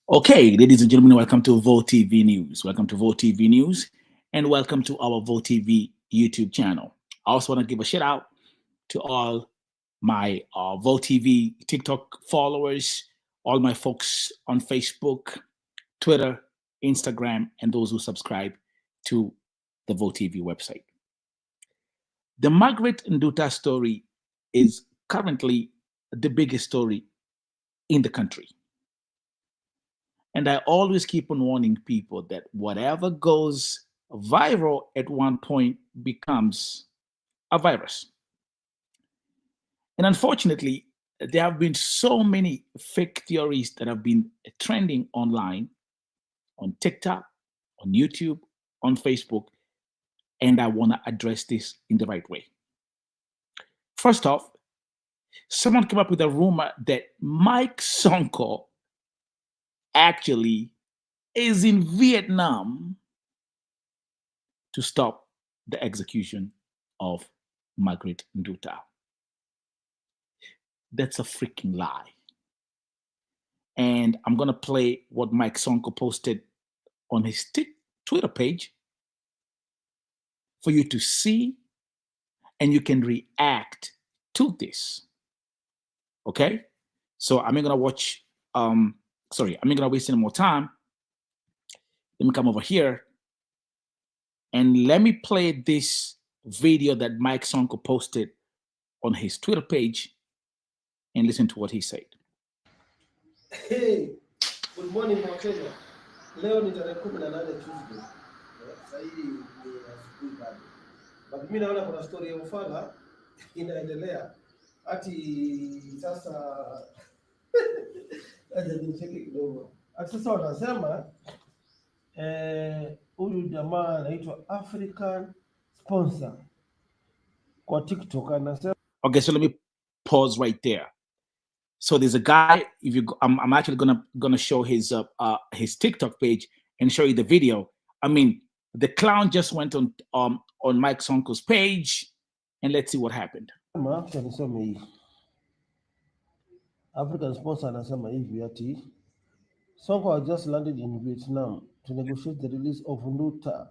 Okay, ladies and gentlemen, welcome to Vote TV News. Welcome to Vote TV News, and welcome to our Vote TV YouTube channel. I also want to give a shout out to all my Vote TV TikTok followers, all my folks on Facebook, Twitter, Instagram, and those who subscribe to the Vote TV website. The Margaret Nduta story is currently the biggest story in the country. And I always keep on warning people that whatever goes viral at one point becomes a virus. And unfortunately, there have been so many fake theories that have been trending online, on TikTok, on YouTube, on Facebook, and I want to address this in the right way. First off, someone came up with a rumor that Mike Sonko actually is in Vietnam to stop the execution of Margaret Nduta. That's a freaking lie. And I'm going to play what Mike Sonko posted on his Twitter page for you to see, and you can react to this. Okay? So I'm not going to watch, I'm not going to waste any more time. Let me come over here and let me play this video that Mike Sonko posted on his Twitter page and listen to what he said. Hey, good morning Wakenya. Leo ni tarehe 18 Tuesday. Sasa hii ni asubuhi bado. But mimi naona kuna story ya ufala inaendelea. Ati sasa aje nicheke kidogo. Ati sasa wanasema huyu jamaa anaitwa African Sponsor kwa TikTok anasema. Okay, so let me pause right there. So there's a guy. If you, I'm actually gonna show his TikTok page and show you the video. I mean, the clown just went on Mike Sonko's page, and let's see what happened. African Sponsor anasema hivi ati Sonko has just landed in Vietnam to negotiate the release of Nduta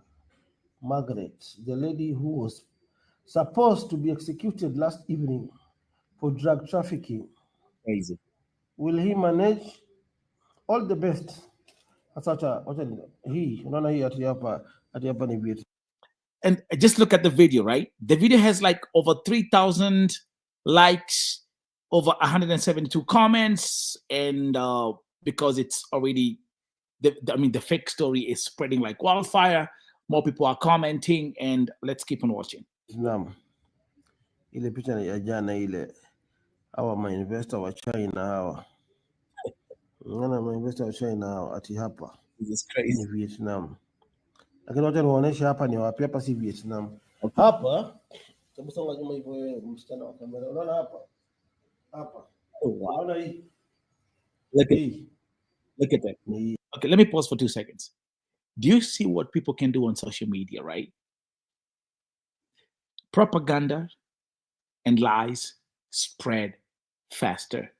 Margaret, the lady who was supposed to be executed last evening for drug trafficking. Crazy. Will he manage? All the best. And just look at the video, right? The video has like over 3,000 likes, over 172 comments, and because it's already, the fake story is spreading like wildfire. More people are commenting, and let's keep on watching. Ile picha ya jana ile hawa mainvestor wa China hawa. Ngana mainvestor wa China hawa ati hapa. This is crazy. Ni Vietnam. Lakini wacha niwaoneshe hapa ni wapi, hapa si Vietnam. Okay. Hapa tabusonga nyuma hivyo wewe msichana wa kamera. Unaona hapa? Hapa. Oh, wow. Unaona hii? Look at that. Okay, let me pause for 2 seconds. Do you see what people can do on social media, right? Propaganda and lies spread faster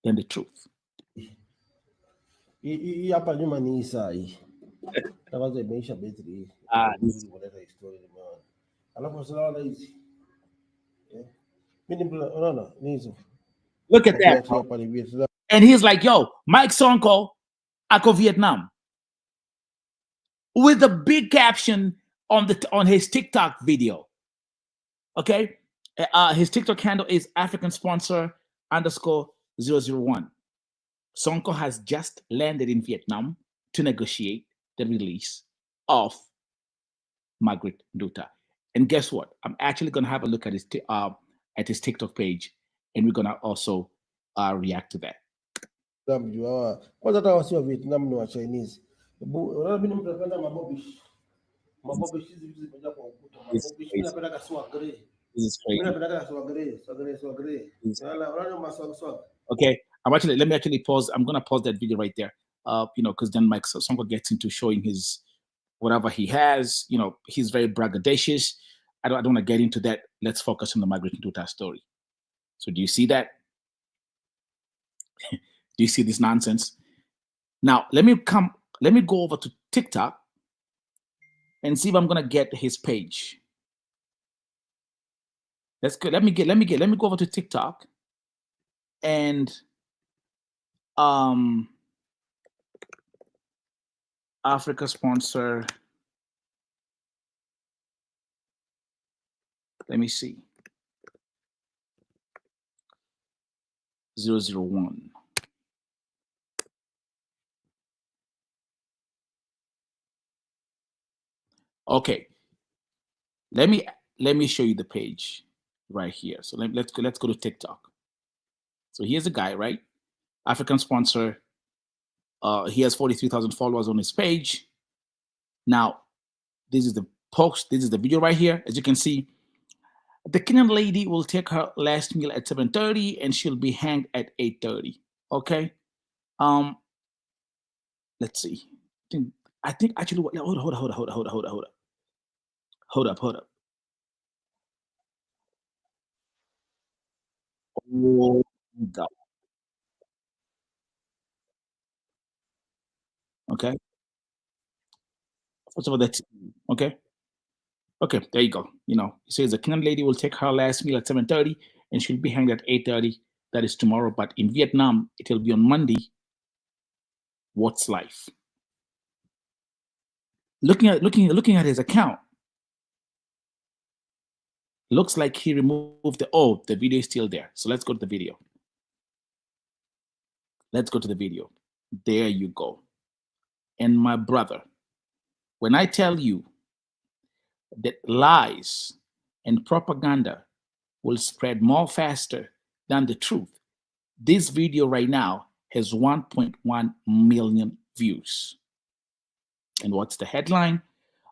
than the truth. Hii hapa nyuma ni saa hii. Tawaza imeisha betri. This is whatever story man. Alafu sasa hizi. Mimi unaona ni hizo. Look at that. And he's like, yo, Mike Sonko, ako Vietnam. With a big caption on his TikTok video. Okay? His TikTok handle is African Sponsor _001. Sonko has just landed in Vietnam to negotiate the release of Margaret Nduta. And guess what? I'm actually going to have a look at his TikTok page, and we're going to also react to that. Kwanza hata wasio Vietnam ni wa Chinese. Unaona mimi mtapenda mabobish. Mabobish hizi zimejaa kwa ukuta. Mabobish mimi napenda kaswa grey. This is crazy. Mimi napenda kaswa grey. Unaona swag. Okay, let me actually pause. I'm going to pause that video right there. Because then Mike Sonko gets into showing his whatever he has. He's very braggadocious. I don't want to get into that. Let's focus on the Margaret Nduta story. So do you see that? Do you see this nonsense? Now let me go over to TikTok and see if I'm gonna get his page. Let's go. Let me go over to TikTok and Africa sponsor. Let me see. 001. Okay. Let me show you the page right here. So let's go to TikTok. So here's a guy, right? African sponsor. He has 43,000 followers on his page. Now, this is the post. This is the video right here. As you can see, the Kenyan lady will take her last meal at 7:30 and she'll be hanged at 8:30. Okay. Let's see. I think actually hold up. Oh God. Okay. First of all, that's okay. Okay, there you go. You know, it says the Kenyan lady will take her last meal at 7:30 and she'll be hanged at 8:30. That is tomorrow. But in Vietnam, it'll be on Monday. What's life? Looking at his account, looks like he removed the video is still there. So let's go to the video. Let's go to the video. There you go. And my brother, when I tell you that lies and propaganda will spread more faster than the truth, this video right now has 1.1 million views. And what's the headline?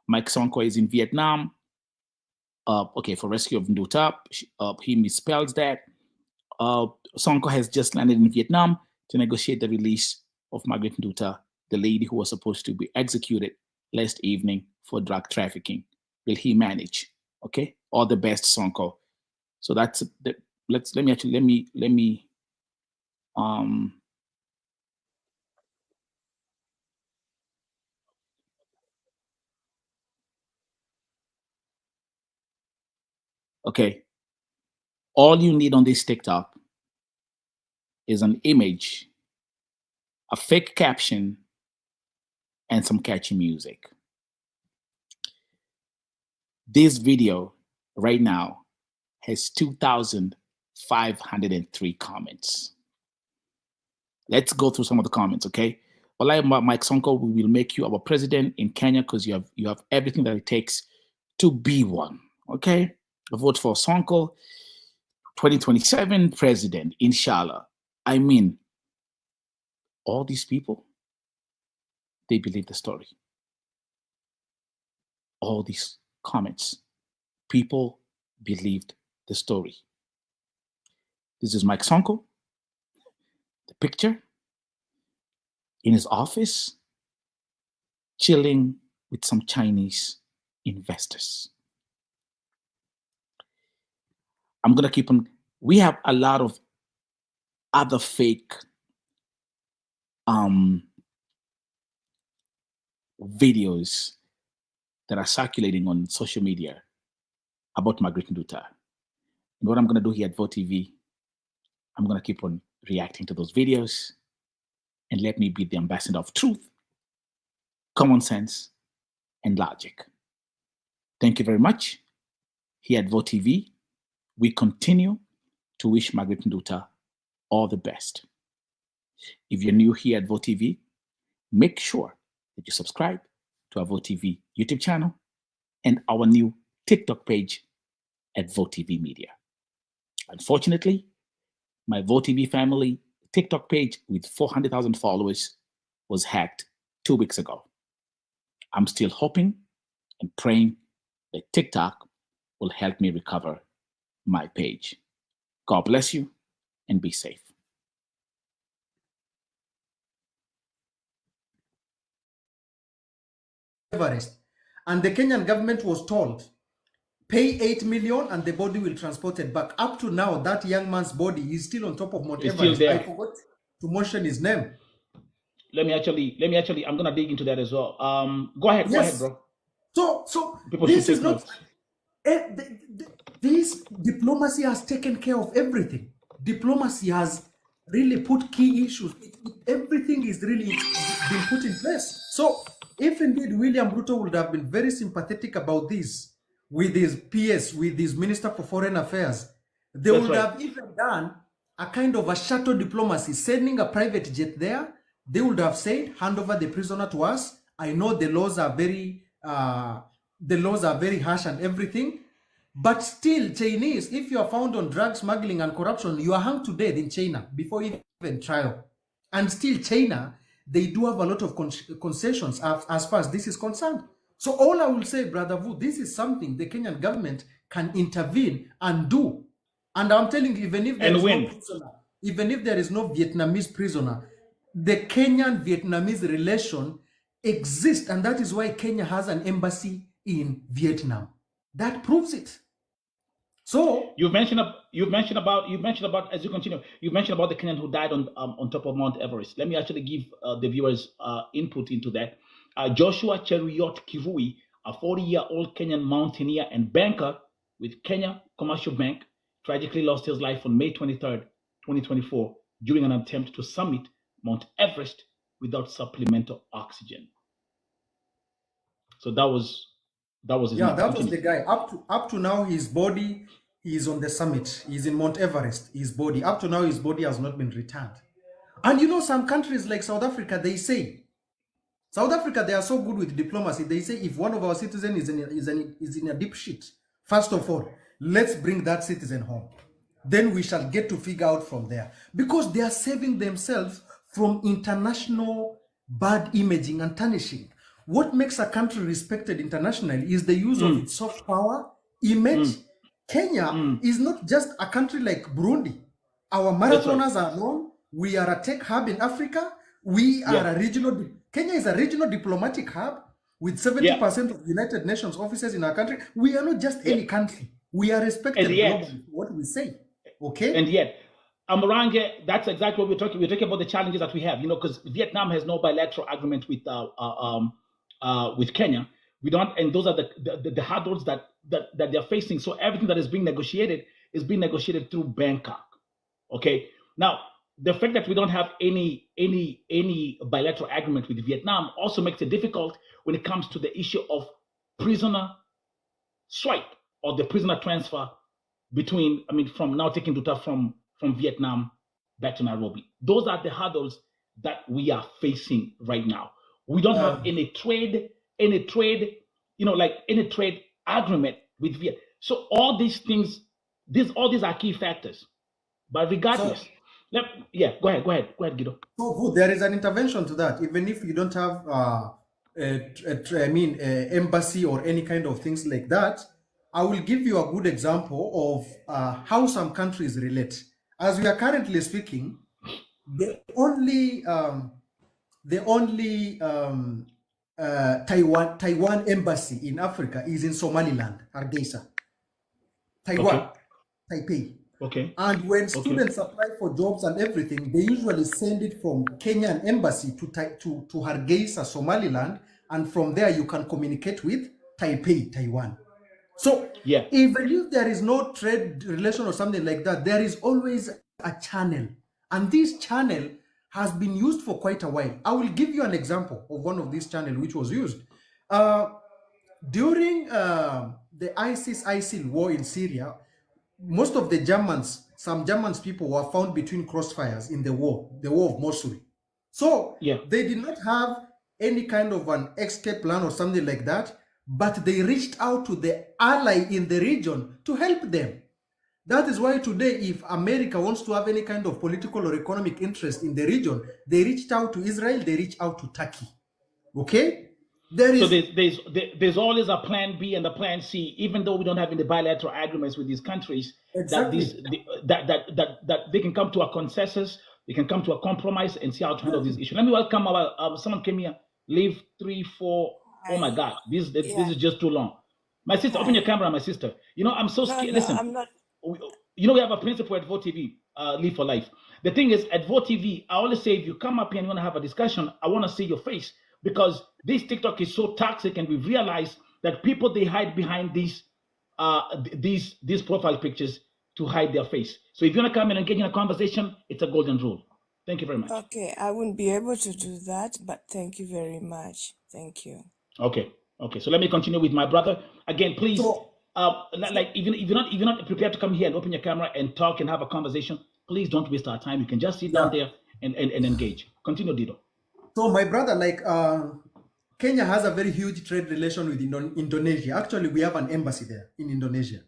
Mike Sonko is in Vietnam. For rescue of Nduta. He misspells that. Sonko has just landed in Vietnam to negotiate the release of Margaret Nduta, the lady who was supposed to be executed last evening for drug trafficking. Will he manage? Okay, all the best, Sonko. So that's the. Let me. Okay. All you need on this TikTok is an image, a fake caption, and some catchy music. This video right now has 2,503 comments. Let's go through some of the comments, okay? Well, like Mike Sonko, we will make you our president in Kenya because you have everything that it takes to be one, okay? Vote for Sonko, 2027 president, inshallah. I mean, all these people, they believe the story. All these comments, people believed the story. This is Mike Sonko, the picture in his office, chilling with some Chinese investors. I'm going to keep on. We have a lot of other fake videos that are circulating on social media about Margaret Nduta. And what I'm going to do here at Vote TV, I'm going to keep on reacting to those videos and let me be the ambassador of truth, common sense, and logic. Thank you very much. Here at Vote TV, we continue to wish Margaret Nduta all the best. If you're new here at Vote TV, make sure that you subscribe to our Vote TV YouTube channel and our new TikTok page at Vote TV Media. Unfortunately, my Vote TV family TikTok page with 400,000 followers was hacked 2 weeks ago. I'm still hoping and praying that TikTok will help me recover my page. God bless you and be safe. Everest. And the Kenyan government was told, pay 8 million and the body will transport it back. Up to now, that young man's body is still on top of Mount Everest. I forgot to mention his name. let me actually, I'm gonna dig into that as well. Go ahead, bro. So People this should is take not. notes. This diplomacy has taken care of everything. Diplomacy has really put key issues. Everything is really been put in place. So if indeed William Ruto would have been very sympathetic about this with his PS, with his Minister for Foreign Affairs, they That's would right. have even done a kind of a shuttle diplomacy, sending a private jet there. They would have said, hand over the prisoner to us. I know the laws are very harsh and everything, but still, Chinese, if you are found on drug smuggling and corruption, you are hung to death in China before even trial. And still, China, they do have a lot of concessions as far as this is concerned. So all I will say, Brother Vu, this is something the Kenyan government can intervene and do. And I'm telling you, even if there is no prisoner, even if there is no Vietnamese prisoner, the Kenyan-Vietnamese relation exists, and that is why Kenya has an embassy in Vietnam. That proves it. So you've mentioned about as you continue, you've mentioned about the Kenyan who died on top of Mount Everest. Let me actually give the viewers input into that. Joshua Cheruiyot Kirui, a 40-year-old Kenyan mountaineer and banker with Kenya Commercial Bank, tragically lost his life on May 23rd, 2024, during an attempt to summit Mount Everest without supplemental oxygen. So that was his name. That was the guy. Up to now, his body is on the summit. He's in Mount Everest. His body. Up to now, his body has not been returned. And you know, some countries like South Africa, they say, South Africa, they are so good with diplomacy. They say if one of our citizens is in a deep shit, first of all, let's bring that citizen home. Then we shall get to figure out from there. Because they are saving themselves from international bad imaging and tarnishing. What makes a country respected internationally is the use of its soft power, image. Kenya is not just a country like Burundi. Our marathoners are known. We are a tech hub in Africa. We are a regional. Kenya is a regional diplomatic hub with 70% of United Nations offices in our country. We are not just any country. We are respected globally. What we say, okay? And yet, Amarange, that's exactly what we're talking. We're talking about the challenges that we have, you know, because Vietnam has no bilateral agreement with Kenya. We don't, and those are the hurdles that they're facing. So everything that is being negotiated through Bangkok. Okay. Now, the fact that we don't have any bilateral agreement with Vietnam also makes it difficult when it comes to the issue of prisoner swipe or the prisoner transfer from now taking Nduta from Vietnam back to Nairobi. Those are the hurdles that we are facing right now. We don't have any trade, any trade agreement with Vietnam. So all these things, all these are key factors. But regardless, go ahead, Guido. So there is an intervention to that, even if you don't have embassy or any kind of things like that. I will give you a good example of how some countries relate. As we are currently speaking, the only Taiwan embassy in Africa is in Somaliland, Hargeisa. Taiwan, Taipei. Okay. And when students apply for jobs and everything, they usually send it from Kenyan embassy to Hargeisa, Somaliland, and from there you can communicate with Taipei, Taiwan. So even if there is no trade relation or something like that, there is always a channel, and this channel has been used for quite a while. I will give you an example of one of these channels which was used during the ISIL war in Syria. Most of the Germans, some Germans people were found between crossfires in the war of Mosul. So they did not have any kind of an escape plan or something like that, but they reached out to the ally in the region to help them. That is why today, if America wants to have any kind of political or economic interest in the region, they reached out to Israel, they reached out to Turkey. Okay? There's always a plan B and a plan C, even though we don't have any bilateral agreements with these countries. Exactly. That they can come to a consensus, they can come to a compromise and see how to handle this issue. Let me welcome our someone came here, leave 3, 4. Oh my God, this is just too long. My sister, open your camera, my sister. You know, I'm so scared. Listen, I'm not. You know, we have a principle at Vote TV, Live for Life. the thing is, at Vote TV, I always say if you come up here and you want to have a discussion, I want to see your face, because this TikTok is so toxic, and we realize that people, they hide behind these profile pictures to hide their face. So if you want to come and engage in a conversation, it's a golden rule. Thank you very much. Okay, I wouldn't be able to do that, but thank you very much. Thank you. Okay. So let me continue with my brother again. Please, like even if you're not prepared to come here and open your camera and talk and have a conversation, please don't waste our time. You can just sit down there and engage. Continue, Dido. So my brother, like Kenya has a very huge trade relation with Indonesia. Actually, we have an embassy there in Indonesia.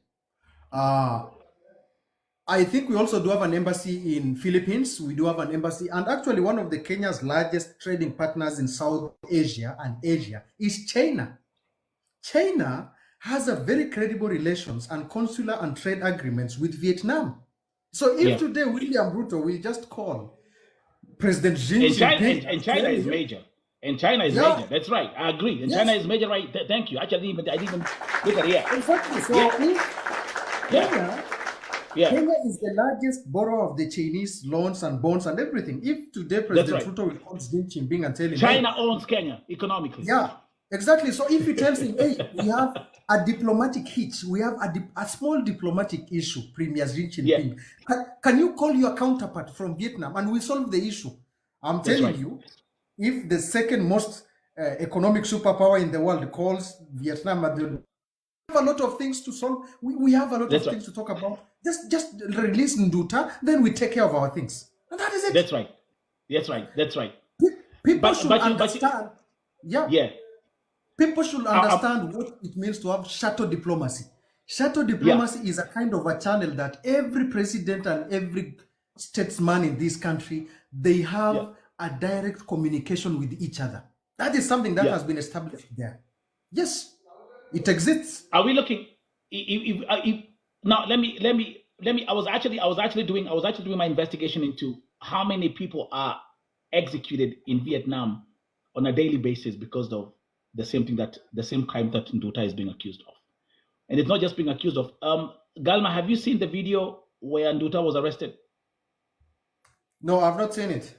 I think we also do have an embassy in Philippines. We do have an embassy. And actually, one of the Kenya's largest trading partners in South Asia and Asia is China. China has a very credible relations and consular and trade agreements with Vietnam. So if today William Ruto will just call President Xi Jinping... And China is major. And China is major. That's right. I agree. And China is major, right? Thank you. Actually, I didn't even look at it yet. Exactly. So Kenya is the largest borrower of the Chinese loans and bonds and everything. If today President Ruto will call Xi Jinping and tell him... China owns Kenya economically. Yeah, exactly. So if he tells him, hey, we have a diplomatic hitch, we have a small diplomatic issue, Premier Xi Jinping, can you call your counterpart from Vietnam and we solve the issue? I'm telling you, if the second most economic superpower in the world calls Vietnam, we have a lot of things to solve. We have a lot of things to talk about. Just release Nduta, then we take care of our things. And that is it. That's right. People should understand. People should understand what it means to have shadow diplomacy. Shadow diplomacy is a kind of a channel that every president and every statesman in this country, they have a direct communication with each other. That is something that has been established there. Yes, it exists. Are we looking? Now let me. I was actually doing my investigation into how many people are executed in Vietnam on a daily basis because of the same crime that Nduta is being accused of. And it's not just being accused of. Galma, have you seen the video where Nduta was arrested? No, I've not seen it.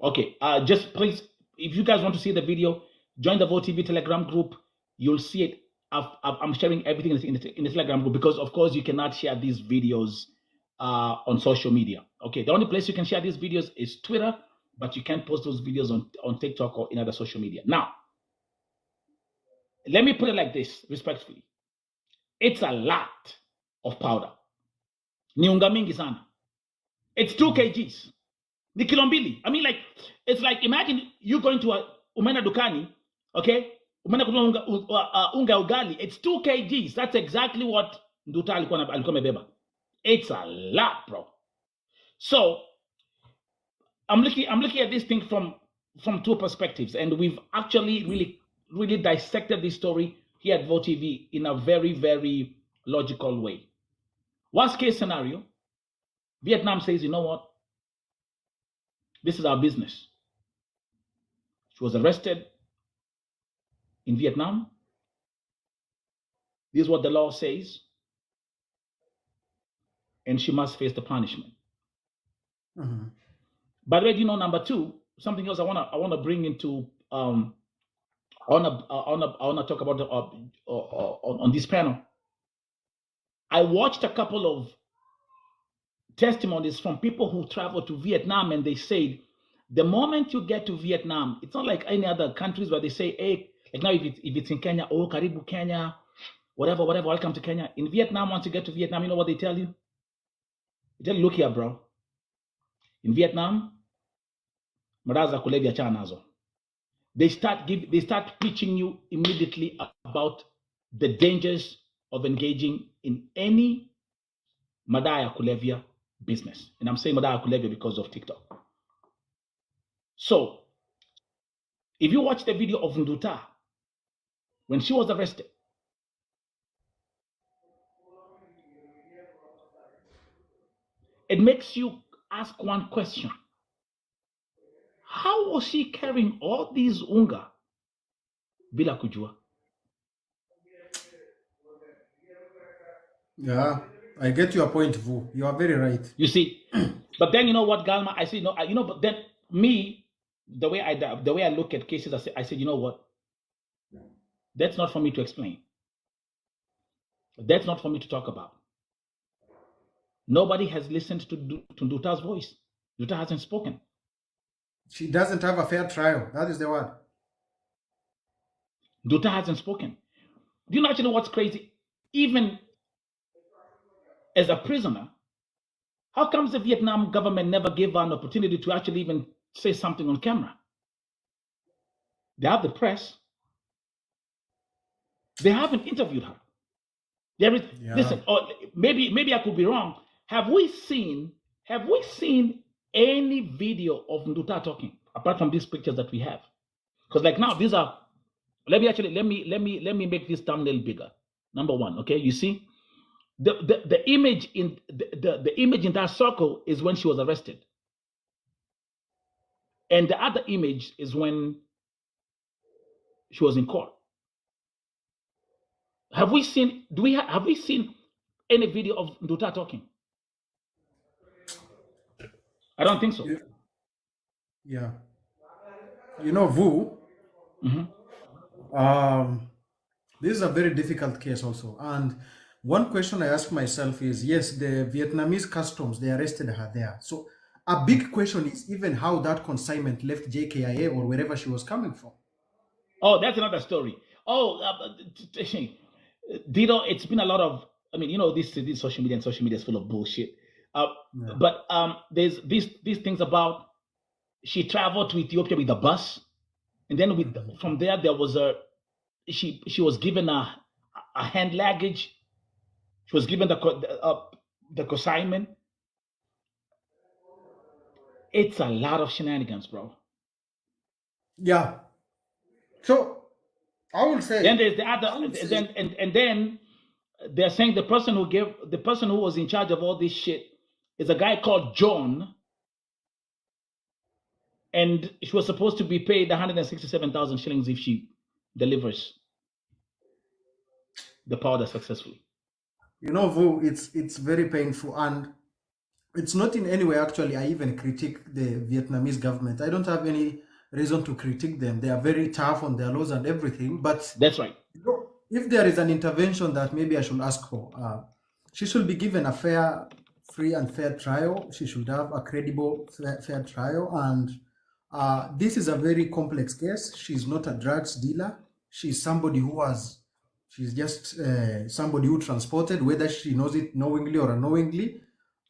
Okay, just please, if you guys want to see the video, join the Vote TV Telegram group. You'll see it. I'm sharing everything in the Telegram group because, of course, you cannot share these videos on social media. Okay, the only place you can share these videos is Twitter, but you can't post those videos on TikTok or in other social media. Now, let me put it like this, respectfully. It's a lot of powder. Ni unga mingi sana. It's 2 kgs. Ni kilo mbili. I mean, like, it's like, imagine you going to umena dukani, okay? Umena kununua unga ugali. It's 2 kgs. That's exactly what Nduta alikuwa mebeba. It's a lot, bro. So, I'm looking at this thing from 2 perspectives, and we've actually really dissected this story here at Vote TV in a very, very logical way. Worst case scenario, Vietnam says, you know what? This is our business. She was arrested in Vietnam. This is what the law says. And she must face the punishment. Mm-hmm. By the way, you know, number 2, something else I wanna bring into I wanna talk about on this panel. I watched a couple of testimonies from people who traveled to Vietnam, and they said the moment you get to Vietnam, it's not like any other countries where they say, hey, like now if it's in Kenya, oh, karibu Kenya, whatever, welcome to Kenya. In Vietnam, once you get to Vietnam, you know what they tell you? They tell you, look here, bro. In Vietnam, madaza kulevya achana nazo. They start teaching you immediately about the dangers of engaging in any madaya kulevya business. And I'm saying madaya kulevya because of TikTok. So, if you watch the video of Nduta, when she was arrested, it makes you ask one question. How was she carrying all these unga bila kujua? Yeah, I get your point, Vu. You are very right. You see, But then you know what, Galma? I say no. But then me, the way I look at cases, I said, you know what? That's not for me to explain. That's not for me to talk about. Nobody has listened to Nduta's voice. Nduta hasn't spoken. She doesn't have a fair trial. That is the word. Nduta hasn't spoken. Do you know actually what's crazy? Even as a prisoner, how comes the Vietnam government never gave her an opportunity to actually even say something on camera? They have the press. They haven't interviewed her. Listen, or maybe I could be wrong. Have we seen any video of Nduta talking apart from these pictures that we have? Because like now these are. Let me make this thumbnail bigger. Number one, okay, you see, the image in the image in that circle is when she was arrested, and the other image is when she was in court. Have we seen? Have we seen any video of Nduta talking? I don't think so. Yeah. You know, Vu. This is a very difficult case also, and one question I ask myself is, yes, the Vietnamese customs, they arrested her there. So a big question is even how that consignment left JKIA or wherever she was coming from. Oh, that's another story. Oh, Dito, it's been a lot of, I mean, you know, this social media, and social media is full of bullshit. But there's these things about she traveled to Ethiopia with a bus, and then from there was she was given a hand luggage. She was given the consignment. It's a lot of shenanigans, bro. Yeah. So I will say. Then there's the other. Then they're saying the person who was in charge of all this shit is a guy called John, and she was supposed to be paid 167,000 shillings if she delivers the powder successfully. You know, Vu, it's very painful, and it's not in any way actually I even critique the Vietnamese government. I don't have any reason to critique them. They are very tough on their laws and everything. But that's right. You know, if there is an intervention that maybe I should ask for, she should be given a fair, free and fair trial. She should have a credible, fair trial. And this is a very complex case. She's not a drugs dealer. She's somebody she's just somebody who transported, whether she knows it knowingly or unknowingly.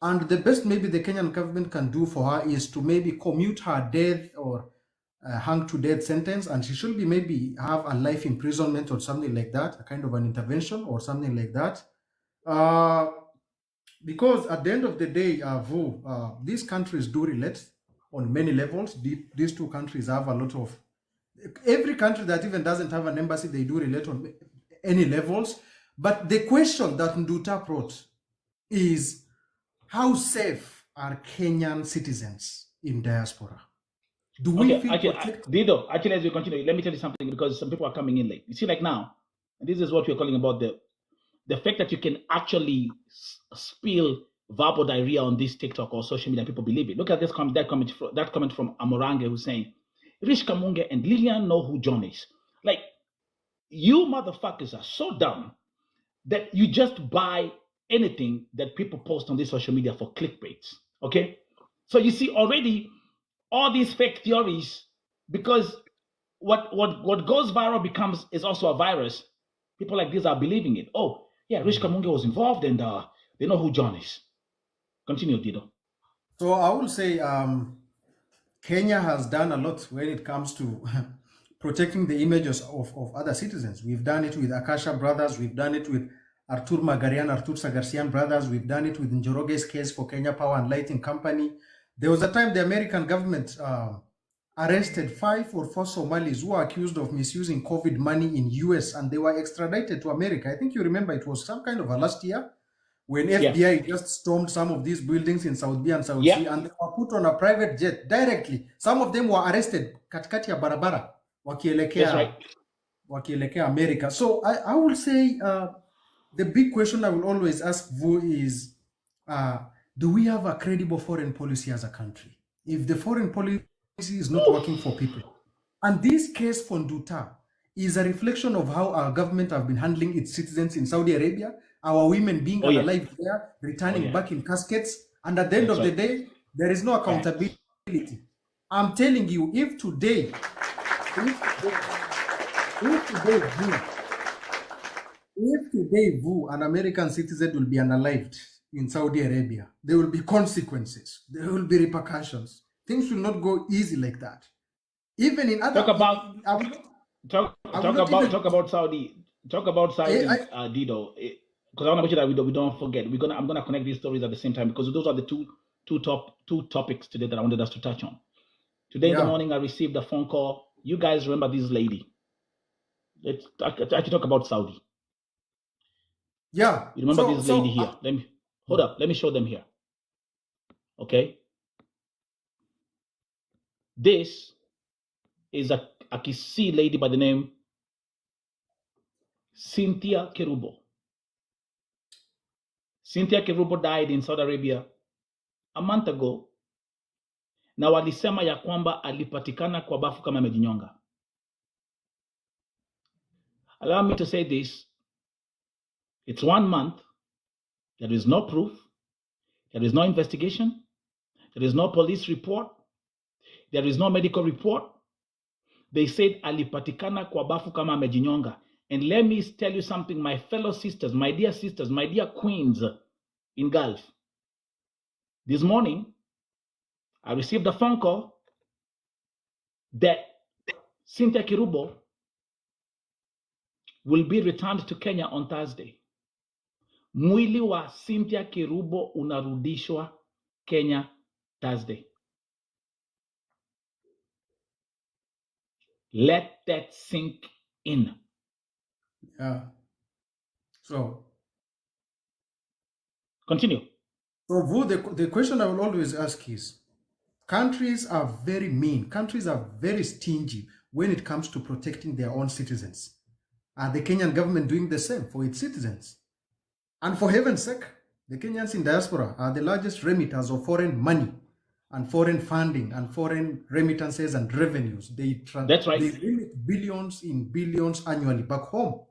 And the best maybe the Kenyan government can do for her is to maybe commute her death or hung to death sentence, and she should be maybe have a life imprisonment or something like that, a kind of an intervention or something like that. Because at the end of the day, these countries do relate on many levels. These two countries have a lot of, every country that even doesn't have an embassy, they do relate on any levels. But the question that Nduta brought is, how safe are Kenyan citizens in diaspora? Do we feel protected? Dido, actually, as we continue, let me tell you something, because some people are coming in late. You see, like now, and this is what we're calling about the fact that you can actually spill verbal diarrhea on this TikTok or social media, and people believe it. Look at this that comment from Amorange, who's saying, Rich Kamunge and Lillian know who John is. Like, you motherfuckers are so dumb that you just buy anything that people post on this social media for clickbait. Okay? So you see already all these fake theories, because what goes viral is also a virus. People like this are believing it. Oh, yeah, Rich Kamunge was involved, and they know who John is. Continue, Dido. So I will say Kenya has done a lot when it comes to protecting the images of other citizens. We've done it with Akasha brothers. We've done it with Artur Magarian, Artur Sagarsian brothers. We've done it with Njoroge's case for Kenya Power and Lighting Company. There was a time the American government arrested 5 or 4 Somalis who were accused of misusing COVID money in US, and they were extradited to America. I think you remember it was some kind of a last year when FBI just stormed some of these buildings in South B and South C, and they were put on a private jet directly. Some of them were arrested katikati ya barabara wakielekea America. So I will say the big question I will always ask Vu is, do we have a credible foreign policy as a country? If the foreign policy is not working for people, and this case for Nduta is a reflection of how our government have been handling its citizens in Saudi Arabia, our women being alive there, returning back in caskets, and at the end of the day, there is no accountability. I'm telling you, if today an American citizen will be unalived in Saudi Arabia, there will be consequences. There will be repercussions. Things will not go easy like that. Even in other talk about Saudi. Talk about Saudi, Dido. Because I want to make sure that we don't forget. I'm gonna connect these stories at the same time because those are the two topics today that I wanted us to touch on. Today in the morning, I received a phone call. You guys remember this lady? Let's actually talk about Saudi. Yeah. You remember this lady here? Hold up. Let me show them here. Okay. This is a Kisii lady by the name Cynthia Kerubo. Cynthia Kerubo died in Saudi Arabia a month ago. Na walisema ya kwamba alipatikana kwa bafu kama amejinyonga. Allow me to say this. It's 1 month. There is no proof. There is no investigation. There is no police report. There is no medical report. They said alipatikana kwa bafu kama amejinyonga. And let me tell you something, my fellow sisters, my dear queens in Gulf. This morning, I received a phone call that Cynthia Kerubo will be returned to Kenya on Thursday. Mwili wa Cynthia Kerubo unarudishwa Kenya Thursday. Let that sink in. Yeah. So continue. So the question I will always ask is, countries are very mean. Countries are very stingy when it comes to protecting their own citizens. Are the Kenyan government doing the same for its citizens? And for heaven's sake, the Kenyans in diaspora are the largest remitters of foreign money and foreign funding and foreign remittances and revenues. That's right. They remit billions in billions annually back home.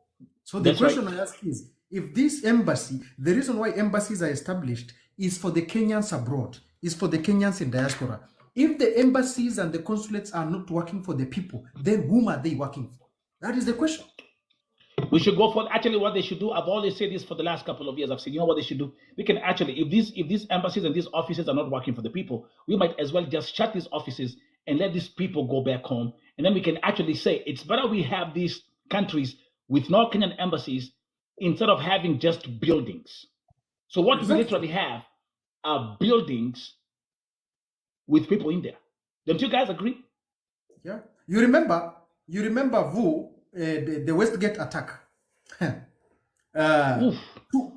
So the question I ask is, if this embassy, the reason why embassies are established is for the Kenyans abroad, is for the Kenyans in diaspora. If the embassies and the consulates are not working for the people, then whom are they working for? That is the question. We should go for actually what they should do. I've always said this for the last couple of years. I've said, you know what they should do? We can actually, if these embassies and these offices are not working for the people, we might as well just shut these offices and let these people go back home. And then we can actually say it's better we have these countries with no Kenyan embassies instead of having just buildings. So what we literally have are buildings with people in there. Don't you guys agree? Yeah. You remember the Westgate attack.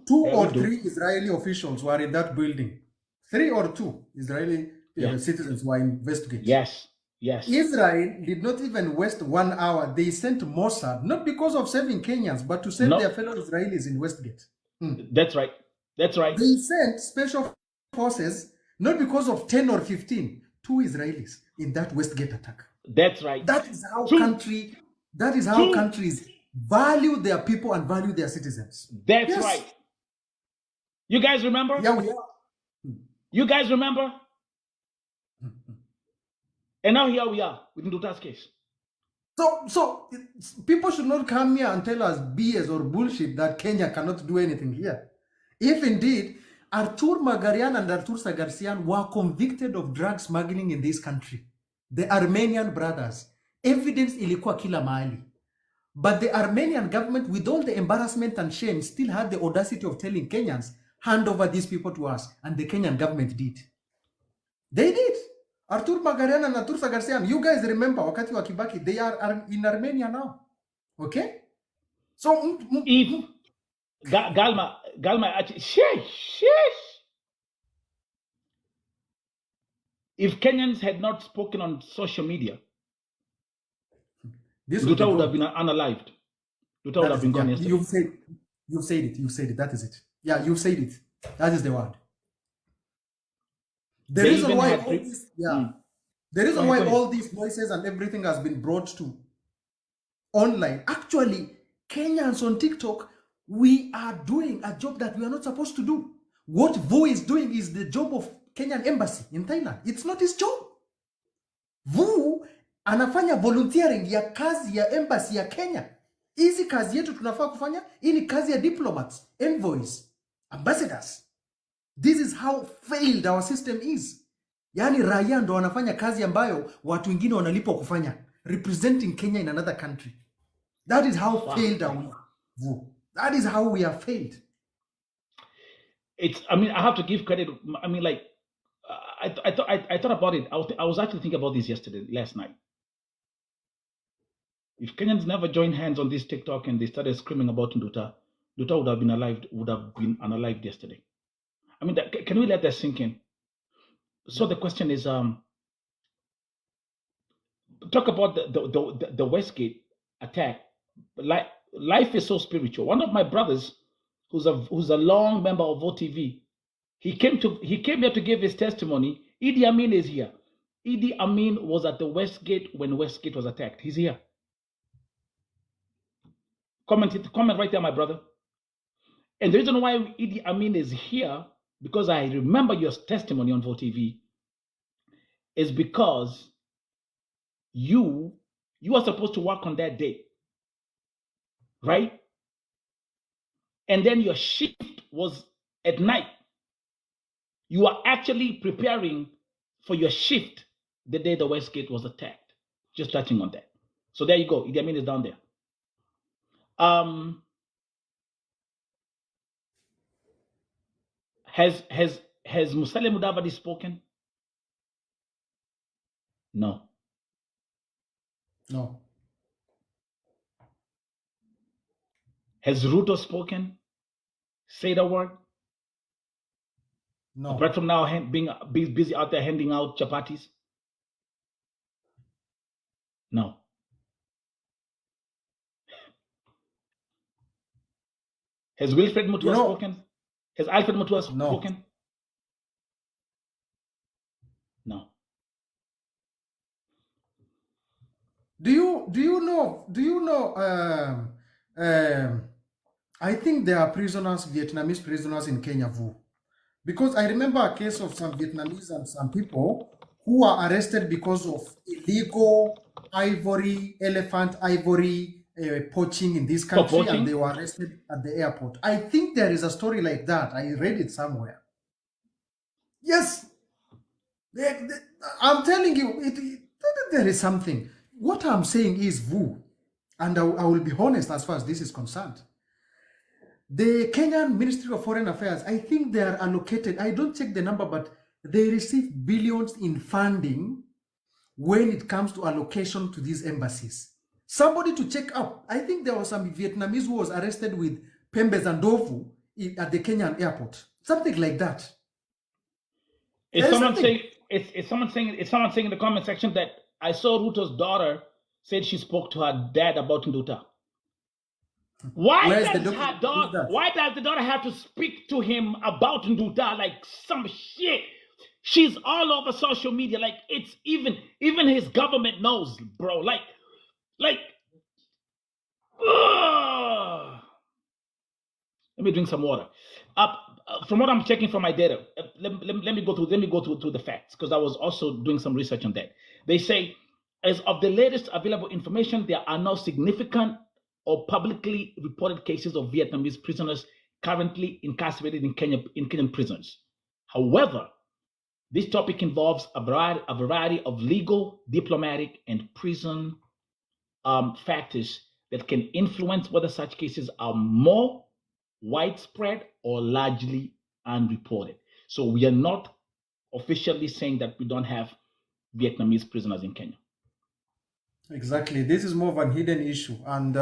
Two or three Israeli officials were in that building. 3 or 2 Israeli citizens were in Westgate. Yes. Israel did not even waste 1 hour. They sent Mossad, not because of saving Kenyans, but to save their fellow Israelis in Westgate. That's right. They sent special forces, not because of 10 or 15, 2 Israelis in that Westgate attack. That's right. That is how countries value their people and value their citizens. That's right. You guys remember? Yeah, we are. You guys remember? And now here we are with Nduta's case. So people should not come here and tell us BS or bullshit that Kenya cannot do anything here. If indeed Artur Magarian and Artur Sagarsian were convicted of drug smuggling in this country, the Armenian brothers, evidence ilikuwa kila mahali. But the Armenian government, with all the embarrassment and shame, still had the audacity of telling Kenyans, hand over these people to us. And the Kenyan government did. They did. Artur Magarian and Artur Sagarsian, you guys remember, wakati wa Kibaki, they are in Armenia now. Okay? So, if Galma, sheesh. If Kenyans had not spoken on social media, Nduta would have been unalived. Nduta would have been gone yesterday. You've said it. That is it. Yeah, you've said it. That is the word. The They reason even why had all this, Mm. the reason Go why ahead. all these voices and everything has been brought to online, actually, Kenyans on TikTok, we are doing a job that we are not supposed to do. What Vo is doing is the job of Kenyan embassy in Thailand. It's not his job. Vo anafanya volunteering ya kazi ya embassy ya Kenya. Hizi kazi yetu tunafaa kufanya, hii ni kazi ya diplomats, envoys, ambassadors. This is how failed our system is. Yaani raia ndo wanafanya kazi ambayo watu wengine wanalipwa kufanya, representing Kenya in another country. That is how failed are we. That is how we are failed. I mean, I have to give credit. I mean, like, I thought about it. I was actually thinking about this last night. If Kenyans never joined hands on this TikTok and they started screaming about Nduta would have been unalived yesterday. I mean, can we let that sink in? So the question is, talk about the Westgate attack. Life is so spiritual. One of my brothers, who's a long member of OTV, he came here to give his testimony. Idi Amin is here. Idi Amin was at the Westgate when Westgate was attacked. He's here. Comment right there, my brother. And the reason why Idi Amin is here, because I remember your testimony on VoTV, is because you are supposed to work on that day, right? And then your shift was at night. You are actually preparing for your shift the day the Westgate was attacked. Just touching on that. So there you go. Idi Amin is down there. Has Musalia Mudavadi spoken? No. No. Has Ruto spoken? Said a word? No. Apart from now being busy out there handing out chapatis? No. Has Wilfred Mutua spoken? Has Alfred Mutua spoken? No. Do you know? I think there are Vietnamese prisoners in Kenya, because I remember a case of some Vietnamese and some people who were arrested because of illegal elephant ivory poaching in this country, and they were arrested at the airport. I think there is a story like that. I read it somewhere. Yes, I'm telling you, there is something. What I'm saying is, and I will be honest as far as this is concerned. The Kenyan Ministry of Foreign Affairs, I think they are allocated, I don't check the number, but they receive billions in funding when it comes to allocation to these embassies. Somebody to check up. I think there was some Vietnamese who was arrested with Pembes and Dofu at the Kenyan airport. Something like that. Is someone saying in the comment section that I saw Ruto's daughter said she spoke to her dad about Nduta? Why does the daughter have to speak to him about Nduta like some shit? She's all over social media. Like, it's even his government knows, bro. Like, let me drink some water. From what I'm checking from my data, let me go through the facts, because I was also doing some research on that. They say, as of the latest available information, there are no significant or publicly reported cases of Vietnamese prisoners currently incarcerated in Kenyan prisons. However, this topic involves a variety of legal, diplomatic, and prison factors that can influence whether such cases are more widespread or largely unreported. So we are not officially saying that we don't have Vietnamese prisoners in Kenya. Exactly. This is more of an hidden issue. And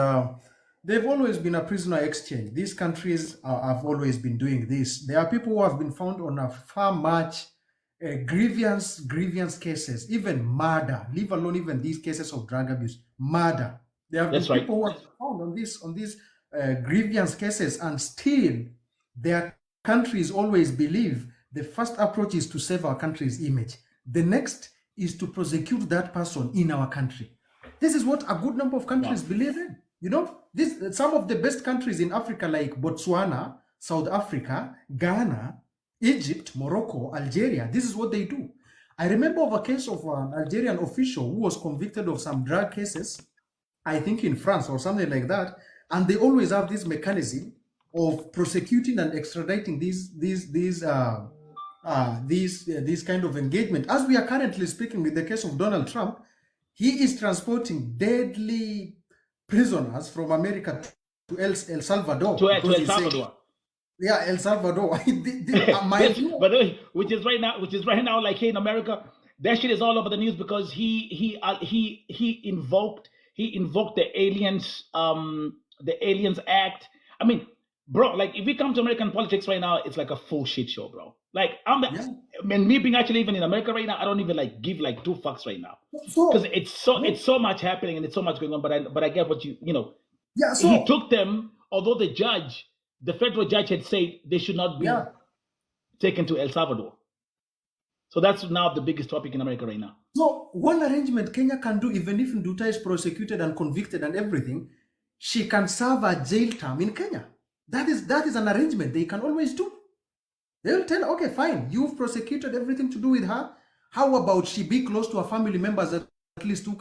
they've always been a prisoner exchange. These countries have always been doing this. There are people who have been found on a far much grievance cases, even murder, leave alone even these cases of drug abuse, murder. There have been people who have been found on these grievance cases, and still their countries always believe The first approach is to save our country's image. The next is to prosecute that person in our country. This is what a good number of countries believe in. You know, some of the best countries in Africa, like Botswana, South Africa, Ghana, Egypt, Morocco, Algeria, this is what they do. I remember of a case of an Algerian official who was convicted of some drug cases, I think in France or something like that, and they always have this mechanism of prosecuting and extraditing these kind of engagement. As we are currently speaking with the case of Donald Trump, he is transporting deadly prisoners from America to El Salvador. To El Salvador. Yeah, El Salvador. By the way, which is right now, like here in America, that shit is all over the news because he invoked the Aliens Act. I mean, bro, like if we come to American politics right now, it's like a full shit show, bro. Like me being actually even in America right now, I don't even like give like two fucks right now because it's so much happening and it's so much going on. But I get what you know. Yeah. So he took them, although the federal judge had said they should not be taken to El Salvador. So that's now the biggest topic in America right now. So one arrangement Kenya can do, even if Nduta is prosecuted and convicted and everything, she can serve a jail term in Kenya. That is an arrangement they can always do. They'll tell, okay, fine, you've prosecuted everything to do with her. How about she be close to her family members at least who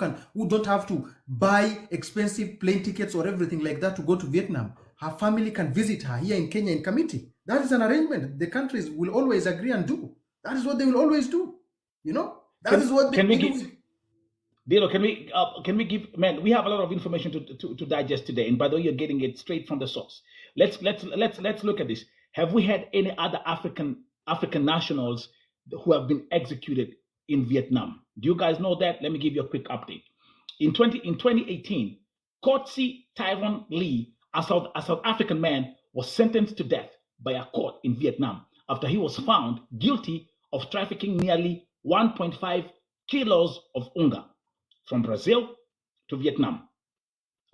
don't have to buy expensive plane tickets or everything like that to go to Vietnam. Her family can visit her here in Kenya in committee. That is an arrangement the countries will always agree and do. That is what they will always do. You know, that is what can we give? Dilo, can we give? Man, we have a lot of information to digest today, and by the way, you're getting it straight from the source. Let's look at this. Have we had any other African nationals who have been executed in Vietnam? Do you guys know that? Let me give you a quick update. In 2018, Kotsi Tyrone Lee, a South African man, was sentenced to death by a court in Vietnam after he was found guilty of trafficking nearly 1.5 kilos of unga from Brazil to Vietnam.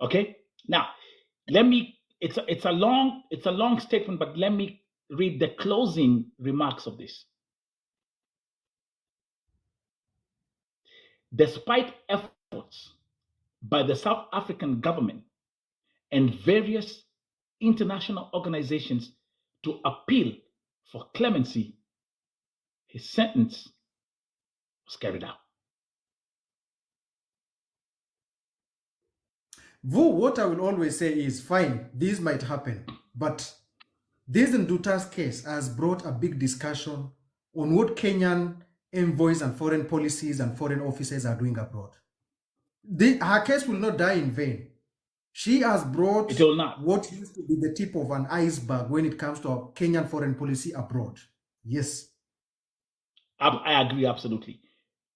Okay, now it's a long statement, but let me read the closing remarks of this. Despite efforts by the South African government and various international organizations to appeal for clemency, his sentence was carried out. What I will always say is, fine, this might happen, but this Nduta's case has brought a big discussion on what Kenyan envoys and foreign policies and foreign officers are doing abroad. Her case will not die in vain. She has brought what used to be the tip of an iceberg when it comes to Kenyan foreign policy abroad. Yes. I agree, absolutely.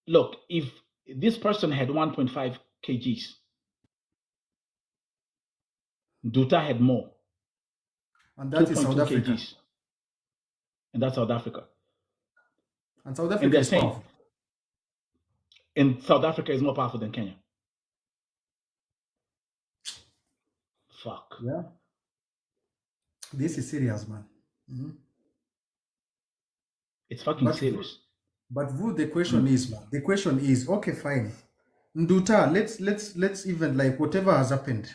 Look, if this person had 1.5 kgs, Nduta had more. And that is South Africa. Kgs. And that's South Africa. And South Africa is powerful. And South Africa is more powerful than Kenya. Fuck. Yeah. This is serious, man. Mm-hmm. It's fucking serious. But the question is, man, the question is, okay, fine. Nduta, let's even like whatever has happened.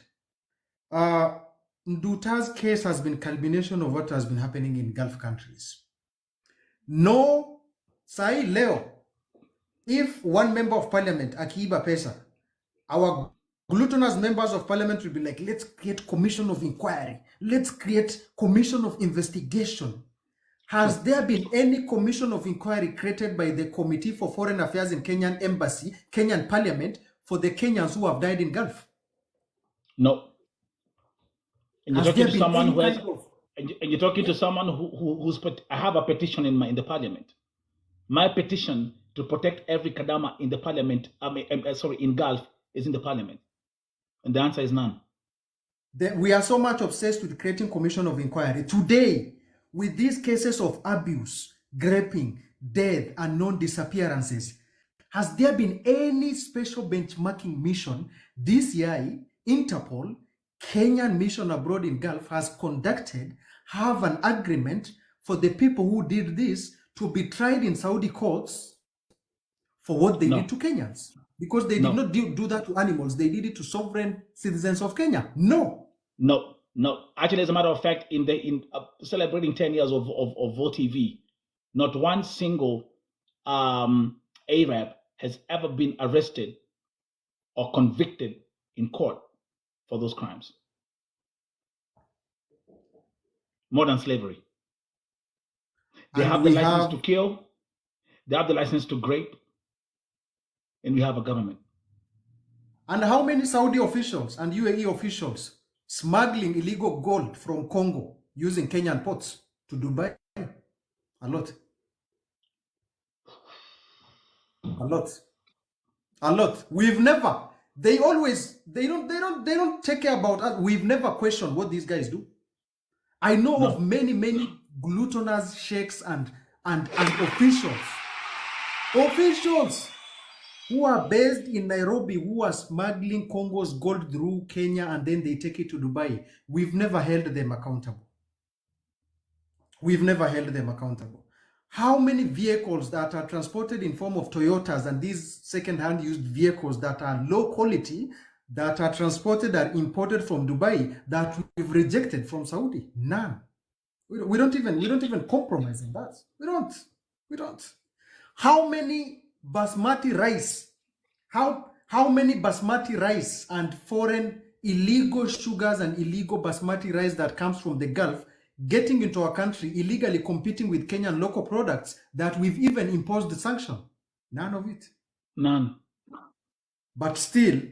Nduta's case has been culmination of what has been happening in Gulf countries. No, sai leo, if one member of parliament, akiiba pesa, our gluttonous members of parliament will be like, let's create commission of inquiry. Let's create commission of investigation. Has there been any commission of inquiry created by the Committee for Foreign Affairs in Kenyan Embassy, Kenyan Parliament, for the Kenyans who have died in Gulf? No. And you're talking to someone who has, and you're talking to someone who's I have a petition in the parliament. My petition to protect every Kadama in the parliament, in Gulf, is in the parliament. And the answer is none. We are so much obsessed with creating commission of inquiry. Today, with these cases of abuse, raping, death, and non-disappearances, has there been any special benchmarking mission DCI, Interpol, Kenyan mission abroad in Gulf has conducted, have an agreement for the people who did this to be tried in Saudi courts for what they No. did to Kenyans, because they No. did not do that to animals. They did it to sovereign citizens of Kenya. No. No. Actually, as a matter of fact, in celebrating 10 years of Vote TV, not one single Arab has ever been arrested or convicted in court for those crimes. More than slavery. They And have the we license have- to kill, they have the license to grape, and we have a government. And how many Saudi officials and UAE officials smuggling illegal gold from Congo using Kenyan ports to Dubai? A lot. We've never, they don't take care about us. We've never questioned what these guys do. I know No. of many gluttonous sheikhs and officials who are based in Nairobi, who are smuggling Congo's gold through Kenya and then they take it to Dubai. We've never held them accountable. How many vehicles that are transported in form of Toyotas and these second-hand used vehicles that are low quality, that are transported and imported from Dubai, that we've rejected from Saudi? None. We don't even compromise in that. We don't. How many basmati rice? How many basmati rice and foreign illegal sugars and illegal basmati rice that comes from the Gulf getting into our country illegally, competing with Kenyan local products that we've even imposed the sanction? None of it. None. But still,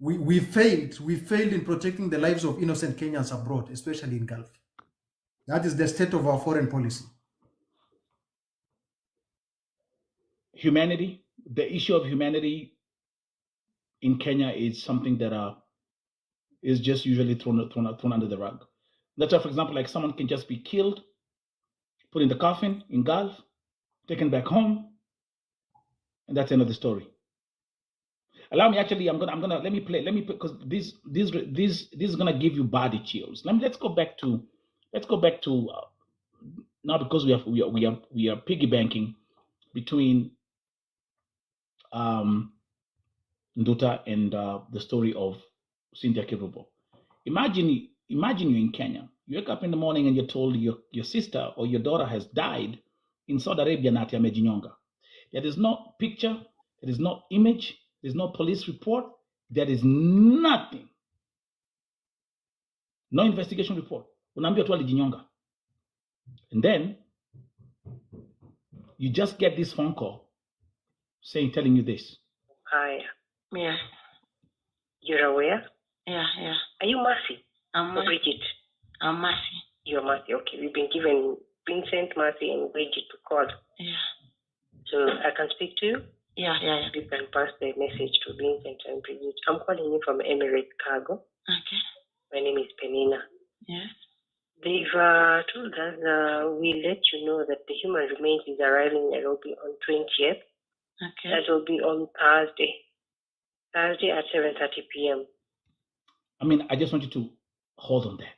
we failed in protecting the lives of innocent Kenyans abroad, especially in Gulf. That is the state of our foreign policy. Humanity, the issue of humanity in Kenya is something that is just usually thrown under the rug. That's why, for example, like someone can just be killed, put in the coffin in Gulf, taken back home, and that's another story. Allow me, actually, let me play, because this is gonna give you body chills. Let's go back to now, because we are piggy banking between Nduta and the story of Cynthia Kirubo. Imagine you're in Kenya. You wake up in the morning and you're told your sister or your daughter has died in Saudi Arabia na ati amejinyonga. There is no picture, there is no image, there's no police report, there is nothing. No investigation report. Unaambiwa tu alijinyonga. And then you just get this phone call telling you this. Hi. Yeah, You're aware? yeah. Are you Mercy? I'm Or Mercy. Bridget? I'm Mercy. You're Mercy. Okay. We've been given Vincent, Mercy, and Bridget to call. Yeah, So I can speak to you? yeah. You can pass the message to Vincent and Bridget. I'm calling you from Emirates Cargo. Okay. My name is Penina. Yes. They've told us we'll let you know that the human remains is arriving in Nairobi on 20th. Okay. That will be on Thursday. Thursday at 7:30 p.m. I mean, I just want you to hold on there.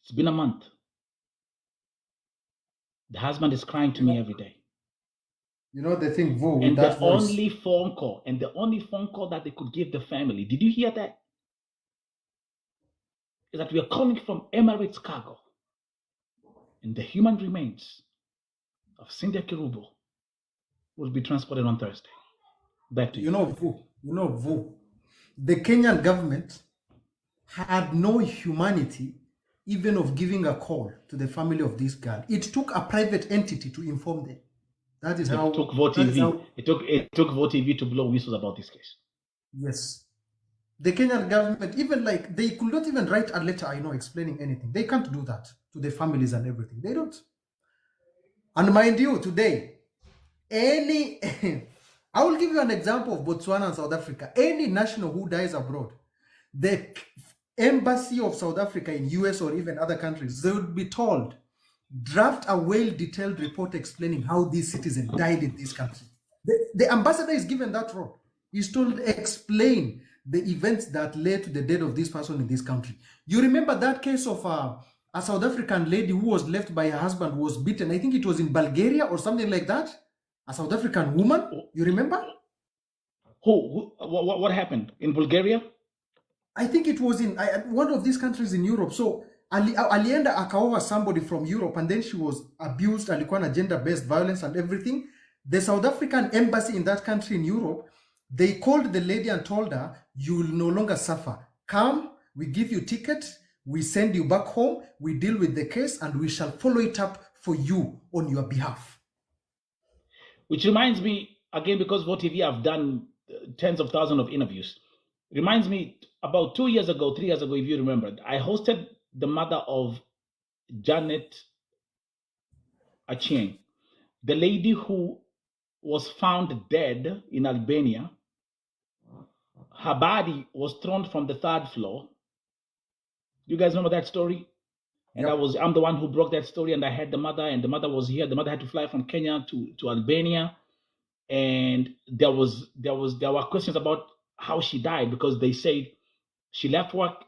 It's been a month. The husband is crying to me every day. You know the thing, Vo, with And that the voice. only phone call that they could give the family, did you hear that? Is that we are calling from Emirates Cargo. And the human remains of Cynthia Kirubo will be transported on Thursday. Back to you. You know, Vo, the Kenyan government had no humanity even of giving a call to the family of this girl. It took a private entity to inform them. That is how It took Vote that is TV. how- It took Vote TV to blow whistles about this case. Yes. The Kenyan government, even like, they could not even write a letter, explaining anything. They can't do that to the families and everything. They don't. And mind you, today, I will give you an example of Botswana and South Africa. Any national who dies abroad, the embassy of South Africa in US or even other countries, they would be told, draft a well-detailed report explaining how this citizen died in this country. The ambassador is given that role. He's told explain the events that led to the death of this person in this country. You remember that case of a South African lady who was left by her husband was beaten. I think it was in Bulgaria or something like that. A South African woman, you remember? What happened in Bulgaria? I think it was in one of these countries in Europe. So alienda akaoa somebody from Europe, and then she was abused, alikuwa na gender-based violence and everything. The South African embassy in that country in Europe, they called the lady and told her, you will no longer suffer. Come, we give you ticket, we send you back home, we deal with the case, and we shall follow it up for you on your behalf. Which reminds me, again, because VOTV have done tens of thousands of interviews, reminds me about 2 years ago, 3 years ago, if you remember, I hosted the mother of Janet Achieng, the lady who was found dead in Albania. Her body was thrown from the 3rd floor. You guys remember that story? And Yep. I'm the one who broke that story, and I had the mother, and the mother was here. The mother had to fly from Kenya to Albania, and there were questions about how she died, because they said she left work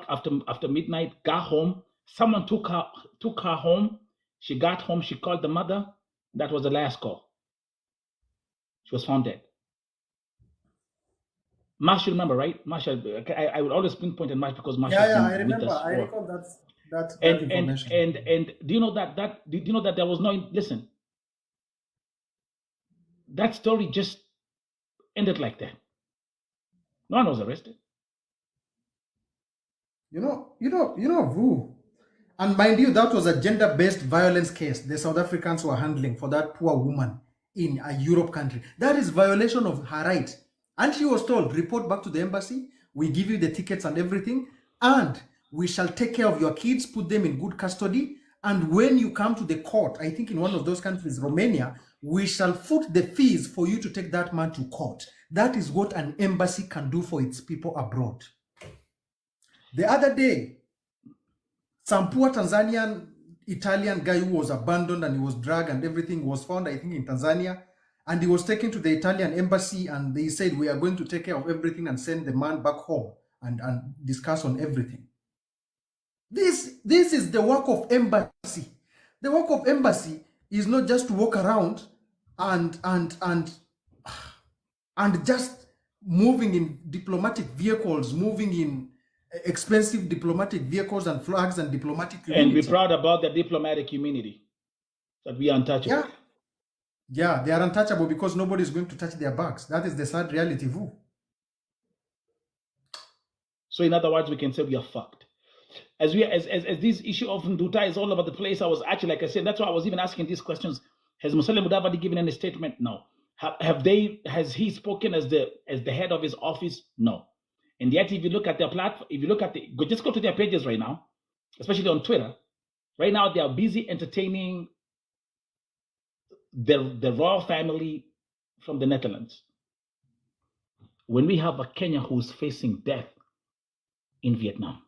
after midnight, got home. Someone took her home. She got home. She called the mother. That was the last call. She was found dead. Marshall, remember, right? Marshall, I would always pinpoint at Marshall because Marshall. Yeah, I remember. I recall that information. And do you know that there was no listen? That story just ended like that. No one was arrested. You know, Vu. And mind you, that was a gender-based violence case the South Africans were handling for that poor woman in a Europe country. That is violation of her right. And she was told, report back to the embassy, we give you the tickets and everything, and we shall take care of your kids, put them in good custody, and when you come to the court, I think in one of those countries, Romania, we shall foot the fees for you to take that man to court. That is what an embassy can do for its people abroad. The other day, some poor Tanzanian Italian guy who was abandoned and he was dragged and everything was found, I think, in Tanzania. And he was taken to the Italian embassy and they said, we are going to take care of everything and send the man back home and discuss on everything. This is the work of embassy. The work of embassy is not just to walk around and just moving in diplomatic vehicles, moving in expensive diplomatic vehicles and flags and diplomatic community. And be proud about the diplomatic community, that we are untouchable. Yeah, they are untouchable because nobody is going to touch their bags. That is the sad reality, Vu. So in other words, we can say we are fucked. As this issue of Nduta is all over the place, I was actually, like I said, that's why I was even asking these questions. Has Musalia Mudavadi given any statement? No. Has he spoken as the head of his office? No. And yet, if you look at their platform, just go to their pages right now, especially on Twitter. Right now, they are busy entertaining the royal family from the Netherlands. When we have a Kenya who's facing death in Vietnam.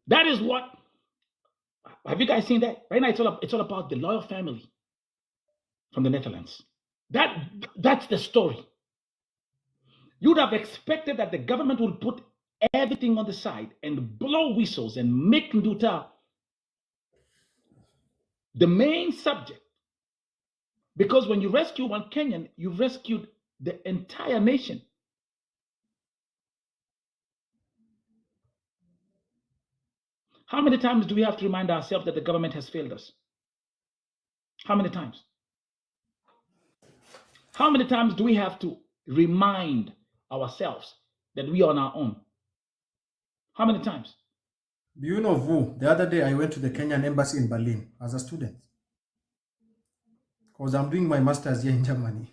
That is what. Have you guys seen that? Right now, it's all about the royal family from the Netherlands. That's the story. You'd have expected that the government would put everything on the side and blow whistles and make Nduta the main subject. Because when you rescue one Kenyan, you've rescued the entire nation. How many times do we have to remind ourselves that the government has failed us? How many times? How many times do we have to remind ourselves that we are on our own? How many times? Do you know, Vu, the other day I went to the Kenyan embassy in Berlin as a student. Because I'm doing my master's here in Germany.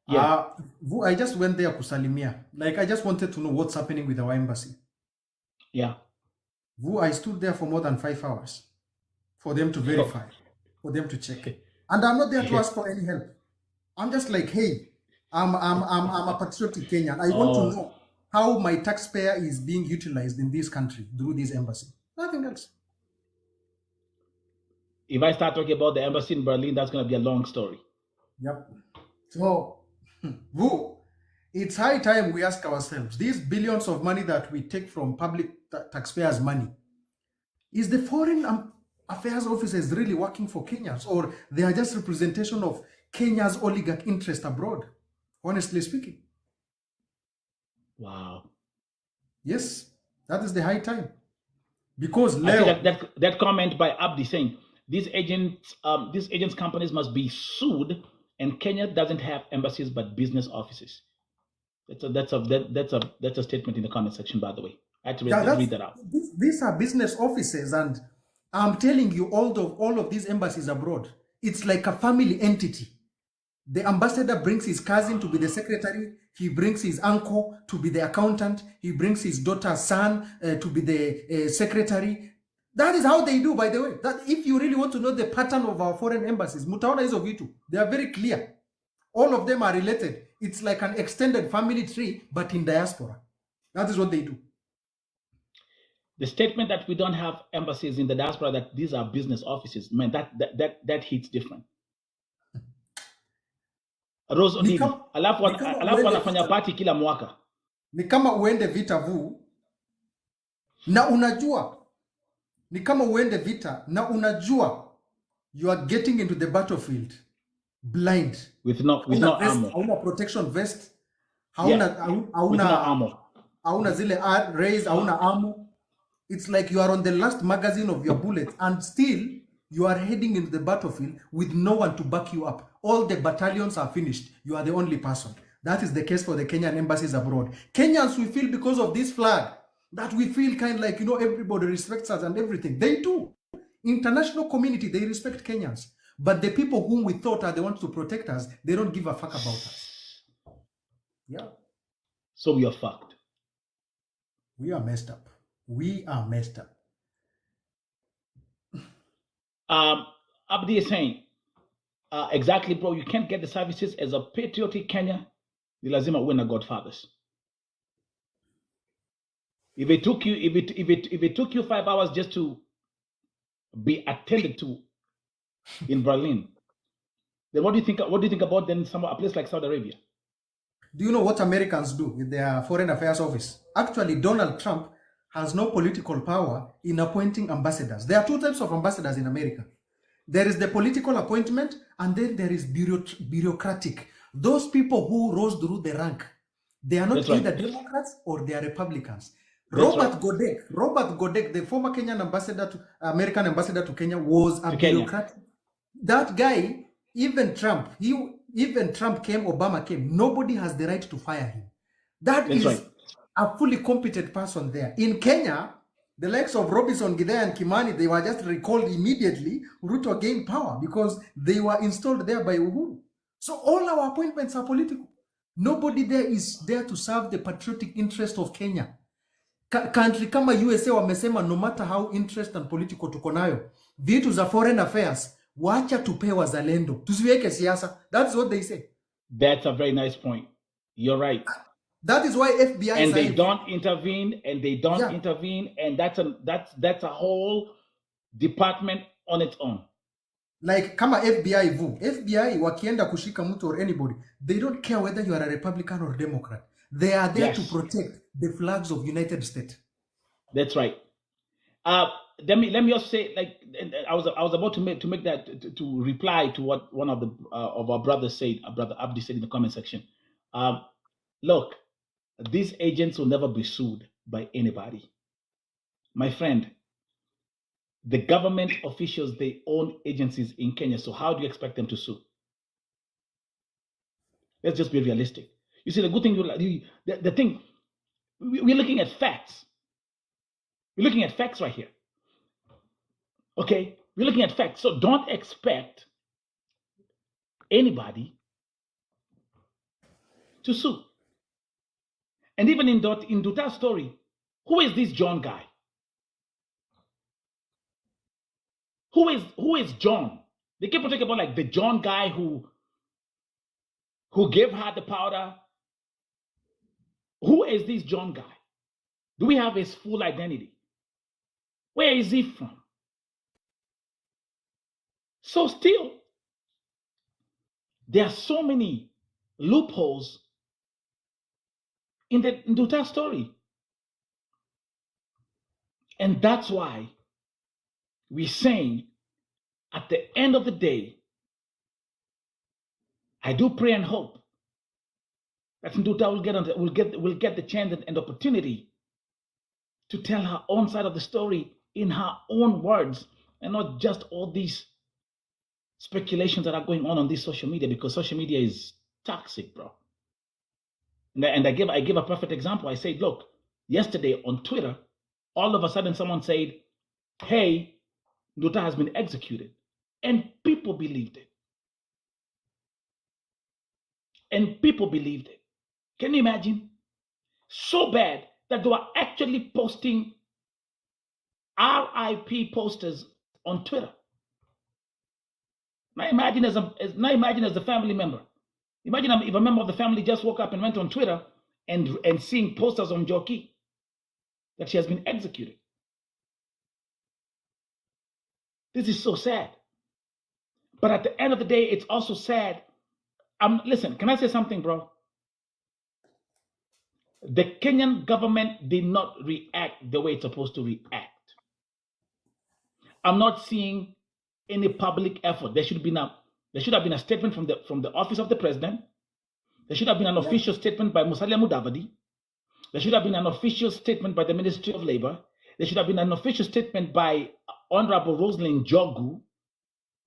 Yeah. Vu, I just went there kusalimia. Like, I just wanted to know what's happening with our embassy. Yeah. Vu, I stood there for more than 5 hours for them to verify, for them to check. And I'm not there to ask for any help. I'm just like, hey, I'm a patriotic Kenyan. I want to know how my taxpayer is being utilized in this country through this embassy. Nothing else. If I start talking about the embassy in Berlin, that's going to be a long story. Yep. So, Vu, It's high time we ask ourselves, these billions of money that we take from public taxpayers' money, is the foreign affairs officers really working for Kenyans, or they are just representation of Kenya's oligarch interest abroad, honestly speaking? Wow. Yes, that is the high time. Because I see Leo, that comment by Abdi saying these agents companies must be sued, and Kenya doesn't have embassies but business offices. That's a statement in the comment section, by the way. I had to read that out. These are business offices, and I'm telling you, all of these embassies abroad, it's like a family entity. The ambassador brings his cousin to be the secretary. He brings his uncle to be the accountant. He brings his daughter's son to be the secretary. That is how they do, by the way. That if you really want to know the pattern of our foreign embassies, mutaona hizo vitu, they are very clear. All of them are related. It's like an extended family tree, but in diaspora. That is what they do. The statement that we don't have embassies in the diaspora, that these are business offices, man, that hits different. Rose Onigi, alafu wanafanya party kila mwaka. Ni kama uende vita vu, na unajua, ni kama uende vita, na unajua, you are getting into the battlefield blind. With no armor. Hauna protection vest. Hauna zile raise, hauna armor. It's like you are on the last magazine of your bullet, and still you are heading into the battlefield with no one to back you up. All the battalions are finished. You are the only person. That is the case for the Kenyan embassies abroad. Kenyans, we feel because of this flag, that we feel kind of like, everybody respects us and everything. They do. International community, they respect Kenyans. But the people whom we thought are the ones to protect us, they don't give a fuck about us. Yeah. So we are fucked. We are messed up. We are messed up. Abdi is saying, exactly, bro. You can't get the services as a patriotic Kenya. Ni lazima uwe na godfathers. If it took you 5 hours just to be attended to in Berlin, then what do you think about then a place like Saudi Arabia? Do you know what Americans do with their foreign affairs office? Actually, Donald Trump has no political power in appointing ambassadors. There are two types of ambassadors in America. There is the political appointment, and then there is bureaucratic. Those people who rose through the rank, they are not either Democrats or they are Republicans. Robert Godek, the former Kenyan American ambassador to Kenya, was a bureaucrat. That guy, even Trump came, Obama came. Nobody has the right to fire him. That's is a fully competent person there. In Kenya, the likes of Robinson, Gidea, and Kimani, they were just recalled immediately. Ruto gained power because they were installed there by Uhuru. So all our appointments are political. Nobody there is there to serve the patriotic interest of Kenya. Country kama USA wamesema, no matter how interest and political tuko nayo, vitu za foreign affairs, wacha tupe wazalendo. Tusiweke siasa. That's what they say. That's a very nice point. You're right. That is why FBI and they don't intervene, and that's a whole department on its own. Like kama FBI wakienda kushika mtu or anybody, they don't care whether you are a Republican or Democrat. They are there to protect the flags of United States. That's right. Let me also say, like, I was about to make that to reply to what one of our brothers said. Brother Abdi said in the comment section. Look, these agents will never be sued by anybody. My friend, the government officials, they own agencies in Kenya, so how do you expect them to sue? Let's just be realistic. You see, the good thing, the thing, we're looking at facts. We're looking at facts right here. Okay? We're looking at facts. So don't expect anybody to sue. And even in Nduta's story, who is this John guy? Who is John? They keep on talking about like the John guy who gave her the powder. Who is this John guy? Do we have his full identity? Where is he from? So still, there are so many loopholes in the Nduta story. And that's why we're saying at the end of the day, I do pray and hope that Nduta will get the chance and opportunity to tell her own side of the story in her own words, and not just all these speculations that are going on this social media, because social media is toxic, bro. And I give a perfect example. I said, look, yesterday on Twitter, all of a sudden someone said, hey, Nduta has been executed. And people believed it. And people believed it. Can you imagine? So bad that they were actually posting RIP posters on Twitter. Now imagine as a family member. Imagine if a member of the family just woke up and went on Twitter and seeing posters on Joki that she has been executed. This is so sad. But at the end of the day, it's also sad. Listen, can I say something, bro? The Kenyan government did not react the way it's supposed to react. I'm not seeing any public effort. There should have been a statement from the office of the president. There should have been an official statement by Musalia Mudavadi. There should have been an official statement by the Ministry of Labor. There should have been an official statement by Honorable Rosalind Jogu,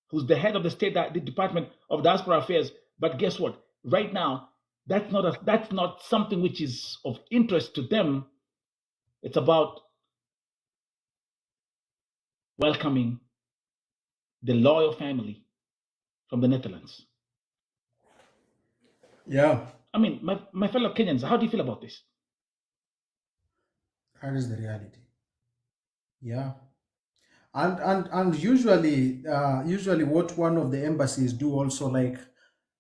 who's the head of the Department of Diaspora Affairs. But guess what? Right now, that's not something which is of interest to them. It's about welcoming the loyal family from the Netherlands. Yeah. I mean, my fellow Kenyans, how do you feel about this? That is the reality. Yeah. And usually what one of the embassies do also, like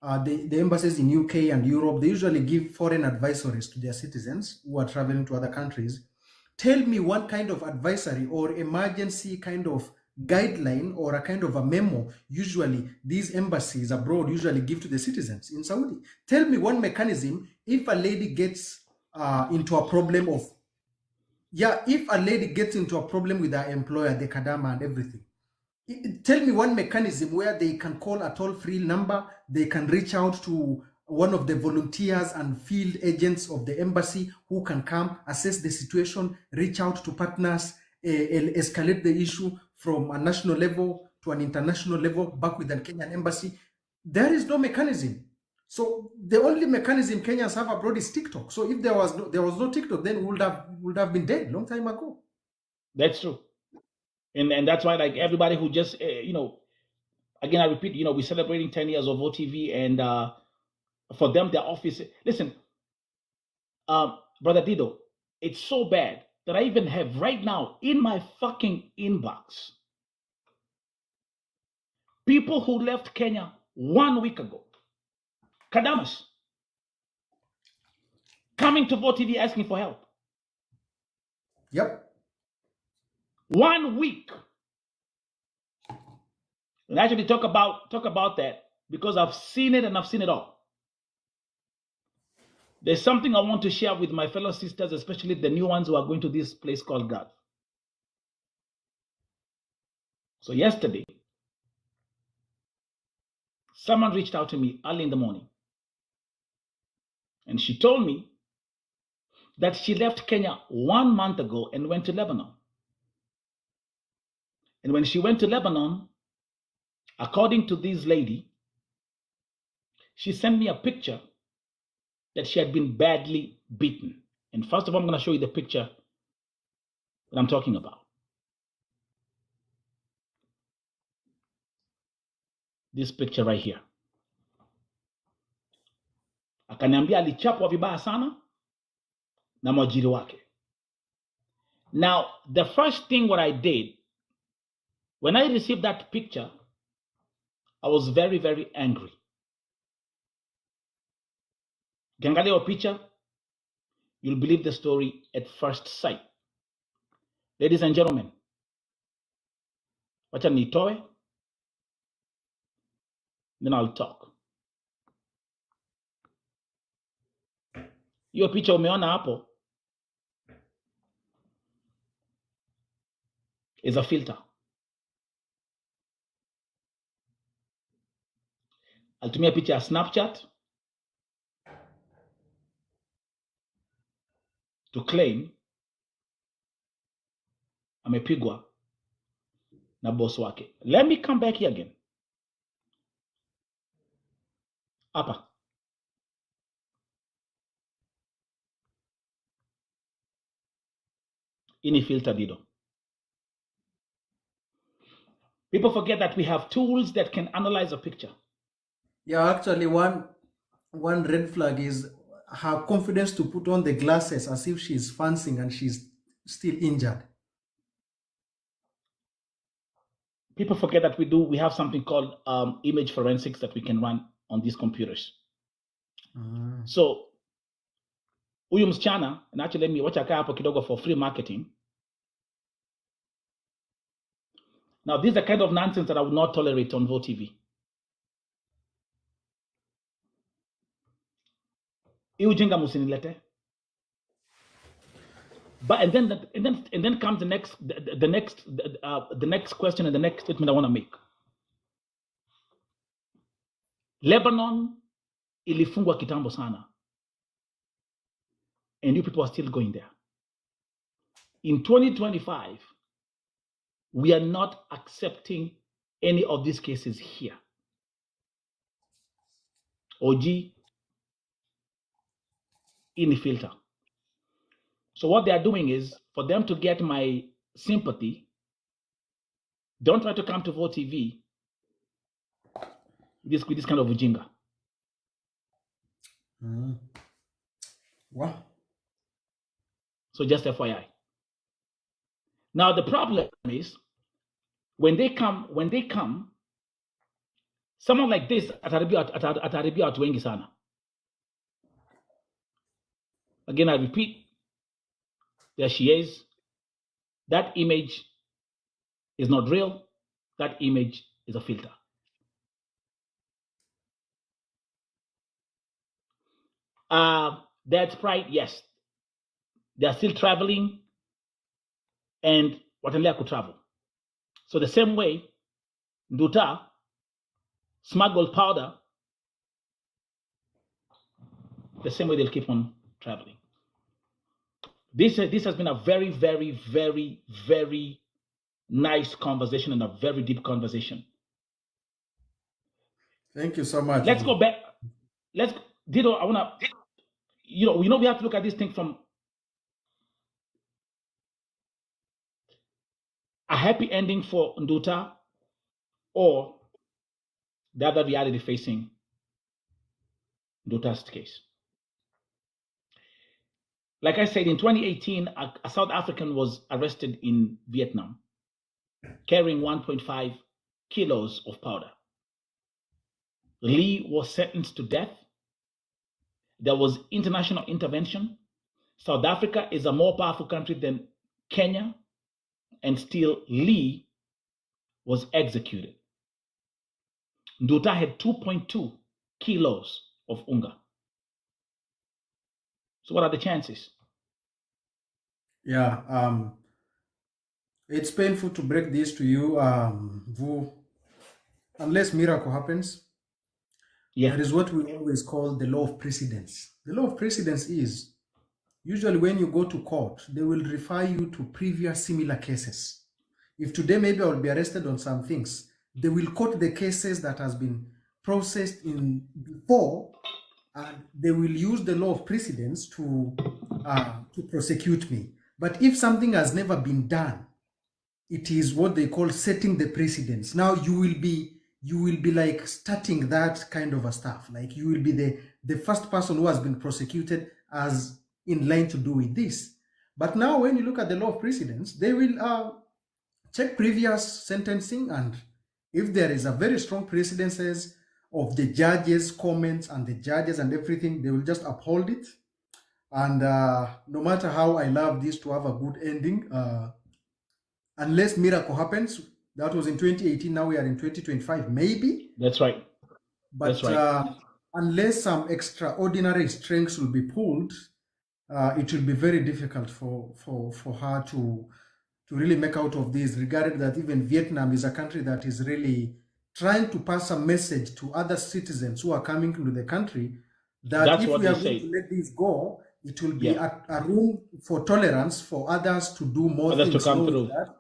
the embassies in UK and Europe, they usually give foreign advisories to their citizens who are traveling to other countries. Tell me one kind of advisory or emergency kind of guideline or a kind of a memo usually these embassies abroad usually give to the citizens in Saudi. Tell me one mechanism if a lady gets into a problem of, if a lady gets into a problem with her employer, the kadama and everything. Tell me one mechanism where they can call a toll-free number, they can reach out to one of the volunteers and field agents of the embassy who can come, assess the situation, reach out to partners, escalate the issue from a national level to an international level, back with the Kenyan embassy. There is no mechanism. So the only mechanism Kenyans have abroad is TikTok. So if there was no TikTok, then we would have been dead long time ago. That's true. And that's why, like, everybody who just, again, I repeat, we're celebrating 10 years of OTV, and for them, their office, listen, Brother Dido, it's so bad that I even have right now in my fucking inbox people who left Kenya 1 week ago, Kadamas, coming to VoTV asking for help. Yep. 1 week. And actually talk about that because I've seen it and I've seen it all. There's something I want to share with my fellow sisters, especially the new ones who are going to this place called God. So yesterday, someone reached out to me early in the morning. And she told me that she left Kenya 1 month ago and went to Lebanon. And when she went to Lebanon, according to this lady, she sent me a picture that she had been badly beaten. And first of all, I'm going to show you the picture that I'm talking about. This picture right here. Akaniambia alichapwa vibaya sana na mwajiri wake. Now, the first thing what I did, when I received that picture, I was very, very angry. Ukiangalia hiyo picture, you'll believe the story at first sight. Ladies and gentlemen, wacha nitoe, then I'll talk. Hiyo picha umeona hapo is a filter. Alitumia picha ya Snapchat to claim amepigwa na boss wake. Let me come back here again. Hapa. Ini filter dido. People forget that we have tools that can analyze a picture. Yeah, actually, one red flag is her confidence to put on the glasses as if she's fancying and she's still injured. People forget that we have something called image forensics that we can run on these computers. So huyu msichana, and actually let me watch kaa hapo kidogo for free marketing. Now this is the kind of nonsense that I would not tolerate on Vote TV. Ujinga musinilete. But and then comes the next question and the next statement I want to make. Lebanon ilifungwa kitambo sana, and you people are still going there. In 2025, we are not accepting any of these cases here. OG in the filter. So what they are doing is, for them to get my sympathy, don't try to come to Vote TV with this kind of ujinga. Wow. So just FYI. Now the problem is, when they come, someone like this ataribia watu wengi sana. Again, I repeat, there she is. That image is not real. That image is a filter. That's pride, yes. They are still traveling and wataendelea could travel. So the same way Nduta smuggled powder, the same way they'll keep on traveling. This has been a very, very, very, very nice conversation and a very deep conversation. Thank you so much. Let's go back. Dido, I wanna, we have to look at this thing from a happy ending for Nduta or the other reality facing Nduta's case. Like I said, in 2018, a South African was arrested in Vietnam carrying 1.5 kilos of powder. Lee was sentenced to death. There was international intervention. South Africa is a more powerful country than Kenya, and still Lee was executed. Nduta had 2.2 kilos of unga. So what are the chances? Yeah, it's painful to break this to you, unless miracle happens. Yeah, there is what we always call the law of precedence. The law of precedence is usually when you go to court, they will refer you to previous similar cases. If today maybe I will be arrested on some things, they will quote the cases that has been processed in before, and they will use the law of precedence to prosecute me. But if something has never been done, it is what they call setting the precedence. Now you will be like starting that kind of a stuff. Like you will be the first person who has been prosecuted as in line to do with this. But now when you look at the law of precedence, they will check previous sentencing, and if there is a very strong precedences of the judges' comments and the judges and everything, they will just uphold it. And no matter how I love this to have a good ending, unless miracle happens, that was in 2018, now we are in 2025, maybe. That's right. But that's right. Unless some extraordinary strengths will be pulled, it will be very difficult for her to really make out of this, regarding that even Vietnam is a country that is really trying to pass a message to other citizens who are coming into the country that That's if what we are they going say. to let this go, it will be Yeah. a room for tolerance for others to do more Others to things, come knowing through. that,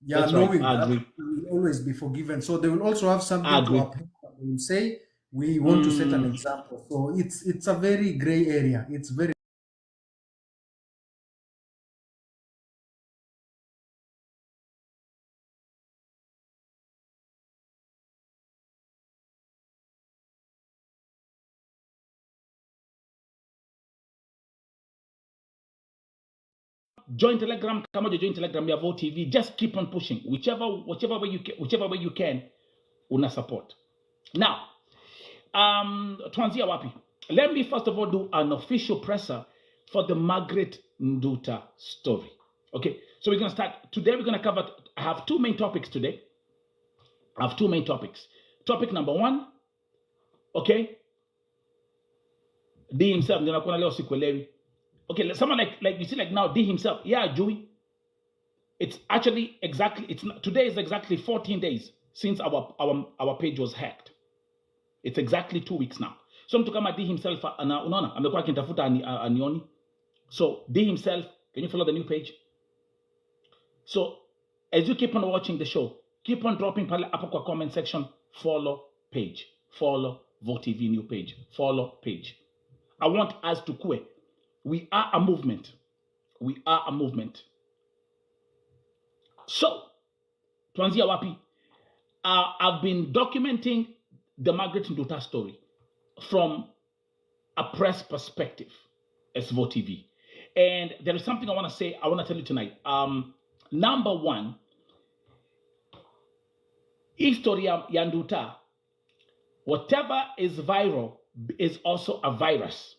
That's right. knowing I that agree. we will always be forgiven. So they will also have I something to agree. approve. They will say, we want to set an example. So it's a very gray area. It's very Join Telegram, come on, join Telegram, you have Vote TV. Just keep on pushing. Whichever way you can, una support. Now, tuanzia wapi? Let me first of all do an official presser for the Margaret Nduta story. Okay, so we're gonna start today. We're gonna cover. I have two main topics today. Topic number one, okay, D himself. Okay, someone like you see, like now D himself. Yeah, Joey. It's actually exactly. Today is exactly 14 days since our page was hacked. It's exactly 2 weeks now. So mtu kama D himself unaona amekuwa akinitafuta anioni. So D himself, can you follow the new page? So as you keep on watching the show, keep on dropping pale hapo kwa comment section, follow page, follow Vote TV new page, follow page. I want us to kue. We are a movement. We are a movement. So, tuanzia wapi? I've been documenting the Margaret Nduta story from a press perspective as Vote TV. And there is something I want to say, I want to tell you tonight. Number one, Historia Yanduta, whatever is viral is also a virus.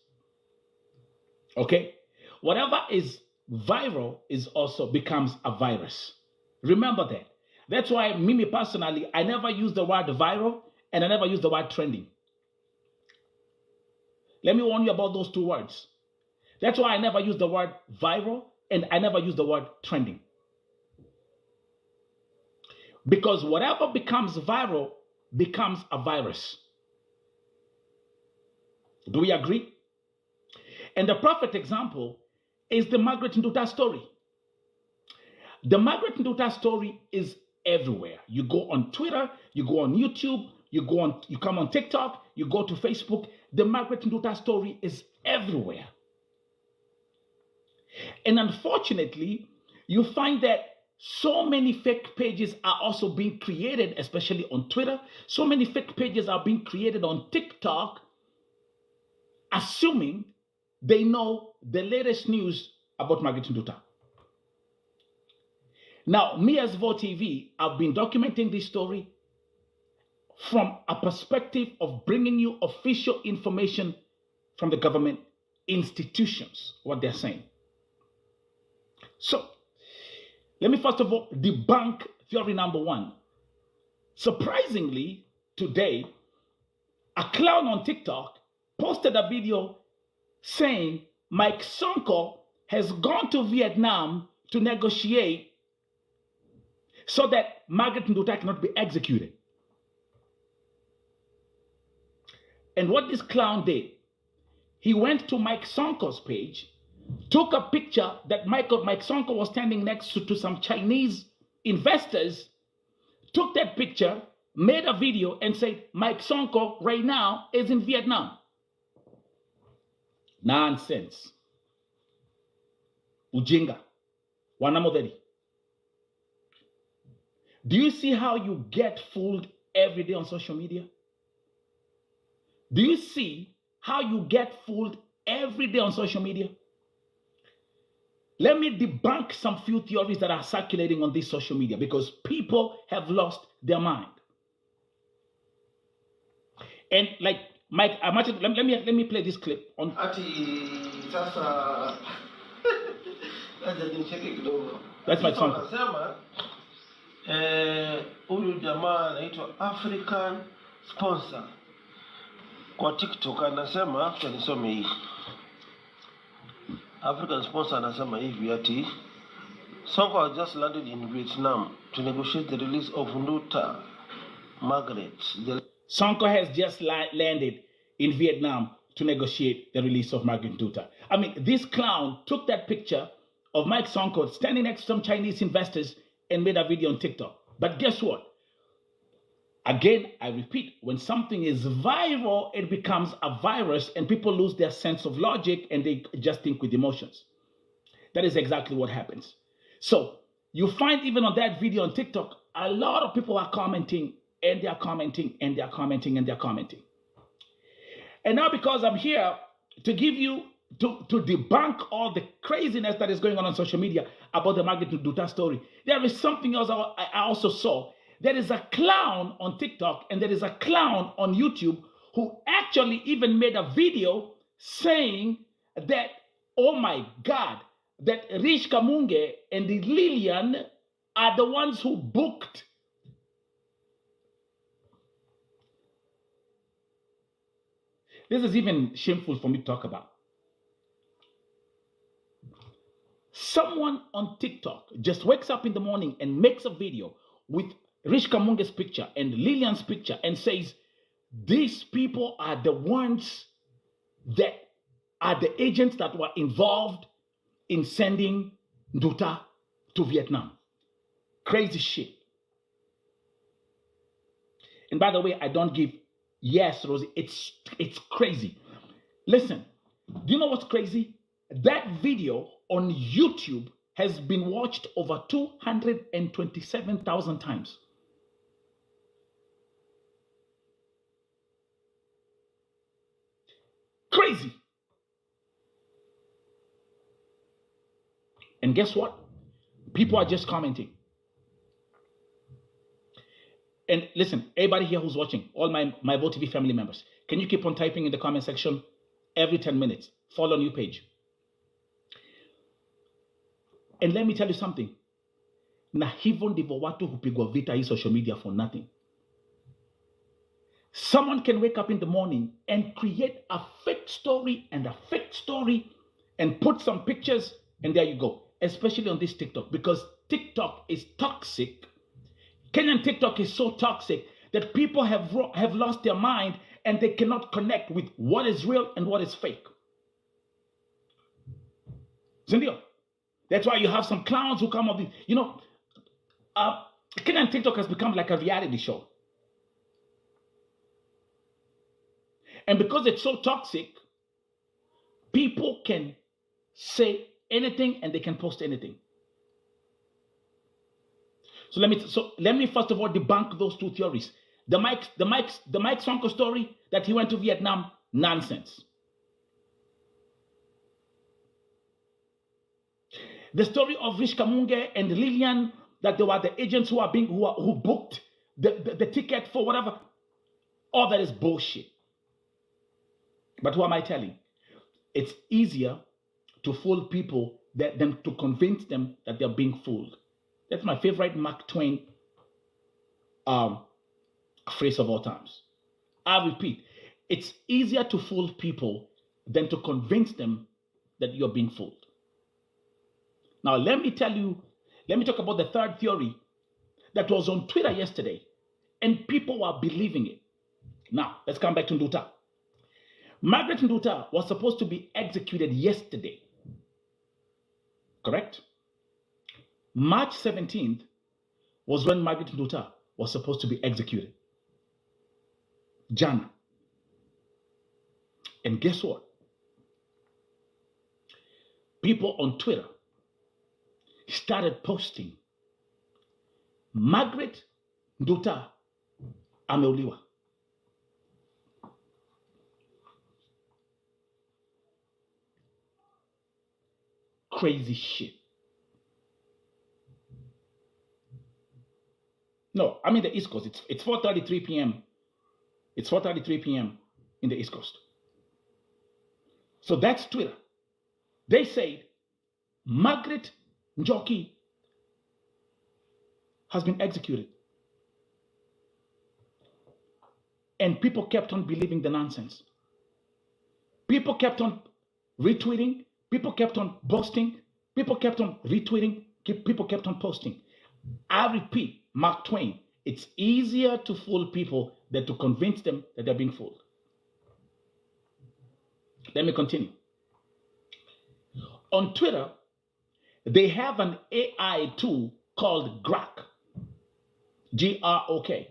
Okay? Whatever is viral is also becomes a virus. Remember that. That's why me personally, I never use the word viral and I never use the word trending. Let me warn you about those two words. That's why I never use the word viral and I never use the word trending. Because whatever becomes viral becomes a virus. Do we agree? And the perfect example is the Margaret Nduta story. The Margaret Nduta story is everywhere. You go on Twitter, you go on YouTube, you come on TikTok, you go to Facebook. The Margaret Nduta story is everywhere. And unfortunately, you find that so many fake pages are also being created, especially on Twitter. So many fake pages are being created on TikTok, assuming they know the latest news about Margaret Nduta. Now, me as Vote TV, I've been documenting this story from a perspective of bringing you official information from the government institutions, what they're saying. So, let me first of all debunk theory number one. Surprisingly, today, a clown on TikTok posted a video saying Mike Sonko has gone to Vietnam to negotiate so that Margaret Nduta cannot be executed. And what this clown did, he went to Mike Sonko's page, took a picture that Mike Sonko was standing next to some Chinese investors, took that picture, made a video, and said, Mike Sonko right now is in Vietnam. Nonsense. Ujinga. Wanamoderi. Do you see how you get fooled every day on social media? Do you see how you get fooled every day on social media? Let me debunk some few theories that are circulating on this social media because people have lost their mind. And like Mike, let me play this clip on. That's my song. Huyu jamaa anaitwa African Sponsor kwa TikTok anasema, acha nisome hii. African sponsor anasema hivi ati Sonko has just landed in Vietnam to negotiate the release of Nduta Margaret. Sonko has just landed in Vietnam to negotiate the release of Margaret Nduta. I mean, this clown took that picture of Mike Sonko standing next to some Chinese investors and made a video on TikTok. But guess what? Again, I repeat, when something is viral, it becomes a virus and people lose their sense of logic and they just think with emotions. That is exactly what happens. So you find even on that video on TikTok, a lot of people are commenting and they're commenting and they're commenting and they're commenting. And now because I'm here to give you, to debunk all the craziness that is going on social media about the Margaret Nduta story, there is something else I also saw. There is a clown on TikTok and there is a clown on YouTube who actually even made a video saying that, oh my God, that Rich Kamunge and Lillian are the ones who booked this is even shameful for me to talk about. Someone on TikTok just wakes up in the morning and makes a video with Rich Kamunge's picture and Lillian's picture and says, these people are the ones that are the agents that were involved in sending Nduta to Vietnam. Crazy shit. And by the way, I don't give yes, Rosie. It's crazy. Listen, do you know what's crazy? That video on YouTube has been watched over 227,000 times. Crazy. And guess what? People are just commenting. And listen, everybody here who's watching, all my Vote TV family members, can you keep on typing in the comment section every 10 minutes? Follow a new page. And let me tell you something. Na hivyo ndivyo watu hupigwa vita hii social media for nothing. Someone can wake up in the morning and create a fake story and put some pictures and there you go. Especially on this TikTok, because TikTok is toxic. Kenyan TikTok is so toxic that people have lost their mind and they cannot connect with what is real and what is fake. Zindio. That's why you have some clowns who come up with, Kenyan TikTok has become like a reality show. And because it's so toxic, people can say anything and they can post anything. So let me first of all debunk those two theories. The Mike Sonko story that he went to Vietnam, nonsense. The story of Rich Kamunge and Lillian, that they were the agents who booked the ticket for whatever, all that is bullshit. But who am I telling? It's easier to fool people than to convince them that they're being fooled. That's my favorite Mark Twain phrase of all times. I repeat, it's easier to fool people than to convince them that you're being fooled. Now, let me talk about the third theory that was on Twitter yesterday, and people were believing it. Now, let's come back to Nduta. Margaret Nduta was supposed to be executed yesterday. Correct? March 17th was when Margaret Nduta was supposed to be executed. Jana. And guess what? People on Twitter started posting, Margaret Nduta ameuliwa. Crazy shit. No, I'm in the East Coast. It's 4:33 p.m. It's 4:33 p.m. in the East Coast. So that's Twitter. They said Margaret Njoki has been executed. And people kept on believing the nonsense. People kept on retweeting. People kept on boasting. People kept on retweeting. People kept on posting. I repeat, Mark Twain, it's easier to fool people than to convince them that they're being fooled. Let me continue. On Twitter, they have an AI tool called Grok, Grok.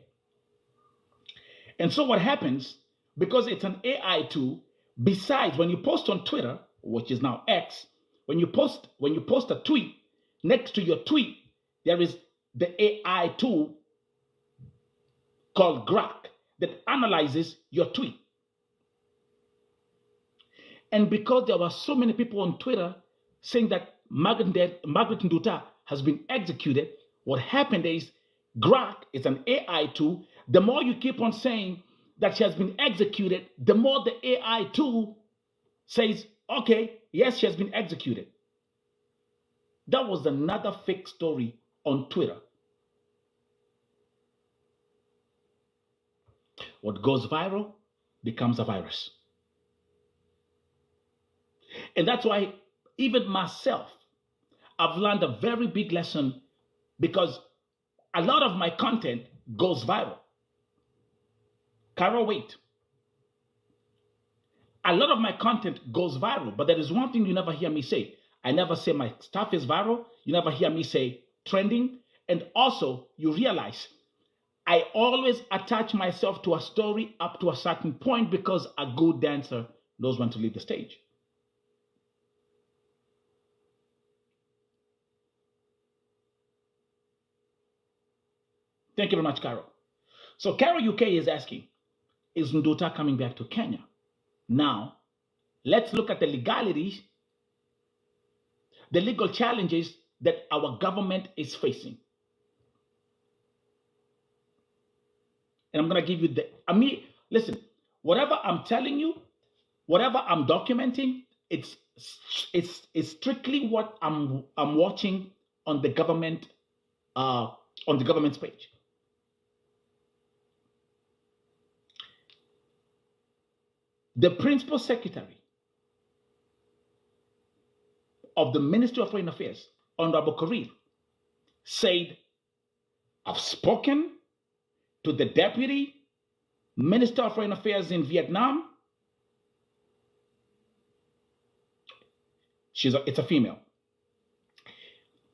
And so what happens, because it's an AI tool, besides when you post on Twitter, which is now X, when you post a tweet, next to your tweet, there is the AI tool called Grok that analyzes your tweet. And because there were so many people on Twitter saying that Margaret Nduta has been executed, what happened is Grok is an AI tool. The more you keep on saying that she has been executed, the more the AI tool says, okay, yes, she has been executed. That was another fake story on Twitter. What goes viral becomes a virus. And that's why even myself, I've learned a very big lesson, because a lot of my content goes viral. Carol, wait. A lot of my content goes viral, but there is one thing you never hear me say. I never say my stuff is viral. You never hear me say trending. And also, you realize I always attach myself to a story up to a certain point, because a good dancer knows when to leave the stage. Thank you very much, Carol. So Carol UK is asking, is Nduta coming back to Kenya? Now, let's look at the legalities, the legal challenges that our government is facing. And I'm going to give you listen, whatever I'm telling you, whatever I'm documenting, it's strictly what I'm watching on the government's page. The principal secretary of the Ministry of Foreign Affairs, Honorable Korir, said, I've spoken to the Deputy Minister of Foreign Affairs in Vietnam. It's a female.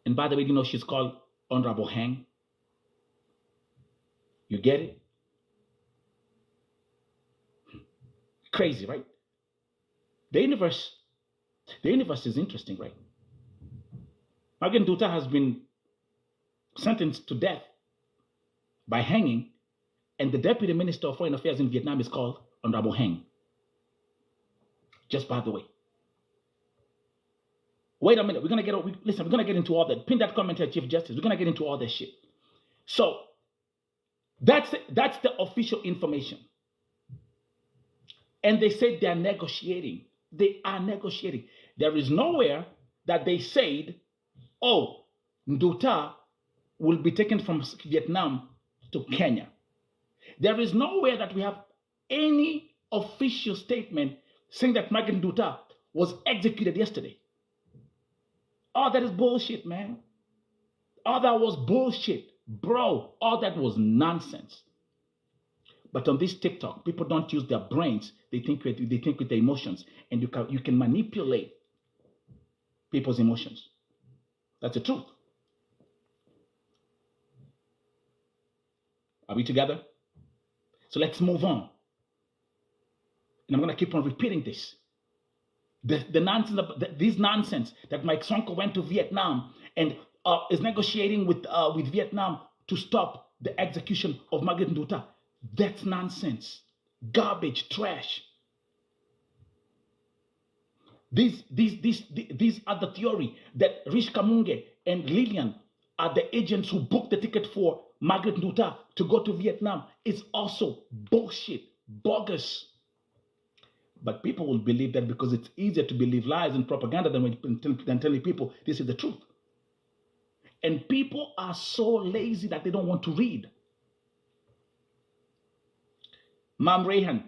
And by the way, you know she's called Honorable Hang. You get it? Crazy, right? The universe is interesting, right? Margaret Nduta has been sentenced to death by hanging, and the Deputy Minister of Foreign Affairs in Vietnam is called Honorable Hang. Just by the way. Wait a minute, we're gonna get into all that. Pin that comment here, Chief Justice. We're gonna get into all that shit. So that's the official information. And they said they are negotiating. They are negotiating. There is nowhere that they said, oh, Nduta will be taken from Vietnam to Kenya. There is nowhere that we have any official statement saying that Margaret Nduta was executed yesterday. All that is bullshit, man. All that was bullshit. Bro, all that was nonsense. But on this TikTok, people don't use their brains. They think with their emotions. And you can manipulate people's emotions. That's the truth. Are we together? So let's move on. And I'm going to keep on repeating this. The nonsense, this nonsense that Mike Sonko went to Vietnam and is negotiating with Vietnam to stop the execution of Margaret Nduta. That's nonsense. Garbage, trash. These are the theory that Rich Kamunge and Lillian are the agents who booked the ticket for Margaret Nduta to go to Vietnam. It's also bullshit, bogus. But people will believe that because it's easier to believe lies and propaganda than telling people this is the truth. And people are so lazy that they don't want to read. Ma'am Rayhan,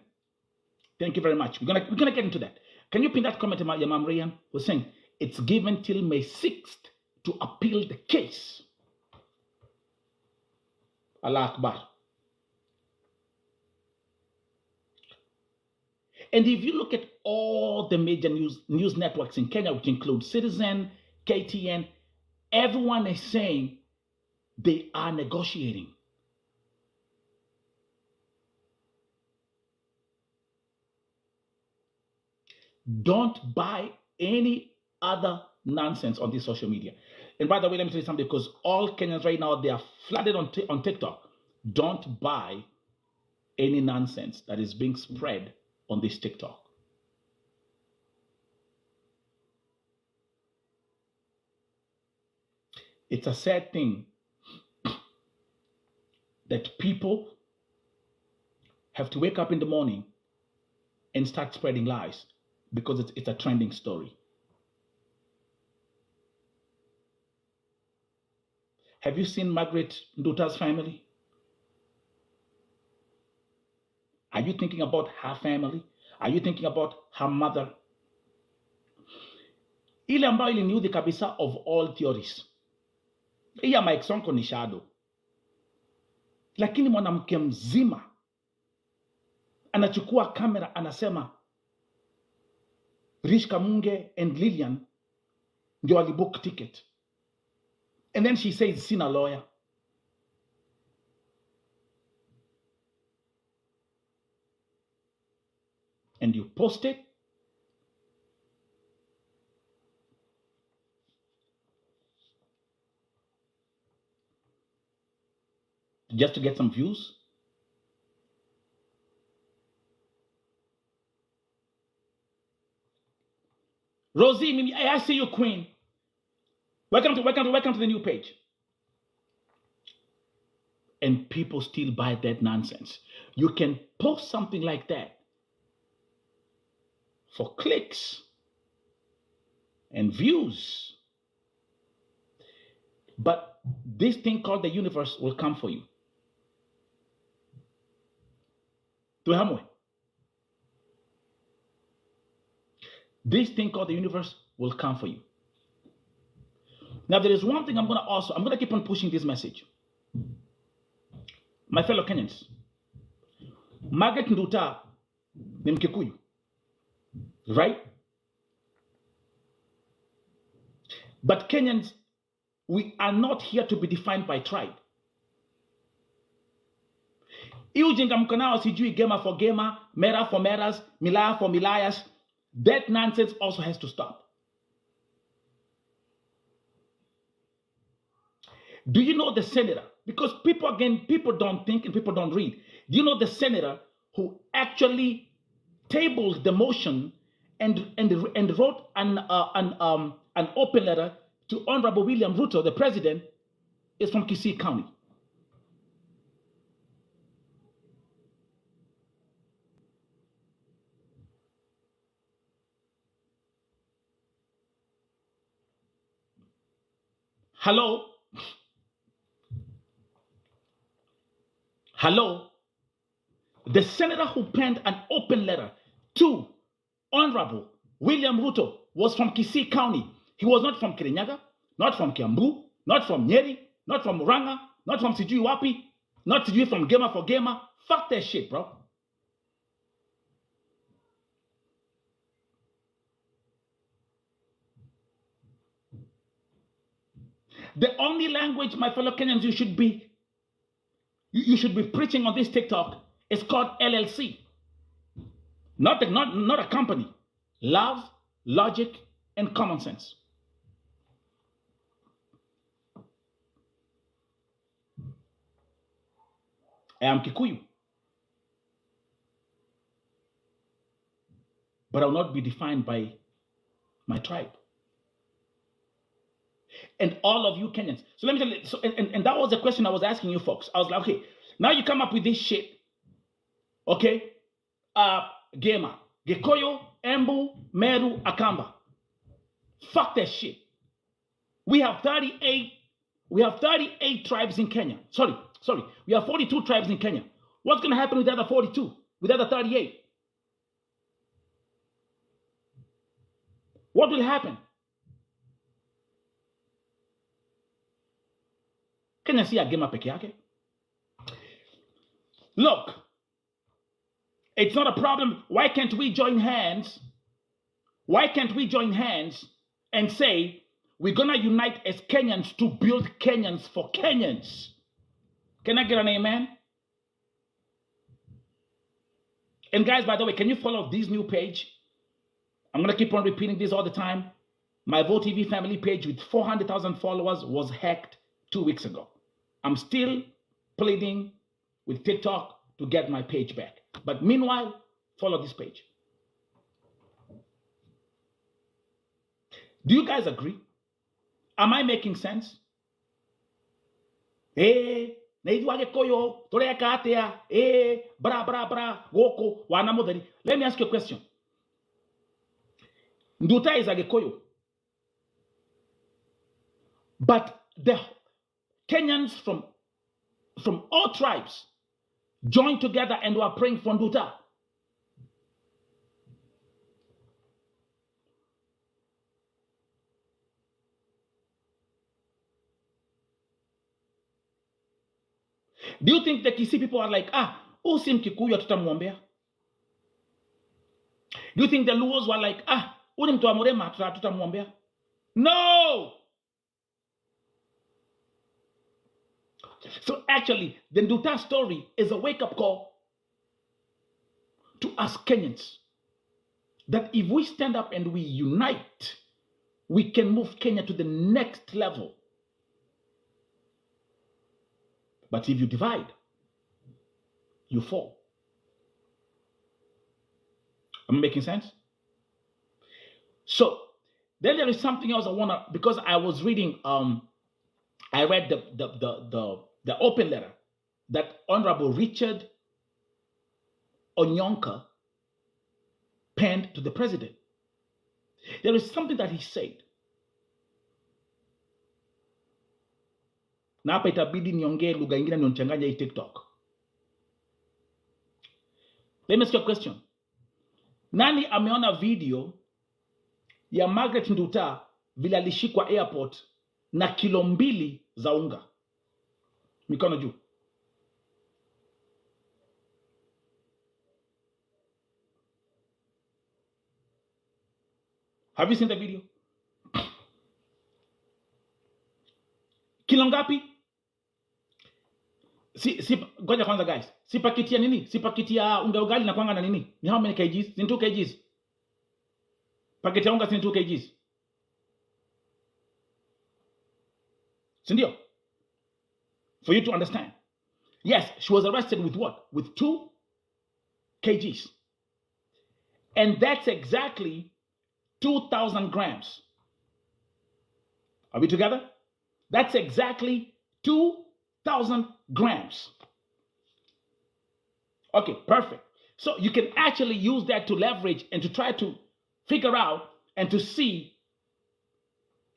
thank you very much. We're gonna get into that. Can you pin that comment, Yamam Rayan was saying, it's given till May 6th to appeal the case. Allah Akbar. And if you look at all the major news networks in Kenya, which include Citizen, KTN, everyone is saying they are negotiating. Don't buy any other nonsense on this social media. And by the way, let me tell you something, because all Kenyans right now, they are flooded on TikTok. Don't buy any nonsense that is being spread on this TikTok. It's a sad thing that people have to wake up in the morning and start spreading lies because it's a trending story. Have you seen Margaret Nduta's family? Are you thinking about her family? Are you thinking about her mother? Ile ambayo iliniudhi kabisa of all theories. Iya Mike Sonko ni shadow. Lakini mwanamke mzima anachukua kamera anasema Rich Kamunge and Lillian ndio walibook ticket. And then she says, sina lawyer. And you post it. Just to get some views. Rosie, I see you, Queen. Welcome to the new page. And people still buy that nonsense. You can post something like that for clicks and views. But this thing called the universe will come for you. This thing called the universe will come for you. Now, there is one thing I'm going to keep on pushing this message. My fellow Kenyans, Margaret Nduta ni Mkikuyu, right? But Kenyans, we are not here to be defined by tribe. Iu ujinga mkonao sijui gema for gema, mera for meras, milaya for milayas. That nonsense also has to stop. Do you know the senator? Because people don't think and people don't read. Do you know the senator who actually tabled the motion and wrote an open letter to Honorable William Ruto, the president, is from Kisii County. Hello? Hello? The senator who penned an open letter to Honorable William Ruto was from Kisii County. He was not from Kirinyaga, not from Kiambu, not from Nyeri, not from Murang'a, not from Sijui Wapi, not Sijui from Gema for Gema. Fuck that shit, bro. The only language, my fellow Kenyans, you should be preaching on this TikTok is called LLC. Not a company. Love, logic, and common sense. I am Kikuyu. But I will not be defined by my tribe. And all of you Kenyans. So let me tell you, and that was the question I was asking you folks. I was like, okay, now you come up with this shit. Okay? Gema, Gekoyo, Embu, Meru, Akamba. Fuck that shit. We have 38 tribes in Kenya. Sorry. We have 42 tribes in Kenya. What's going to happen with the other 42? With the other 38? What will happen? Kenya si agema peke yake. Look, it's not a problem. Why can't we join hands? Why can't we join hands and say we're gonna unite as Kenyans to build Kenyans for Kenyans? Can I get an amen? And guys, by the way, can you follow this new page? I'm gonna keep on repeating this all the time. My Vote TV family page with 400,000 followers was hacked 2 weeks ago. I'm still pleading with TikTok to get my page back. But meanwhile, follow this page. Do you guys agree? Am I making sense? Let me ask you a question. Nduta is a Gekoyo. But the Kenyans from all tribes joined together and were praying for Nduta. Do you think the Kisii people are like, si Mkikuyu tutamwombea? Do you think the Luos were like, ni mtu wa Murema tutamwombea? No! So actually, the Nduta story is a wake-up call to us Kenyans that if we stand up and we unite, we can move Kenya to the next level. But if you divide, you fall. Am I making sense? So then there is something else I wanna, because I was reading, I read the open letter that Honorable Richard Onyonka penned to the president. There is something that he said. Na hapa itabidi niongee lugha ingine nionchanganya hii TikTok. Let me ask you a question. Nani ameona video ya Margaret Nduta vile alishikwa airport na kilo 2 za unga? Mikono juu. Have you seen the video? Kilo ngapi? Ngoja kwanza guys. Si pakiti ya nini? Si pakiti ya unga ugali na kwanga na nini? Ni how many kgs? Ni 2 kgs. Pakiti ya unga si 2 kgs. Sindio? For you to understand. Yes, she was arrested with what? With 2 kgs. And that's exactly 2,000 grams. Are we together? That's exactly 2,000 grams. Okay, perfect. So you can actually use that to leverage and to try to figure out and to see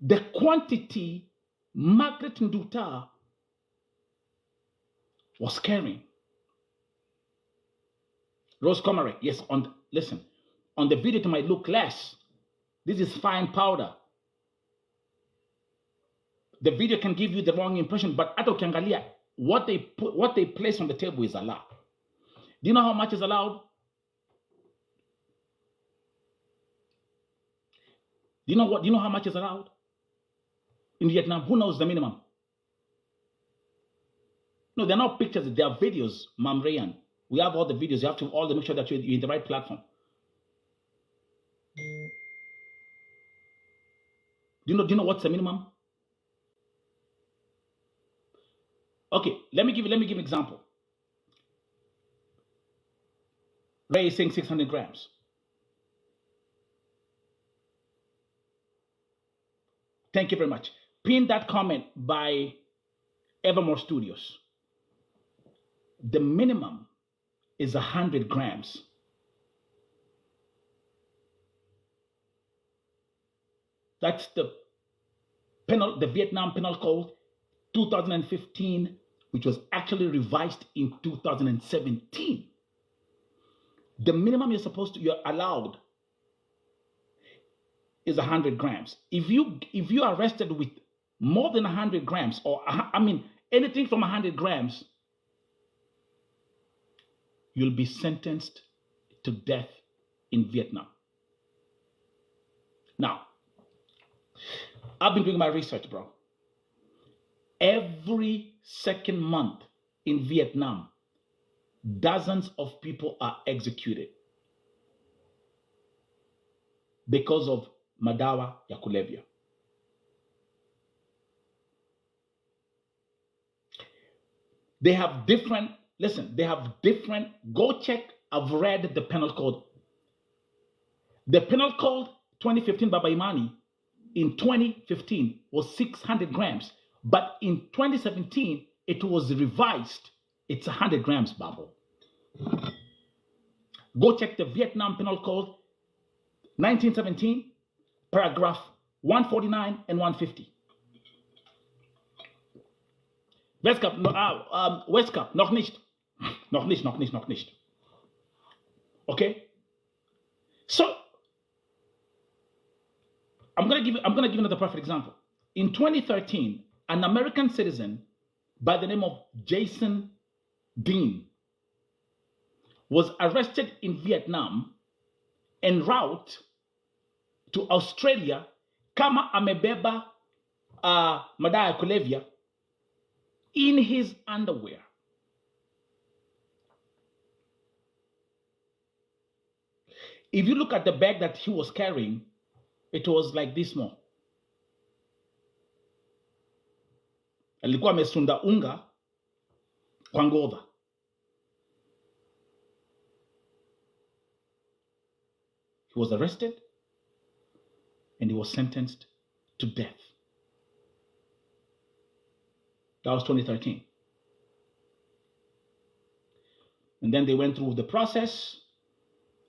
the quantity Margaret Nduta was carrying. Rose Comrie, yes, listen, on the video it might look less. This is fine powder. The video can give you the wrong impression, but hata ukiangalia what they place on the table is allowed. Do you know how much is allowed? Do you know how much is allowed? In Vietnam, who knows the minimum? No, they're not pictures, they are videos, Mam Rayan. We have all the videos. You have to make sure that you're in the right platform. Do you know what's the minimum? Okay, let me give an example. Ray is saying 600 grams. Thank you very much. Pin that comment by Evermore Studios. The minimum is 100 grams. That's the Vietnam Penal Code 2015, which was actually revised in 2017. The minimum you're allowed is 100 grams. If you are arrested with more than 100 grams, or anything from 100 grams, you'll be sentenced to death in Vietnam. Now, I've been doing my research, bro. Every second month in Vietnam, dozens of people are executed because of madawa ya kulevya. They have different, go check, I've read the penal code. The penal code 2015 Baba Imani in 2015 was 600 grams, but in 2017, it was revised. It's 100 grams, Babo. Go check the Vietnam Penal Code 1917, paragraph 149 and 150. Westkap, noch nicht. Noch nicht. Okay? So, I'm gonna give another perfect example. In 2013, an American citizen by the name of Jason Dean was arrested in Vietnam en route to Australia kama amebeba madawa ya kulevya in his underwear. If you look at the bag that he was carrying, it was like this small. Alikuwa amesunda unga kwa ngodha. He was arrested and he was sentenced to death. That was 2013. And then they went through the process.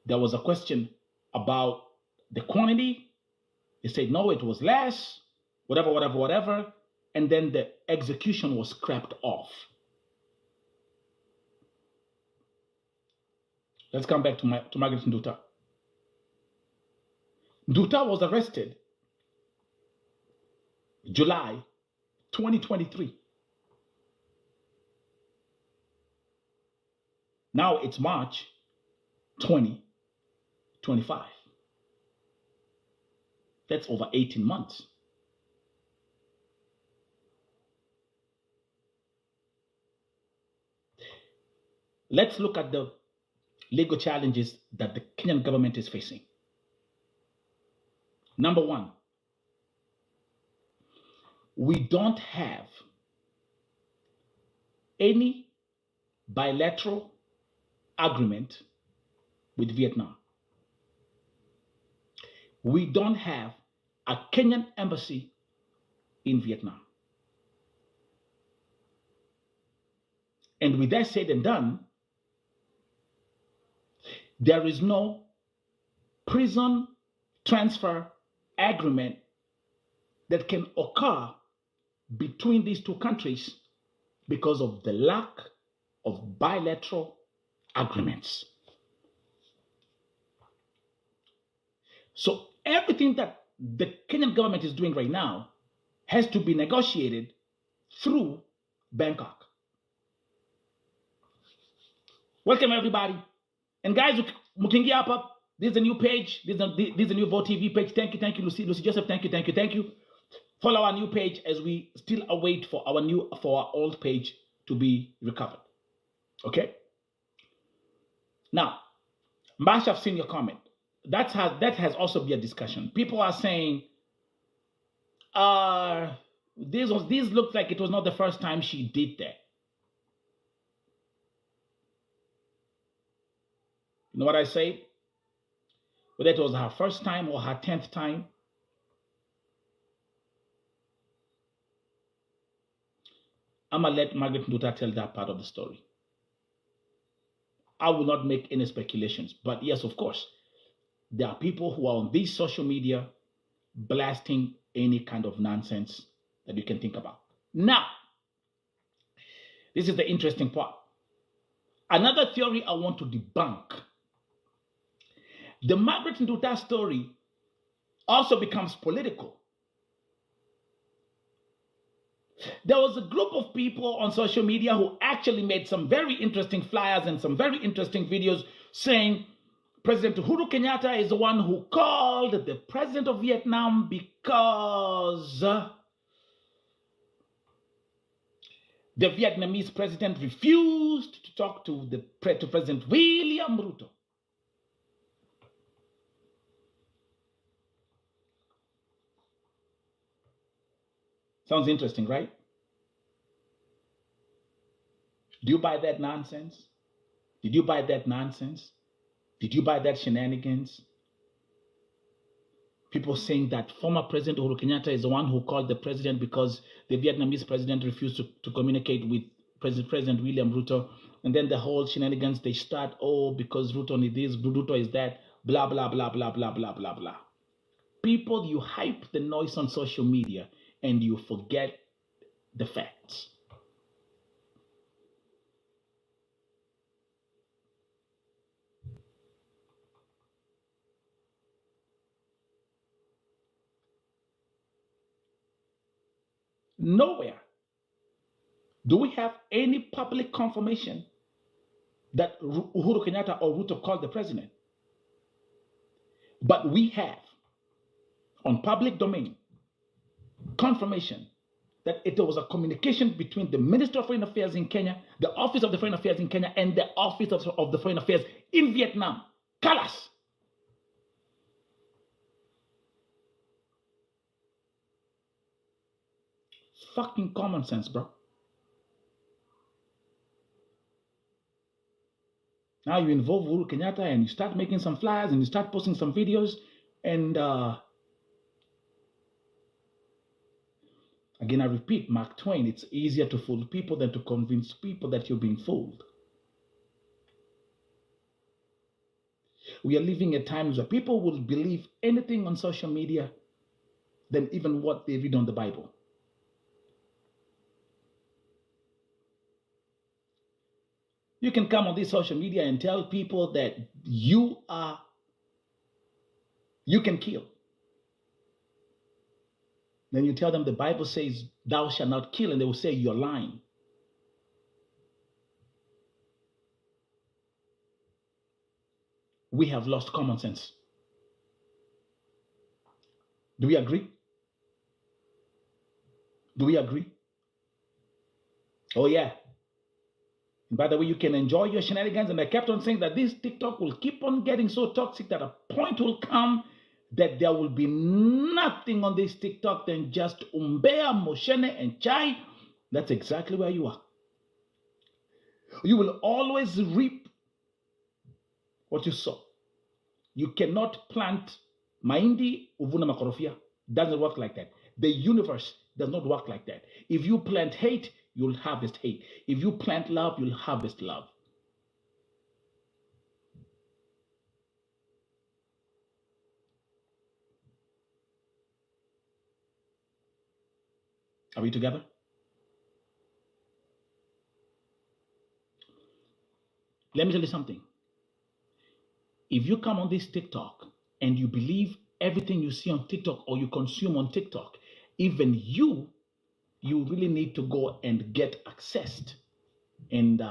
There was a question about the quantity. They said, no, it was less, whatever. And then the execution was scrapped off. Let's come back to Margaret Nduta. Nduta was arrested July 2023. Now it's March 2025. That's over 18 months. Let's look at the legal challenges that the Kenyan government is facing. Number one, we don't have any bilateral agreement with Vietnam. We don't have a Kenyan embassy in Vietnam. And with that said and done, there is no prison transfer agreement that can occur between these two countries because of the lack of bilateral agreements. So everything that the Kenyan government is doing right now has to be negotiated through Bangkok. Welcome everybody. And guys, mukingia up. This is a new page. This is a new Vote TV page. Thank you, Lucy Joseph. Thank you. Follow our new page as we still await for our old page to be recovered. Okay. Now, Mbash, I've seen your comment. That has also been a discussion. People are saying, this looked like it was not the first time she did that. You know what I say? Whether it was her first time or her 10th time, I'm going to let Margaret Nduta tell that part of the story. I will not make any speculations. But yes, of course, there are people who are on these social media blasting any kind of nonsense that you can think about. Now, this is the interesting part. Another theory I want to debunk. The Margaret Nduta story also becomes political. There was a group of people on social media who actually made some very interesting flyers and some very interesting videos saying President Uhuru Kenyatta is the one who called the president of Vietnam because the Vietnamese president refused to talk to President William Ruto. Sounds interesting, right? Do you buy that nonsense? Did you buy that nonsense? Did you buy that shenanigans? People saying that former President Uhuru Kenyatta is the one who called the president because the Vietnamese president refused to communicate with President William Ruto. And then the whole shenanigans, they start, oh, because Ruto is this, Ruto is that, blah, blah, blah, blah, blah, blah, blah, blah. People, you hype the noise on social media and you forget the facts. Nowhere do we have any public confirmation that Uhuru Kenyatta or Ruto called the president. But we have, on public domain, confirmation that it was a communication between the Minister of Foreign Affairs in Kenya, the Office of the Foreign Affairs in Kenya, and the Office of the Foreign Affairs in Vietnam. Kalas. Fucking common sense, bro. Now you involve Uhuru Kenyatta and you start making some flyers and you start posting some videos and again, I repeat, Mark Twain, it's easier to fool people than to convince people that you're being fooled. We are living at times where people will believe anything on social media than even what they read on the Bible. You can come on this social media and tell people that you can kill. Then you tell them the Bible says, thou shalt not kill, and they will say you're lying. We have lost common sense. Do we agree? Do we agree? Oh, yeah. And by the way, you can enjoy your shenanigans. And I kept on saying that this TikTok will keep on getting so toxic that a point will come that there will be nothing on this TikTok than just umbea, moshene, and chai. That's exactly where you are. You will always reap what you sow. You cannot plant mahindi, uvuna makorofia. Doesn't work like that. The universe does not work like that. If you plant hate, you'll harvest hate. If you plant love, you'll harvest love. Are we together? Let me tell you something. If you come on this TikTok and you believe everything you see on TikTok or you consume on TikTok, even you really need to go and get accessed. And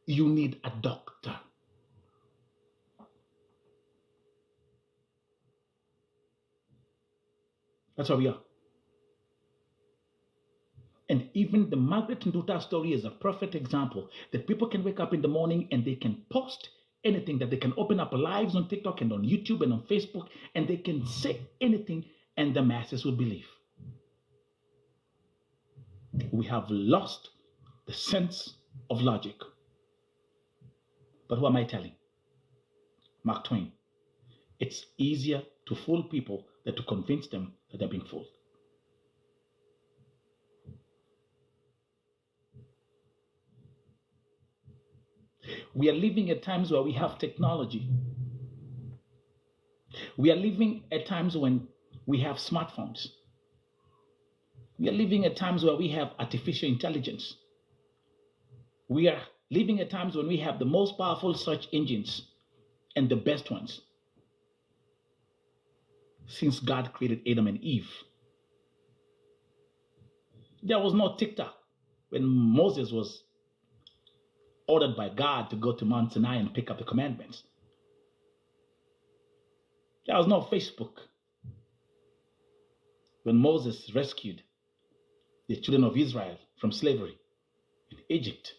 you need a doctor. That's where we are. And even the Margaret Nduta story is a perfect example that people can wake up in the morning and they can post anything, that they can open up lives on TikTok and on YouTube and on Facebook, and they can say anything and the masses will believe. We have lost the sense of logic. But who am I telling? Mark Twain. It's easier to fool people than to convince them that they're being fooled. We are living at times where we have technology. We are living at times when we have smartphones. We are living at times where we have artificial intelligence. We are living at times when we have the most powerful search engines. and the best ones since God created Adam and Eve. There was no TikTok when Moses was ordered by God to go to Mount Sinai and pick up the commandments. There was no Facebook when Moses rescued the children of Israel from slavery in Egypt.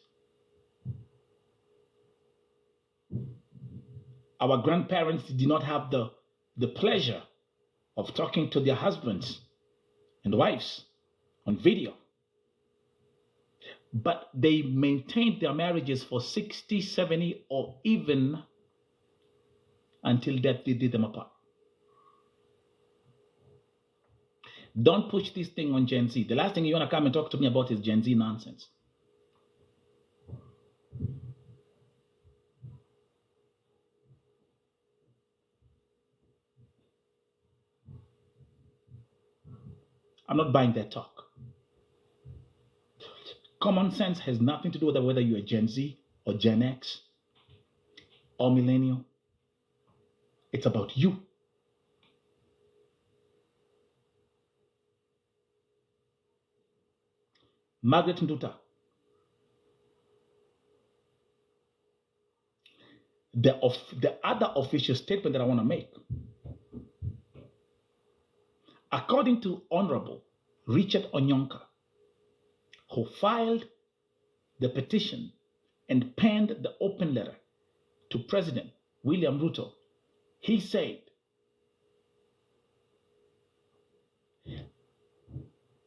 Our grandparents did not have the pleasure of talking to their husbands and wives on video. But they maintained their marriages for 60, 70, or even until death did them apart. Don't push this thing on Gen Z. The last thing you want to come and talk to me about is Gen Z nonsense. I'm not buying that talk. Common sense has nothing to do with whether you're Gen Z or Gen X or millennial. It's about you. Margaret Nduta. The other official statement that I want to make, according to Honorable Richard Onyonka, who filed the petition and penned the open letter to President William Ruto, he said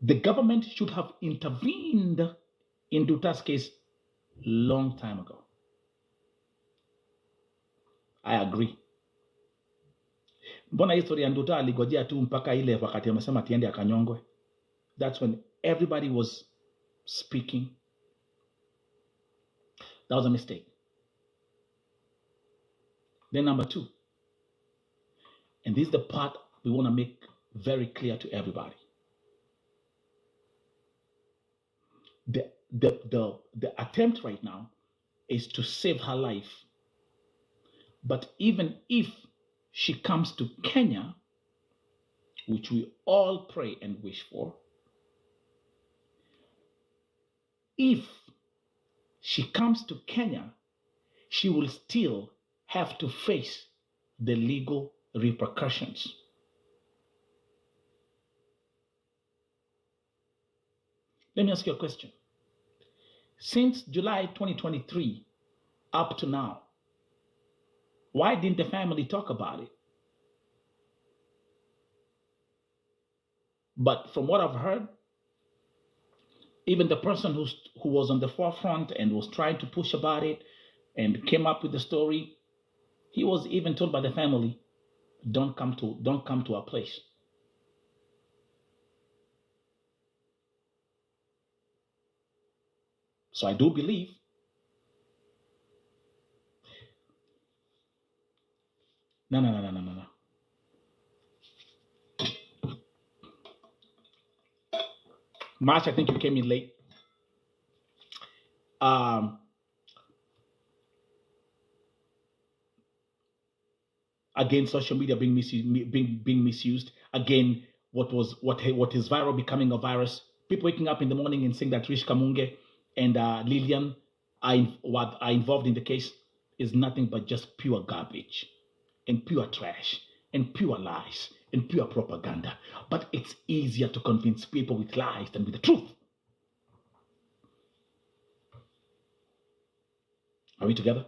the government should have intervened in Nduta's case long time ago. I agree. Mbona history ya Nduta aligojea tu mpaka ile wakati amesema tiende akanyongwe? That's when everybody was speaking. That was a mistake. Then number two, and this is the part we want to make very clear to everybody. The attempt right now is to save her life. But even if she comes to Kenya, which we all pray and wish for, if she comes to Kenya, she will still have to face the legal repercussions. Let me ask you a question. Since July 2023 up to now, why didn't the family talk about it? But from what I've heard, even the person who was on the forefront and was trying to push about it and came up with the story, he was even told by the family, don't come to our place. So I do believe no. March, I think you came in late. Again, social media being misused. Again, what is viral becoming a virus. People waking up in the morning and saying that Rish Kamunge and Lillian are involved in the case is nothing but just pure garbage and pure trash and pure lies and pure propaganda. But it's easier to convince people with lies than with the truth. Are we together?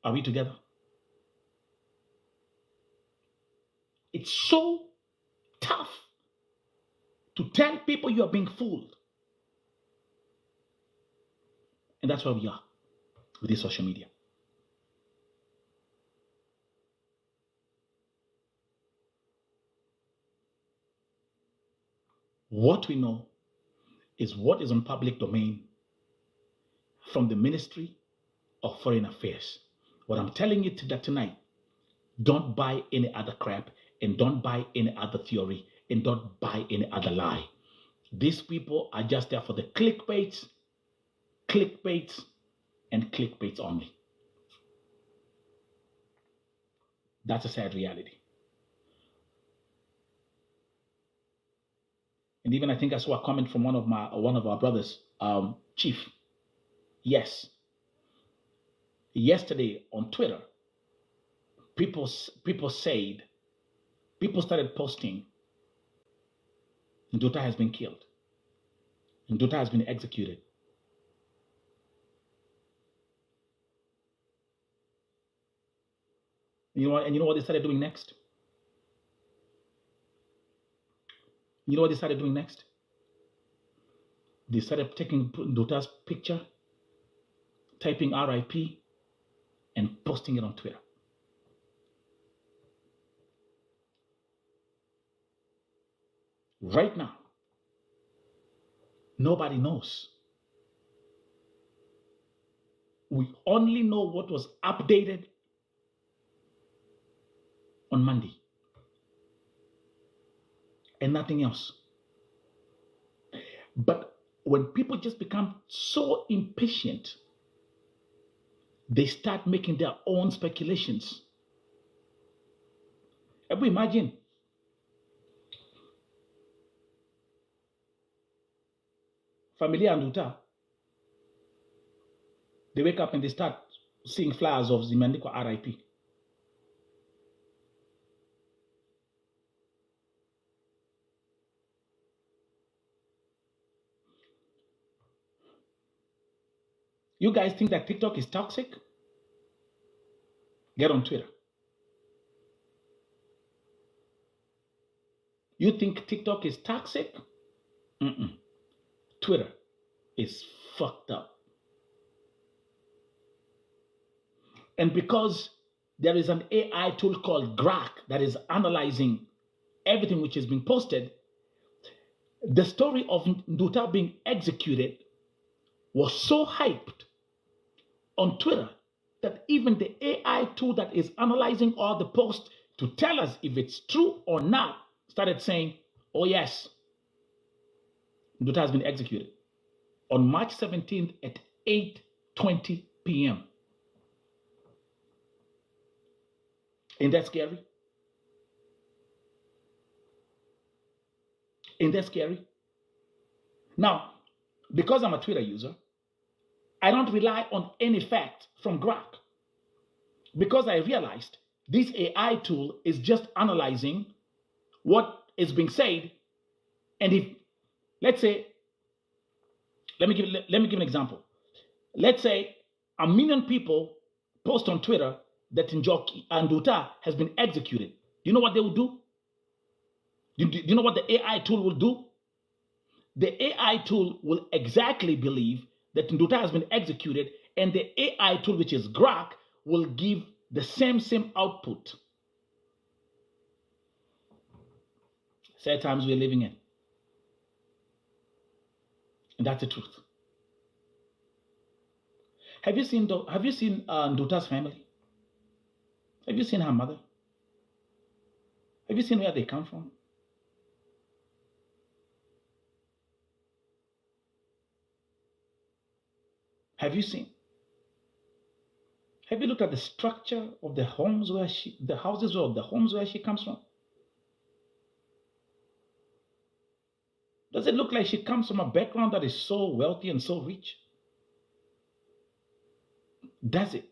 Are we together? It's so tough to tell people you are being fooled. And that's where we are with this social media. What we know is what is on public domain from the Ministry of Foreign Affairs. What I'm telling you tonight, don't buy any other crap and don't buy any other theory and don't buy any other lie. These people are just there for the clickbaits, and clickbaits only. That's a sad reality. And even I think I saw a comment from one of our brothers, Chief. Yes. Yesterday on Twitter, people started posting, Nduta has been killed. Nduta has been executed. You know what? And you know what they started doing next? You know what they started doing next? They started taking Nduta's picture, typing RIP, and posting it on Twitter. Right now, nobody knows. We only know what was updated on Monday and nothing else. But when people just become so impatient, they start making their own speculations. Ever imagine? Familia Nduta, they wake up and they start seeing flyers of Zimandiko RIP. You guys think that TikTok is toxic? Get on Twitter. You think TikTok is toxic? Twitter is fucked up. And because there is an AI tool called Grok that is analyzing everything which is being posted, the story of Nduta being executed was so hyped on Twitter that even the AI tool that is analyzing all the posts to tell us if it's true or not started saying, oh yes, Nduta has been executed on March 17th at 8:20 p.m. Ain't that scary? Ain't that scary? Now, because I'm a Twitter user, I don't rely on any fact from Grok, because I realized this AI tool is just analyzing what is being said. And if, let's say, let me give an example. Let's say 1 million people post on Twitter that Nduta has been executed. You know what they will do? Do you know what the AI tool will do? The AI tool will exactly believe that Nduta has been executed, and the AI tool, which is Grok, will give the same output. Sad times we're living in. And that's the truth. Have you seen Nduta's family? Have you seen her mother? Have you seen where they come from? Have you seen? Have you looked at the structure of the homes where the homes where she comes from? Does it look like she comes from a background that is so wealthy and so rich? Does it?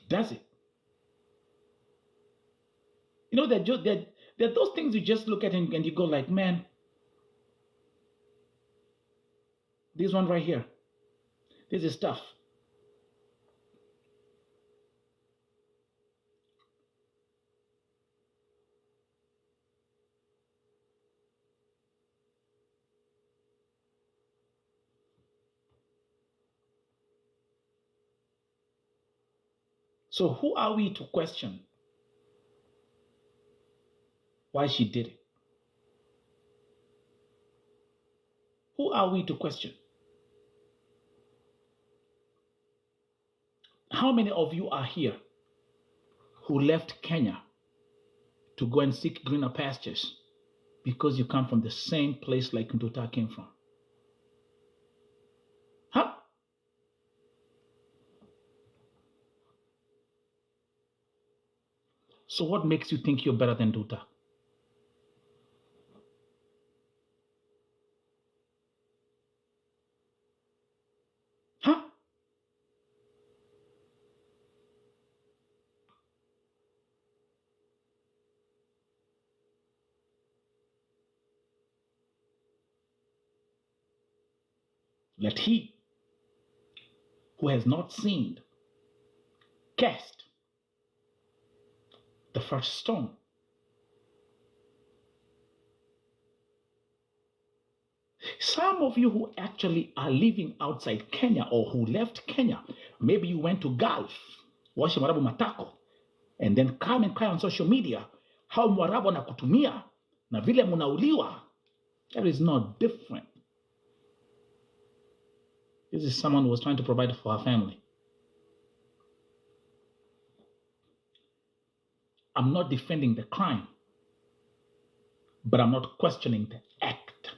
Does it? You know, there are those things you just look at and you go like, man, this one right here, this is tough. So who are we to question why she did it? Who are we to question? How many of you are here who left Kenya to go and seek greener pastures because you come from the same place like Nduta came from. Huh? So what makes you think you're better than Nduta? Huh? Let he who has not sinned cast the first stone. Some of you who actually are living outside Kenya or who left Kenya, maybe you went to Gulf, washi Mwarabu matako, and then come and cry on social media how Mwarabu anakutumia na vile munauliwa. That is not different. This is someone who was trying to provide for her family. I'm not defending the crime, but I'm not questioning the act.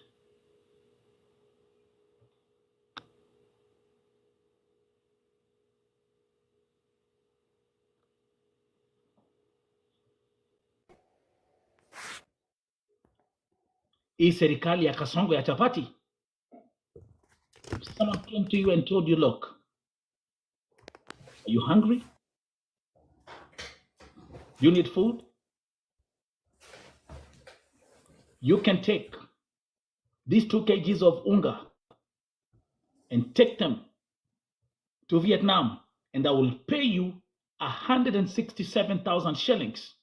Hii serikali ya kasongo ya chapati. If someone came to you and told you, look, are you hungry? You need food? You can take these 2 kgs of unga and take them to Vietnam, and I will pay you 167,000 shillings.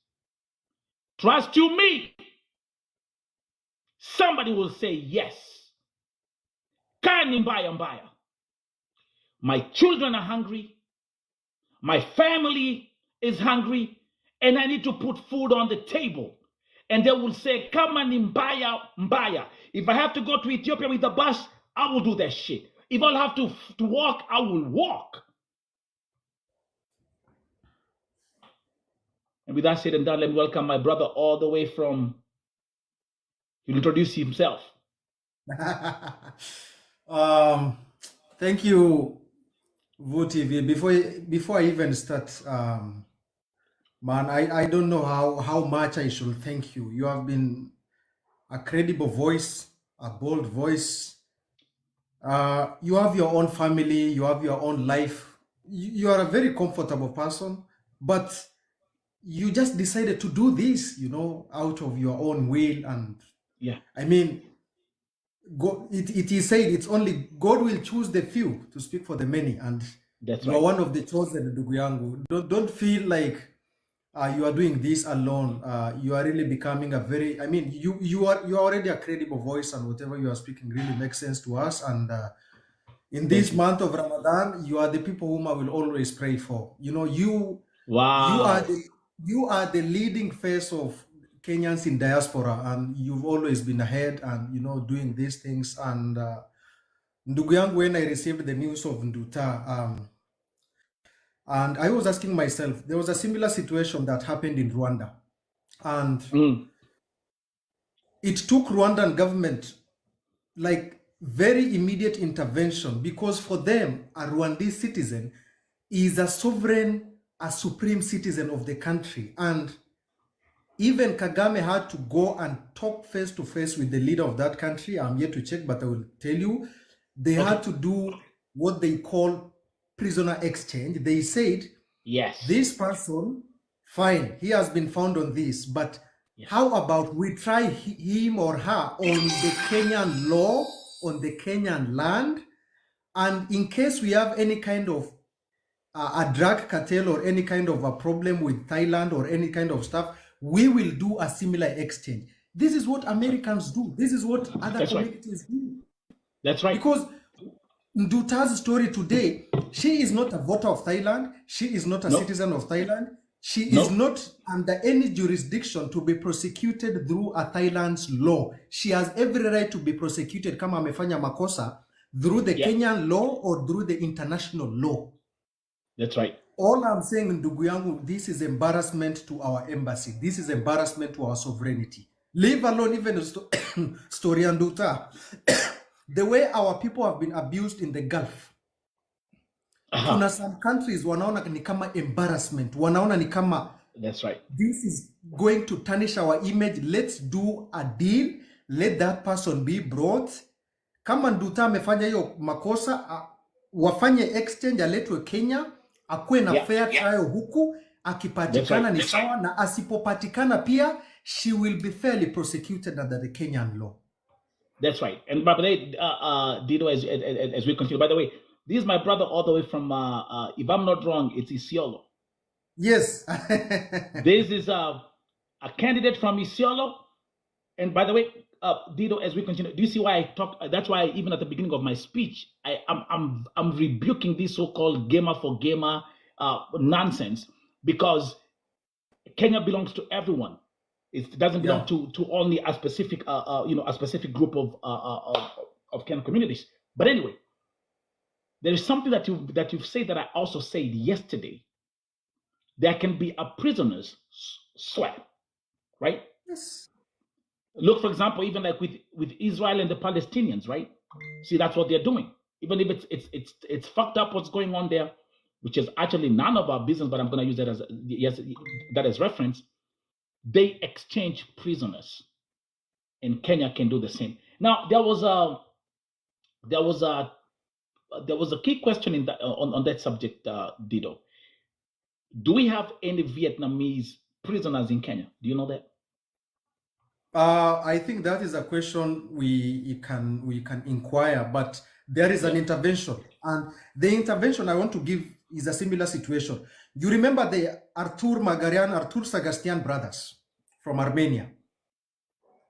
Trust you me. Somebody will say yes. Kani mbaya mbaya. My children are hungry. My family is hungry, and I need to put food on the table. And they will say, come on, mbaya, mbaya. If I have to go to Ethiopia with the bus, I will do that shit. If I'll have to walk, I will walk. And with that said and done, let me welcome my brother all the way from, he'll introduce himself. Thank you, VoTV. Before I even start, man, I don't know how much I should thank you. You have been a credible voice, a bold voice. You have your own family, you have your own life. You are a very comfortable person, but you just decided to do this, out of your own will. And yeah, I mean, God, it is said it's only God will choose the few to speak for the many, and that's you right. are one of the chosen, ndugu yangu. Don't feel like you are doing this alone. You are really becoming a very, I mean, you are already a credible voice, and whatever you are speaking really makes sense to us. And in this month of Ramadan, you are the people whom I will always pray for. Wow. You are the leading face of Kenyans in diaspora, and you've always been ahead and doing these things. And ndugu yangu, when I received the news of Nduta, and I was asking myself, there was a similar situation that happened in Rwanda, and it took Rwandan government like very immediate intervention, because for them, a Rwandese citizen is a sovereign, a supreme citizen of the country. And even Kagame had to go and talk face to face with the leader of that country. I'm yet to check, but I will tell you, they had to do what they call prisoner exchange. They said, yes, this person, fine, he has been found on this, but how about we try him or her on the Kenyan law, on the Kenyan land, and in case we have any kind of a drug cartel or any kind of a problem with Thailand or any kind of stuff, we will do a similar exchange. This is what Americans do. This is what other communities do. That's right. Because Nduta's story today, she is not a voter of Thailand. She is not a citizen of Thailand. She is not under any jurisdiction to be prosecuted through a Thailand's law. She has every right to be prosecuted kama amefanya makosa through the Kenyan law or through the international law. That's right. All I'm saying, ndugu yangu, this is embarrassment to our embassy. This is embarrassment to our sovereignty. Leave alone even story and Nduta. The way our people have been abused in the Gulf. Kuna some countries wanaona ni kama embarrassment. Wanaona ni kama that's right. This is going to tarnish our image. Let's do a deal. Let that person be brought. Kama Nduta amefanya hiyo makosa, wafanye exchange, aletwe Kenya, akuwe na fair trial huku, akipatikana ni sawa, na asipopatikana pia, she will be fairly prosecuted under the Kenyan law. That's right. And by the way, Dido, as we continue, by the way, this is my brother all the way from, if I'm not wrong, it's Isiolo. Yes. This is a candidate from Isiolo. And by the way, Dido, as we continue, do you see why I talk? That's why even at the beginning of my speech, I'm rebuking this so-called gamer for gamer nonsense, because Kenya belongs to everyone. It doesn't belong to only a specific a specific group of Kenyan communities. But anyway, there is something that you've said that I also said yesterday. There can be a prisoner's swap, right? Yes. Look, for example, even like with Israel and the Palestinians, right? See, that's what they're doing. Even if it's fucked up what's going on there, which is actually none of our business, but I'm going to use that as reference. They exchange prisoners, and Kenya can do the same. Now, there was a key question in on that subject, Dido. Do we have any Vietnamese prisoners in Kenya? Do you know that? I think that is a question we can inquire, but there is an intervention, and the intervention I want to give is a similar situation. You remember the Artur Sagastian brothers from Armenia?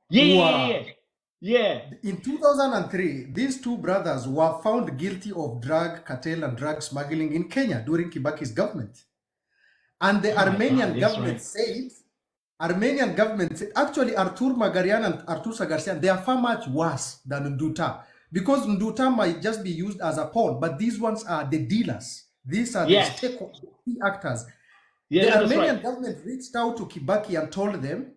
Yeah. In 2003, these two brothers were found guilty of drug cartel and drug smuggling in Kenya during Kibaki's government. And the Armenian government said, actually Artur Magarian and Artur Sagarsian, they are far much worse than Nduta, because Nduta might just be used as a pawn, but these ones are the dealers. These are the key actors. The Armenian government reached out to Kibaki and told them,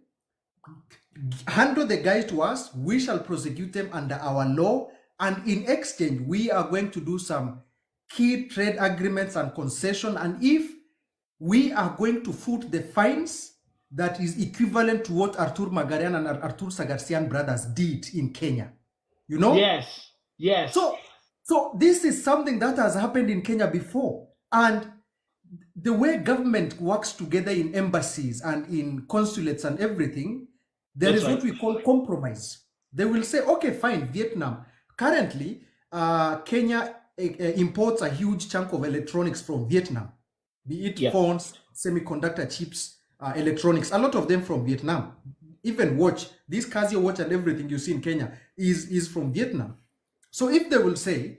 handle the guys to us, we shall prosecute them under our law, and in exchange, we are going to do some key trade agreements and concession, and if we are going to foot the fines that is equivalent to what Artur Magarian and Artur Sagarsian brothers did in Kenya. You know? Yes. So this is something that has happened in Kenya before. And the way government works together in embassies and in consulates and everything, there is what we call compromise. They will say, okay, fine, Vietnam. Currently, Kenya imports a huge chunk of electronics from Vietnam. Be it phones, semiconductor chips, electronics, a lot of them from Vietnam. Even watch, this Casio watch and everything you see in Kenya is from Vietnam. So if they will say,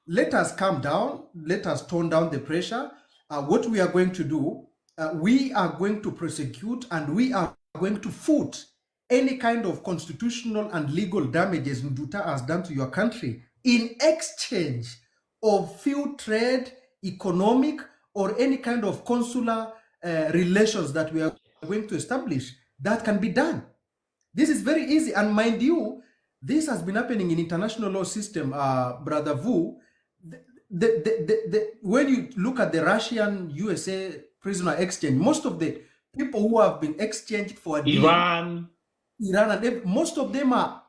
let us calm down, let us tone down the pressure, what we are going to do, we are going to prosecute and we are going to foot any kind of constitutional and legal damages Nduta has done to your country in exchange of few trade, economic, or any kind of consular relations that we are going to establish. That can be done. This is very easy. And mind you, this has been happening in international law system, Brother Vu. When you look at the Russian-USA prisoner exchange, most of the people who have been exchanged for Iran, and most of them are,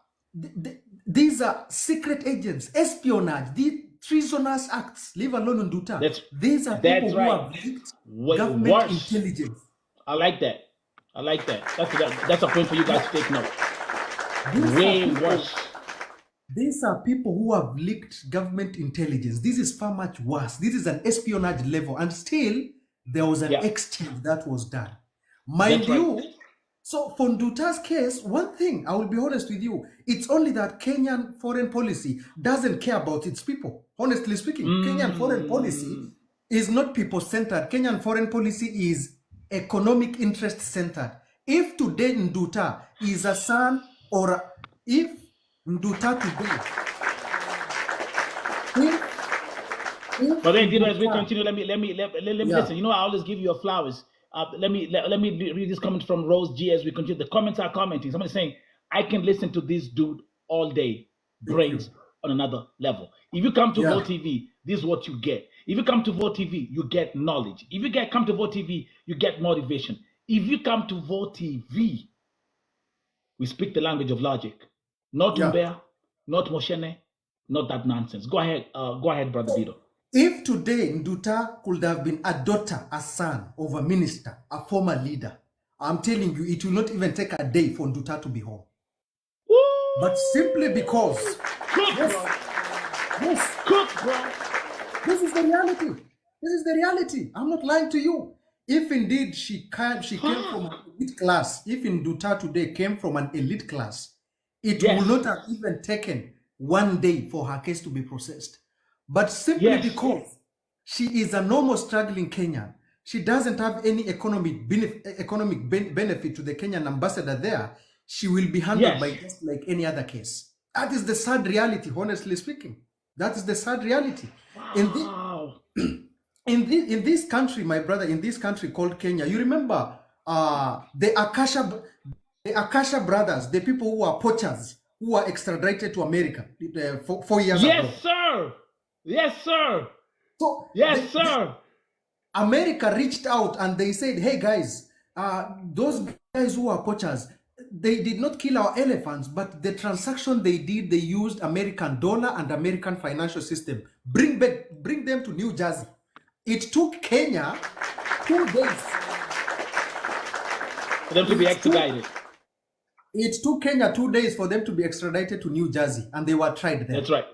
these are secret agents, espionage, these treasonous acts, leave alone Nduta. These are people who have leaked government intelligence. I like that. That's a point for you guys to take note. Way worse. These are people who have leaked government intelligence. This is far much worse. This is an espionage level. And still, there was an exchange that was done. Mind you, so for Nduta's case, one thing, I will be honest with you, it's only that Kenyan foreign policy doesn't care about its people. Honestly speaking, Kenyan foreign policy is not people-centered. Kenyan foreign policy is economic interest-centered. If today Nduta is a son, or if Nduta today, But then, as we Nduta- continue, let me Yeah. listen. You know, I always give you your flowers. Let me read this comment from Rose G as we continue. The comments are commenting. Somebody's saying, "I can listen to this dude all day. Brains on another level." If you come to Yeah. Vote TV, this is what you get. If you come to Vote TV, you get knowledge. If you come to Vote TV, you get motivation. If you come to Vote TV, we speak the language of logic, not Yeah. umbea, not moshene, not that nonsense. Go ahead, Brother Vito. If today Nduta could have been a daughter, a son of a minister, a former leader, I'm telling you, it will not even take a day for Nduta to be home. Woo! But simply because, Cook, yes, bro. yes, Cook, bro. this is the reality. This is the reality. I'm not lying to you. If indeed she came from an elite class, if Nduta today came from an elite class, it Yes. would not have even taken one day for her case to be processed. But simply Yes. because she is a normal struggling Kenyan, she doesn't have any economic benefit to the Kenyan ambassador there, she will be handled Yes. by just like any other case. That is the sad reality, honestly speaking. That is the sad reality. Wow. In this country, my brother, in this country called Kenya, you remember the Akasha brothers, the people who are poachers, who were extradited to America 4 years ago. Yes, sir. Yes, sir. So Yes, sir. America reached out and they said, hey guys, those guys who are poachers, they did not kill our elephants, but the transaction they did, they used American dollar and American financial system. Bring them to New Jersey. It took Kenya 2 days. For them to be extradited. It took Kenya 2 days for them to be extradited to New Jersey, and they were tried there. That's right.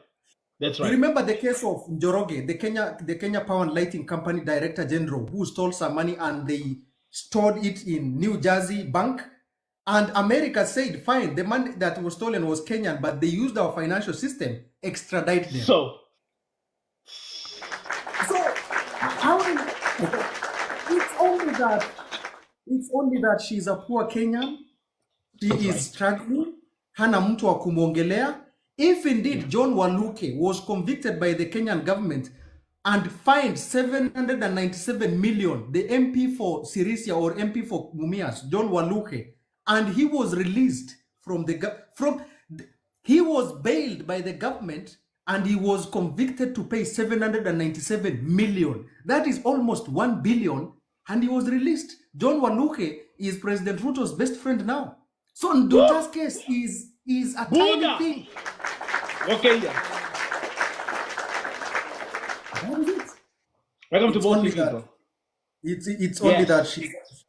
That's right. You remember the case of Njoroge, the Kenya Power and Lighting Company Director General, who stole some money and they stored it in New Jersey bank? And America said, fine, the money that was stolen was Kenyan, but they used our financial system, extradite them. So it's only that she's a poor Kenyan. She That's is right. struggling. Hana mtu wa kumwongelea. If indeed John Waluke was convicted by the Kenyan government and fined 797 million, the MP for Sirisia or MP for Mumias, John Waluke, and he was released he was bailed by the government and he was convicted to pay 797 million. That is almost 1 billion, and he was released. John Waluke is President Ruto's best friend now. So Nduta's case is a tiny thing. Okay, yeah. That is it. Welcome to It's Vote only TV, that- bro. It's only Yes. that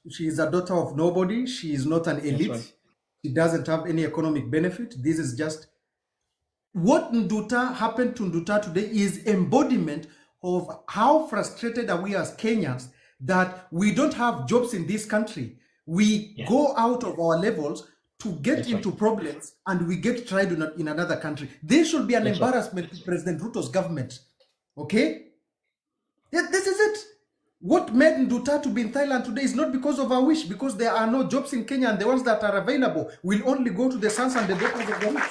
she is a daughter of nobody. She is not an elite. right. She doesn't have any economic benefit. This is just what happened to Nduta today is embodiment of how frustrated are we as Kenyans that we don't have jobs in this country. We Yeah. go out of our levels to get That's into problems and we get tried in another country. This should be an That's right. embarrassment to President Ruto's government. Okay? This is it. What made Nduta to be in Thailand today is not because of our wish, because there are no jobs in Kenya, and the ones that are available will only go to the sons and the daughters of the rich.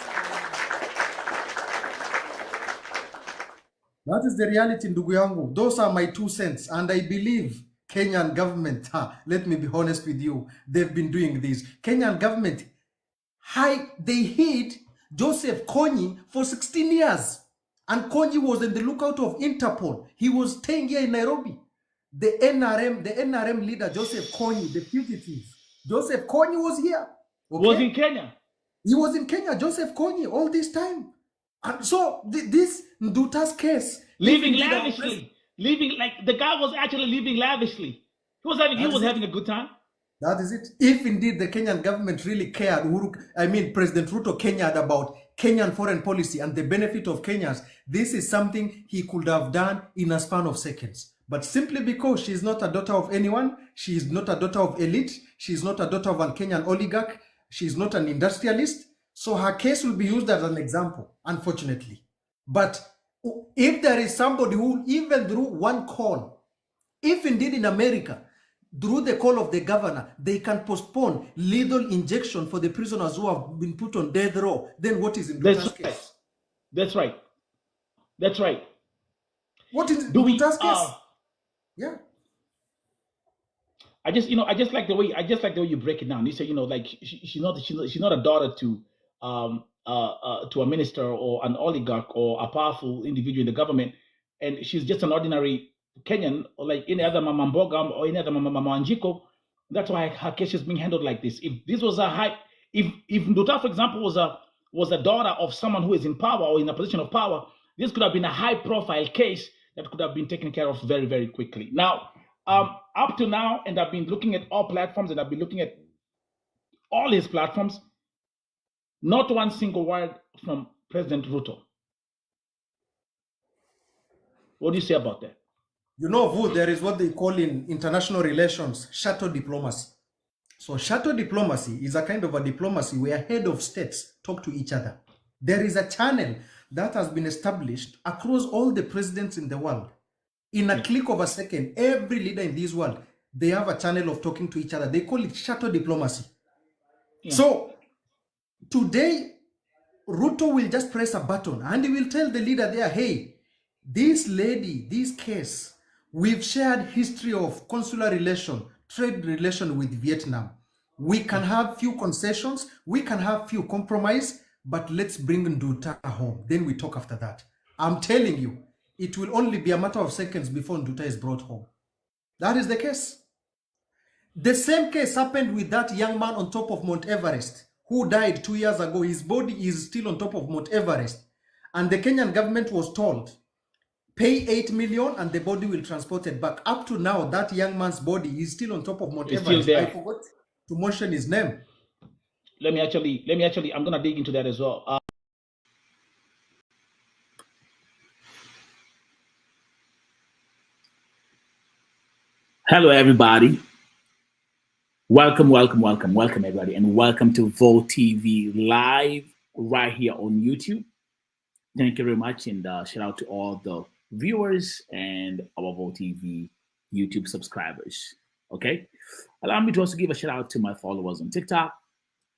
That is the reality, ndugu yangu. Those are my 2 cents, and I believe Kenyan government, let me be honest with you, they've been doing this. Kenyan government, they hid Joseph Kony for 16 years. And Kony was in the lookout of Interpol. He was staying here in Nairobi. The NRM leader, Joseph Kony, the fugitives. Joseph Kony was here. Okay? Was in Kenya. He was in Kenya, Joseph Kony, all this time. And so this Nduta's case. Living lavishly. Living like the guy was actually living lavishly. He was having a good time. That is it. If indeed the Kenyan government really cared, President Ruto cared about Kenyan foreign policy and the benefit of Kenyans, this is something he could have done in a span of seconds. But simply because she is not a daughter of anyone, she is not a daughter of elite, she is not a daughter of a Kenyan oligarch, she is not an industrialist, so her case will be used as an example, unfortunately. But if there is somebody who, even through one call, if indeed in America, through the call of the governor, they can postpone lethal injection for the prisoners who have been put on death row, then what is in Nduta's case? That's right. That's right. What is Do we? Nduta's case? Yeah. I just like the way you break it down. You say, like she's not a daughter to a minister or an oligarch or a powerful individual in the government, and she's just an ordinary Kenyan or like any other Mama Mbogam or any other Mama Anjiko. That's why her case is being handled like this. If this was a high, if Nduta, for example, was a daughter of someone who is in power or in a position of power, this could have been a high profile case that could have been taken care of very, very quickly. Now, up to now, and I've been looking at all platforms and I've been looking at all his platforms, not one single word from President Ruto. What do you say about that? You know, Vu, there is what they call in international relations shadow diplomacy. So shadow diplomacy is a kind of a diplomacy where head of states talk to each other. There is a channel that has been established across all the presidents in the world. In a click of a second, every leader in this world, they have a channel of talking to each other. They call it shadow diplomacy. Yeah. So today, Ruto will just press a button and he will tell the leader there, hey, this lady, this case, we've shared history of consular relation, trade relation with Vietnam. We can have few concessions, we can have few compromise, but let's bring Nduta home. Then we talk after that. I'm telling you, it will only be a matter of seconds before Nduta is brought home. That is the case. The same case happened with that young man on top of Mount Everest who died 2 years ago. His body is still on top of Mount Everest. And the Kenyan government was told, pay 8 million and the body will transport it back. Up to now, that young man's body is still on top of Mount It's Everest. still there. I forgot to mention his name. Let me actually, I'm gonna dig into that as well. Hello, everybody. Welcome, everybody, and welcome to Vote TV Live right here on YouTube. Thank you very much, and shout out to all the viewers and our Vote TV YouTube subscribers. Okay, allow me to also give a shout out to my followers on TikTok,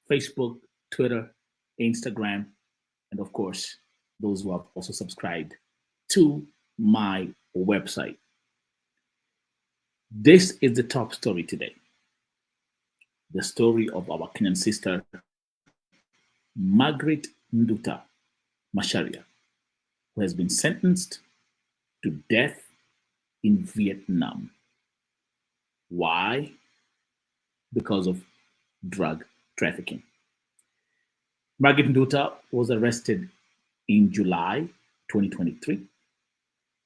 Facebook, Twitter, Instagram, and of course, those who have also subscribed to my website. This is the top story today. The story of our Kenyan sister, Margaret Nduta Macharia, who has been sentenced to death in Vietnam. Why? Because of drug trafficking. Margaret Nduta was arrested in July 2023.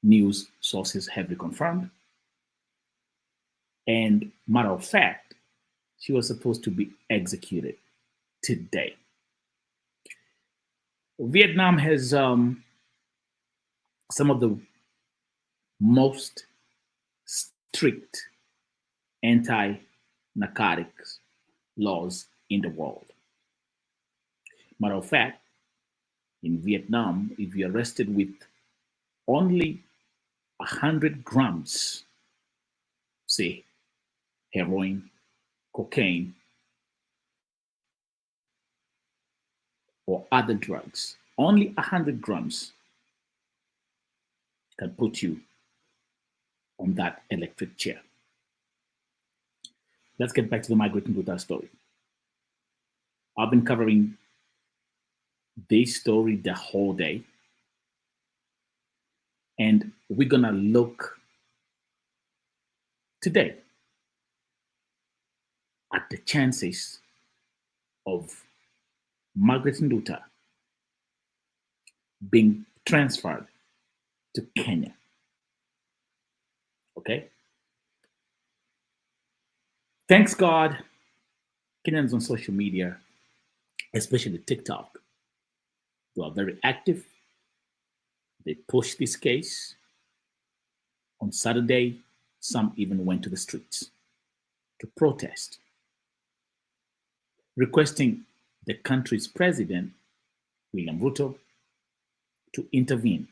News sources have reconfirmed. And matter of fact, she was supposed to be executed today. Vietnam has some of the most strict anti-narcotics laws in the world. Matter of fact, in Vietnam, if you're arrested with only 100 grams, say, heroin, cocaine, or other drugs, only 100 grams can put you on that electric chair. Let's get back to the Margaret Nduta story. I've been covering this story the whole day, and we're gonna look today at the chances of Margaret Nduta being transferred to Kenya. Okay? Thanks God, Kenyans on social media, especially TikTok, they are very active. They push this case. On Saturday, some even went to the streets to protest, requesting the country's president, William Ruto, to intervene.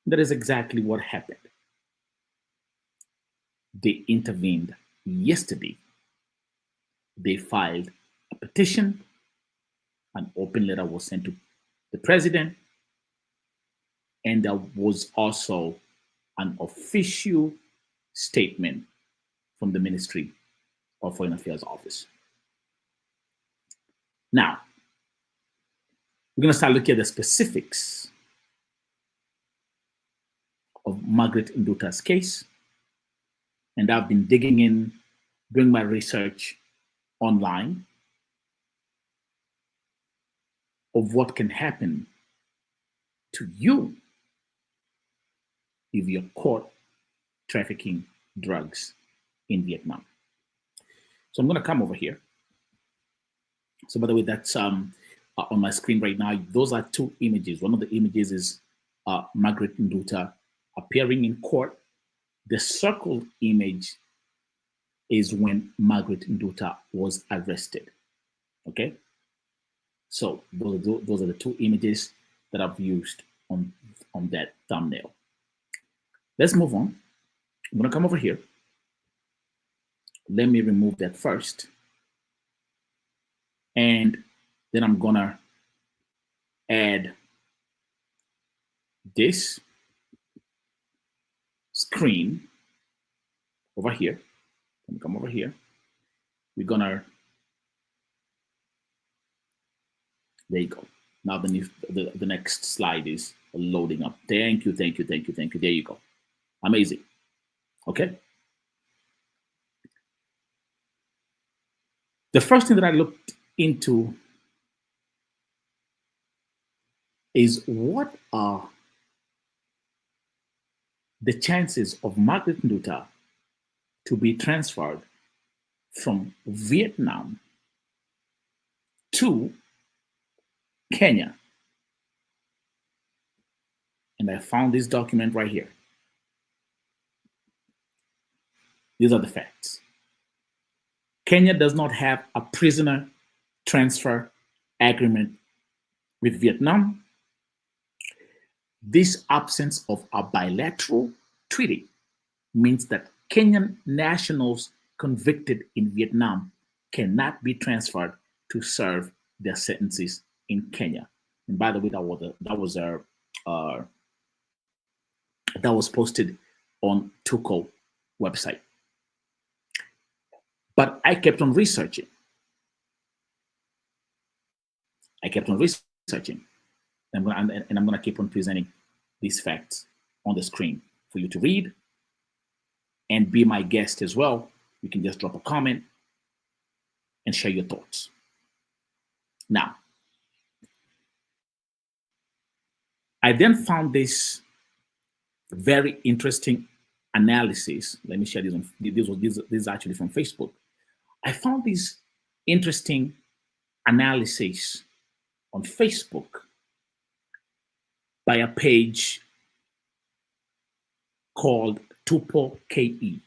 That is exactly what happened. They intervened yesterday. They filed a petition. An open letter was sent to the president. And there was also an official statement from the Ministry of Foreign Affairs Office. Now, we're going to start looking at the specifics of Margaret Nduta's case. And I've been digging in, doing my research online of what can happen to you if you're caught trafficking drugs in Vietnam. So I'm going to come over here. So by the way, that's on my screen right now. Those are two images. One of the images is Margaret Nduta appearing in court. The circled image is when Margaret Nduta was arrested. Okay, so those are the two images that I've used on that thumbnail. Let's move on. I'm gonna come over here. Let me remove that first, and then I'm gonna add this screen over here. Let me come over here. We're gonna, there you go. Now the next slide is loading up. Thank you. There you go. Amazing. Okay. The first thing that I looked into is what are the chances of Margaret Nduta to be transferred from Vietnam to Kenya. And I found this document right here. These are the facts. Kenya does not have a prisoner transfer agreement with Vietnam. This absence of a bilateral treaty means that Kenyan nationals convicted in Vietnam cannot be transferred to serve their sentences in Kenya. And by the way, that was posted on TUKO website. But I kept on researching. And I'm going to keep on presenting these facts on the screen for you to read and be my guest as well. You can just drop a comment and share your thoughts. Now, I then found this very interesting analysis. Let me share this. This is actually from Facebook. I found this interesting analysis on Facebook by a page called TUPO KE.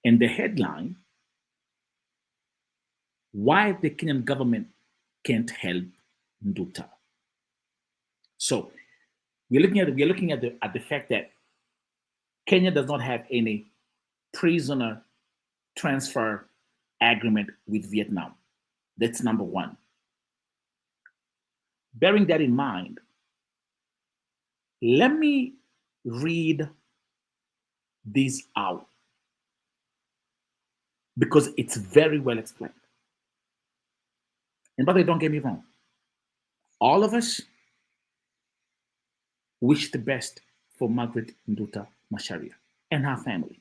And the headline, why the Kenyan government can't help Nduta. So we're looking at the fact that Kenya does not have any prisoner transfer agreement with Vietnam. That's number one. Bearing that in mind, let me read this out because it's very well explained. And by the way, don't get me wrong. All of us wish the best for Margaret Nduta Macharia and her family.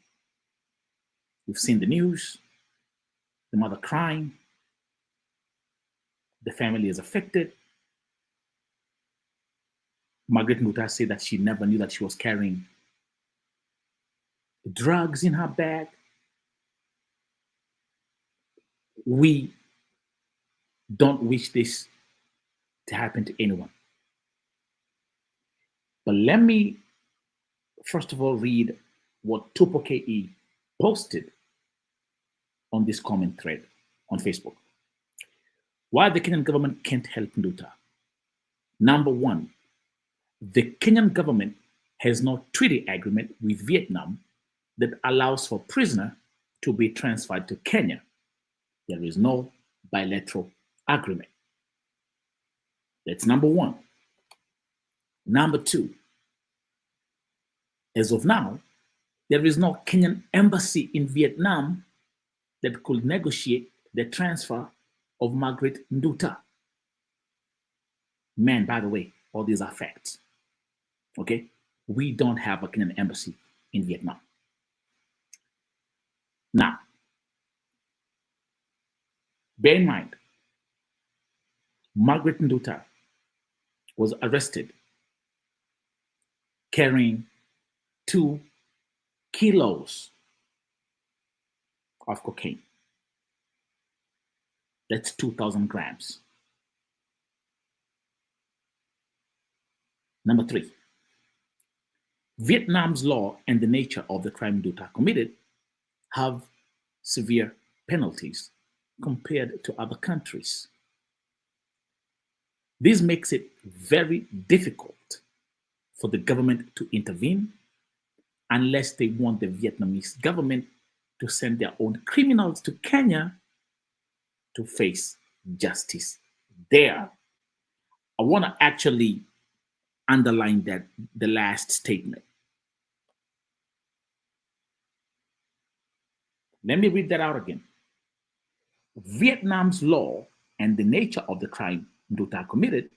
We've seen the news, the mother crying, the family is affected. Margaret Nduta said that she never knew that she was carrying drugs in her bag. We don't wish this to happen to anyone. But let me, first of all, read what TUPO KE posted on this comment thread on Facebook. Why the Kenyan government can't help Nduta. Number one, the Kenyan government has no treaty agreement with Vietnam that allows for prisoner to be transferred to Kenya. There is no bilateral agreement. That's number one. Number two, as of now, there is no Kenyan embassy in Vietnam that could negotiate the transfer of Margaret Nduta. Man, by the way, all these are facts. Okay? We don't have a Kenyan embassy in Vietnam. Now, bear in mind, Margaret Nduta was arrested carrying 2 kilos of cocaine. That's 2,000 grams. Number 3, Vietnam's law and the nature of the crime Nduta committed have severe penalties compared to other countries. This makes it very difficult for the government to intervene unless they want the Vietnamese government to send their own criminals to Kenya to face justice there. I want to actually underline that, the last statement. Let me read that out again. Vietnam's law and the nature of the crime Nduta committed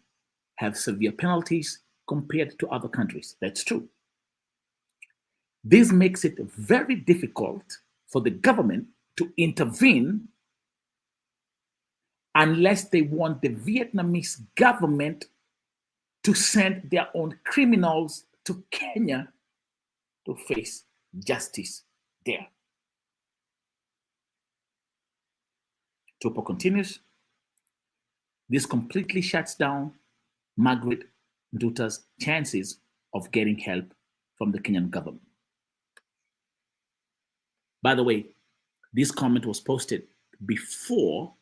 have severe penalties compared to other countries. That's true. This makes it very difficult for the government to intervene unless they want the Vietnamese government to send their own criminals to Kenya to face justice there. TUKO continues, this completely shuts down Margaret Nduta's chances of getting help from the Kenyan government. By the way, this comment was posted before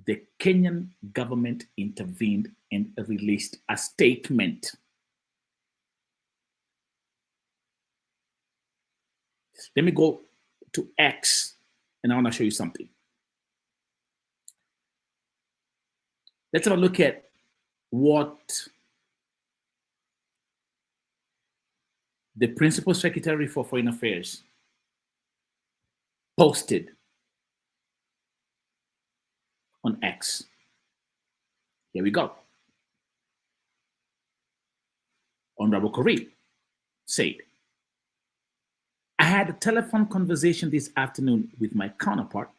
the Kenyan government intervened and released a statement. Let me go to X and I want to show you something. Let's have a look at what the Principal Secretary for Foreign Affairs posted on X. Here we go. Honorable Korea said, I had a telephone conversation this afternoon with my counterpart,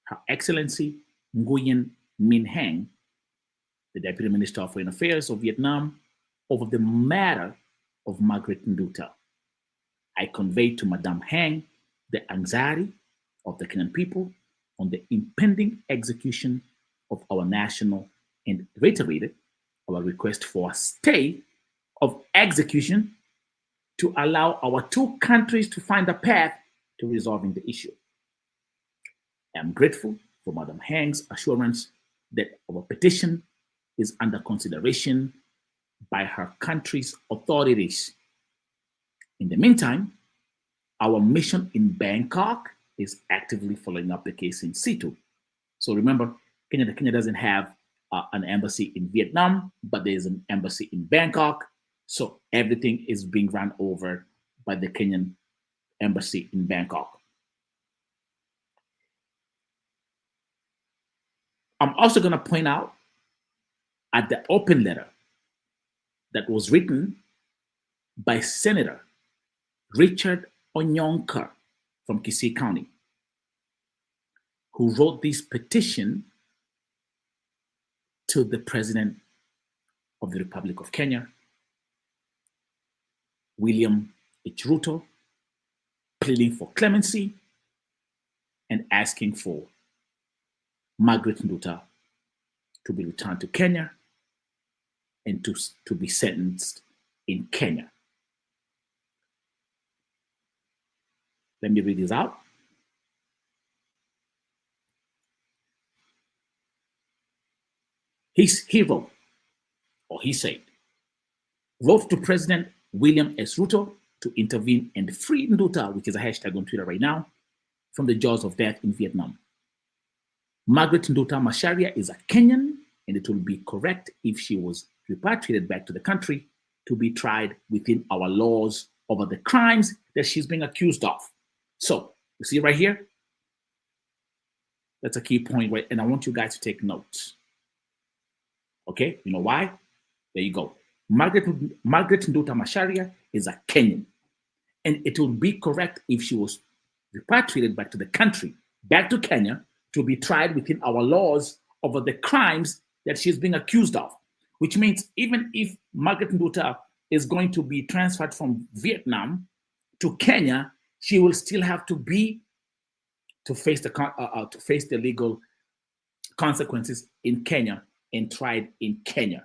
Her Excellency Nguyen Minh Hang, the Deputy Minister of Foreign Affairs of Vietnam, over the matter of Margaret Nduta. I conveyed to Madame Hang the anxiety of the Kenyan people on the impending execution of our national and reiterated our request for a stay of execution to allow our 2 countries to find a path to resolving the issue. I am grateful for Madame Hang's assurance that our petition is under consideration by her country's authorities. In the meantime, our mission in Bangkok is actively following up the case in situ. So remember, Kenya doesn't have an embassy in Vietnam, but there is an embassy in Bangkok. So everything is being run over by the Kenyan embassy in Bangkok. I'm also going to point out at the open letter that was written by Senator Richard Onyonka from Kisii County, who wrote this petition to the President of the Republic of Kenya, William H. Ruto, pleading for clemency and asking for Margaret Nduta to be returned to Kenya and to be sentenced in Kenya. Let me read this out. He wrote, or he said, wrote to President William S. Ruto to intervene and free Nduta, which is a hashtag on Twitter right now, from the jaws of death in Vietnam. Margaret Nduta Macharia is a Kenyan, and it will be correct if she was repatriated back to the country to be tried within our laws over the crimes that she's being accused of. So, you see right here? That's a key point, right? And I want you guys to take notes. Okay? You know why? There you go. Margaret Nduta Macharia is a Kenyan. And it would be correct if she was repatriated back to the country, back to Kenya, to be tried within our laws over the crimes that she's being accused of. Which means even if Margaret Nduta is going to be transferred from Vietnam to Kenya, she will still have to face the legal consequences in Kenya and tried in Kenya.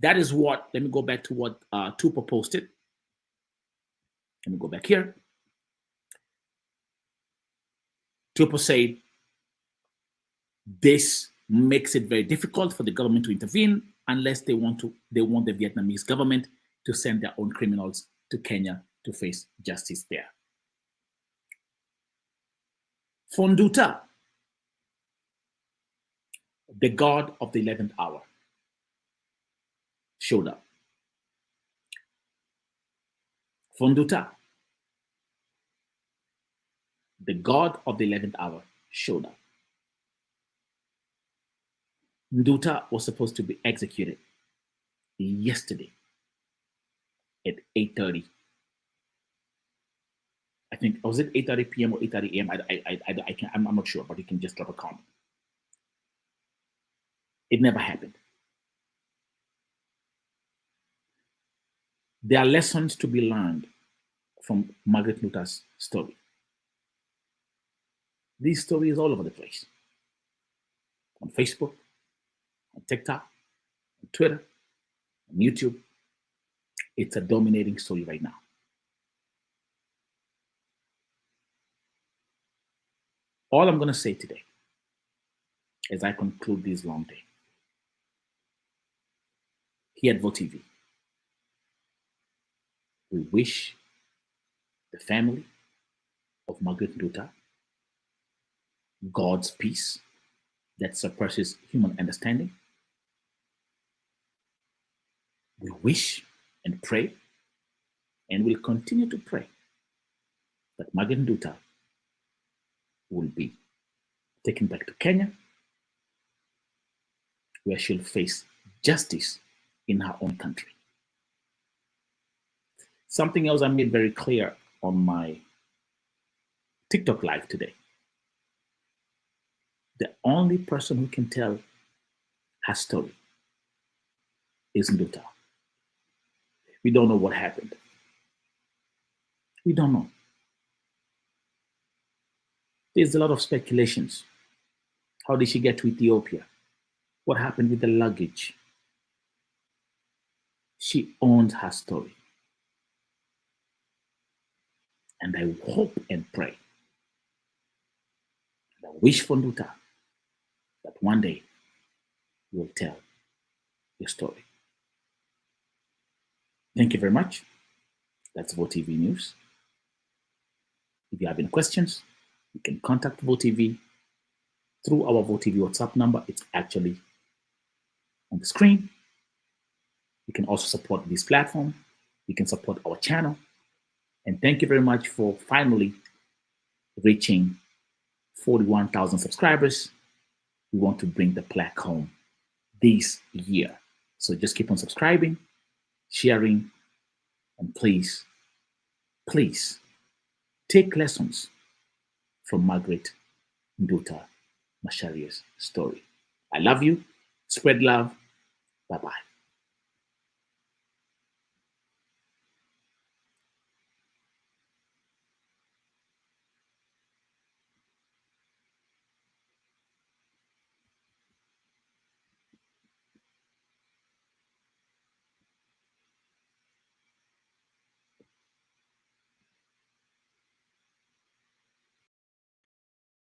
That is what, let me go back to what TUKO posted. Let me go back here. TUKO said, this makes it very difficult for the government to intervene unless they want the Vietnamese government to send their own criminals to Kenya to face justice there. For Nduta, the God of the 11th hour showed up. For Nduta, the God of the 11th hour showed up. Nduta was supposed to be executed yesterday at 8:30. I think, was it 8:30 p.m. or 8:30 a.m.? I'm not sure, but you can just drop a comment. It never happened. There are lessons to be learned from Margaret Nduta's story. This story is all over the place. On Facebook, on TikTok, on Twitter, on YouTube. It's a dominating story right now. All I'm going to say today, as I conclude this long day, here at VoTV, we wish the family of Margaret Nduta God's peace that surpasses human understanding. We wish and pray, and will continue to pray, that Margaret Nduta will be taken back to Kenya, where she'll face justice in her own country. Something else I made very clear on my TikTok live today. The only person who can tell her story is Nduta. We don't know what happened. We don't know. There's a lot of speculations. How did she get to Ethiopia? What happened with the luggage? She owns her story. And I hope and pray, and I wish for Nduta that one day you will tell your story. Thank you very much. That's VoTV News. If you have any questions, you can contact VoTV through our VoTV WhatsApp number. It's actually on the screen. You can also support this platform. You can support our channel. And thank you very much for finally reaching 41,000 subscribers. We want to bring the plaque home this year. So just keep on subscribing, sharing, and please, please take lessons from Margaret Nduta Macharia's story. I love you. Spread love. Bye-bye.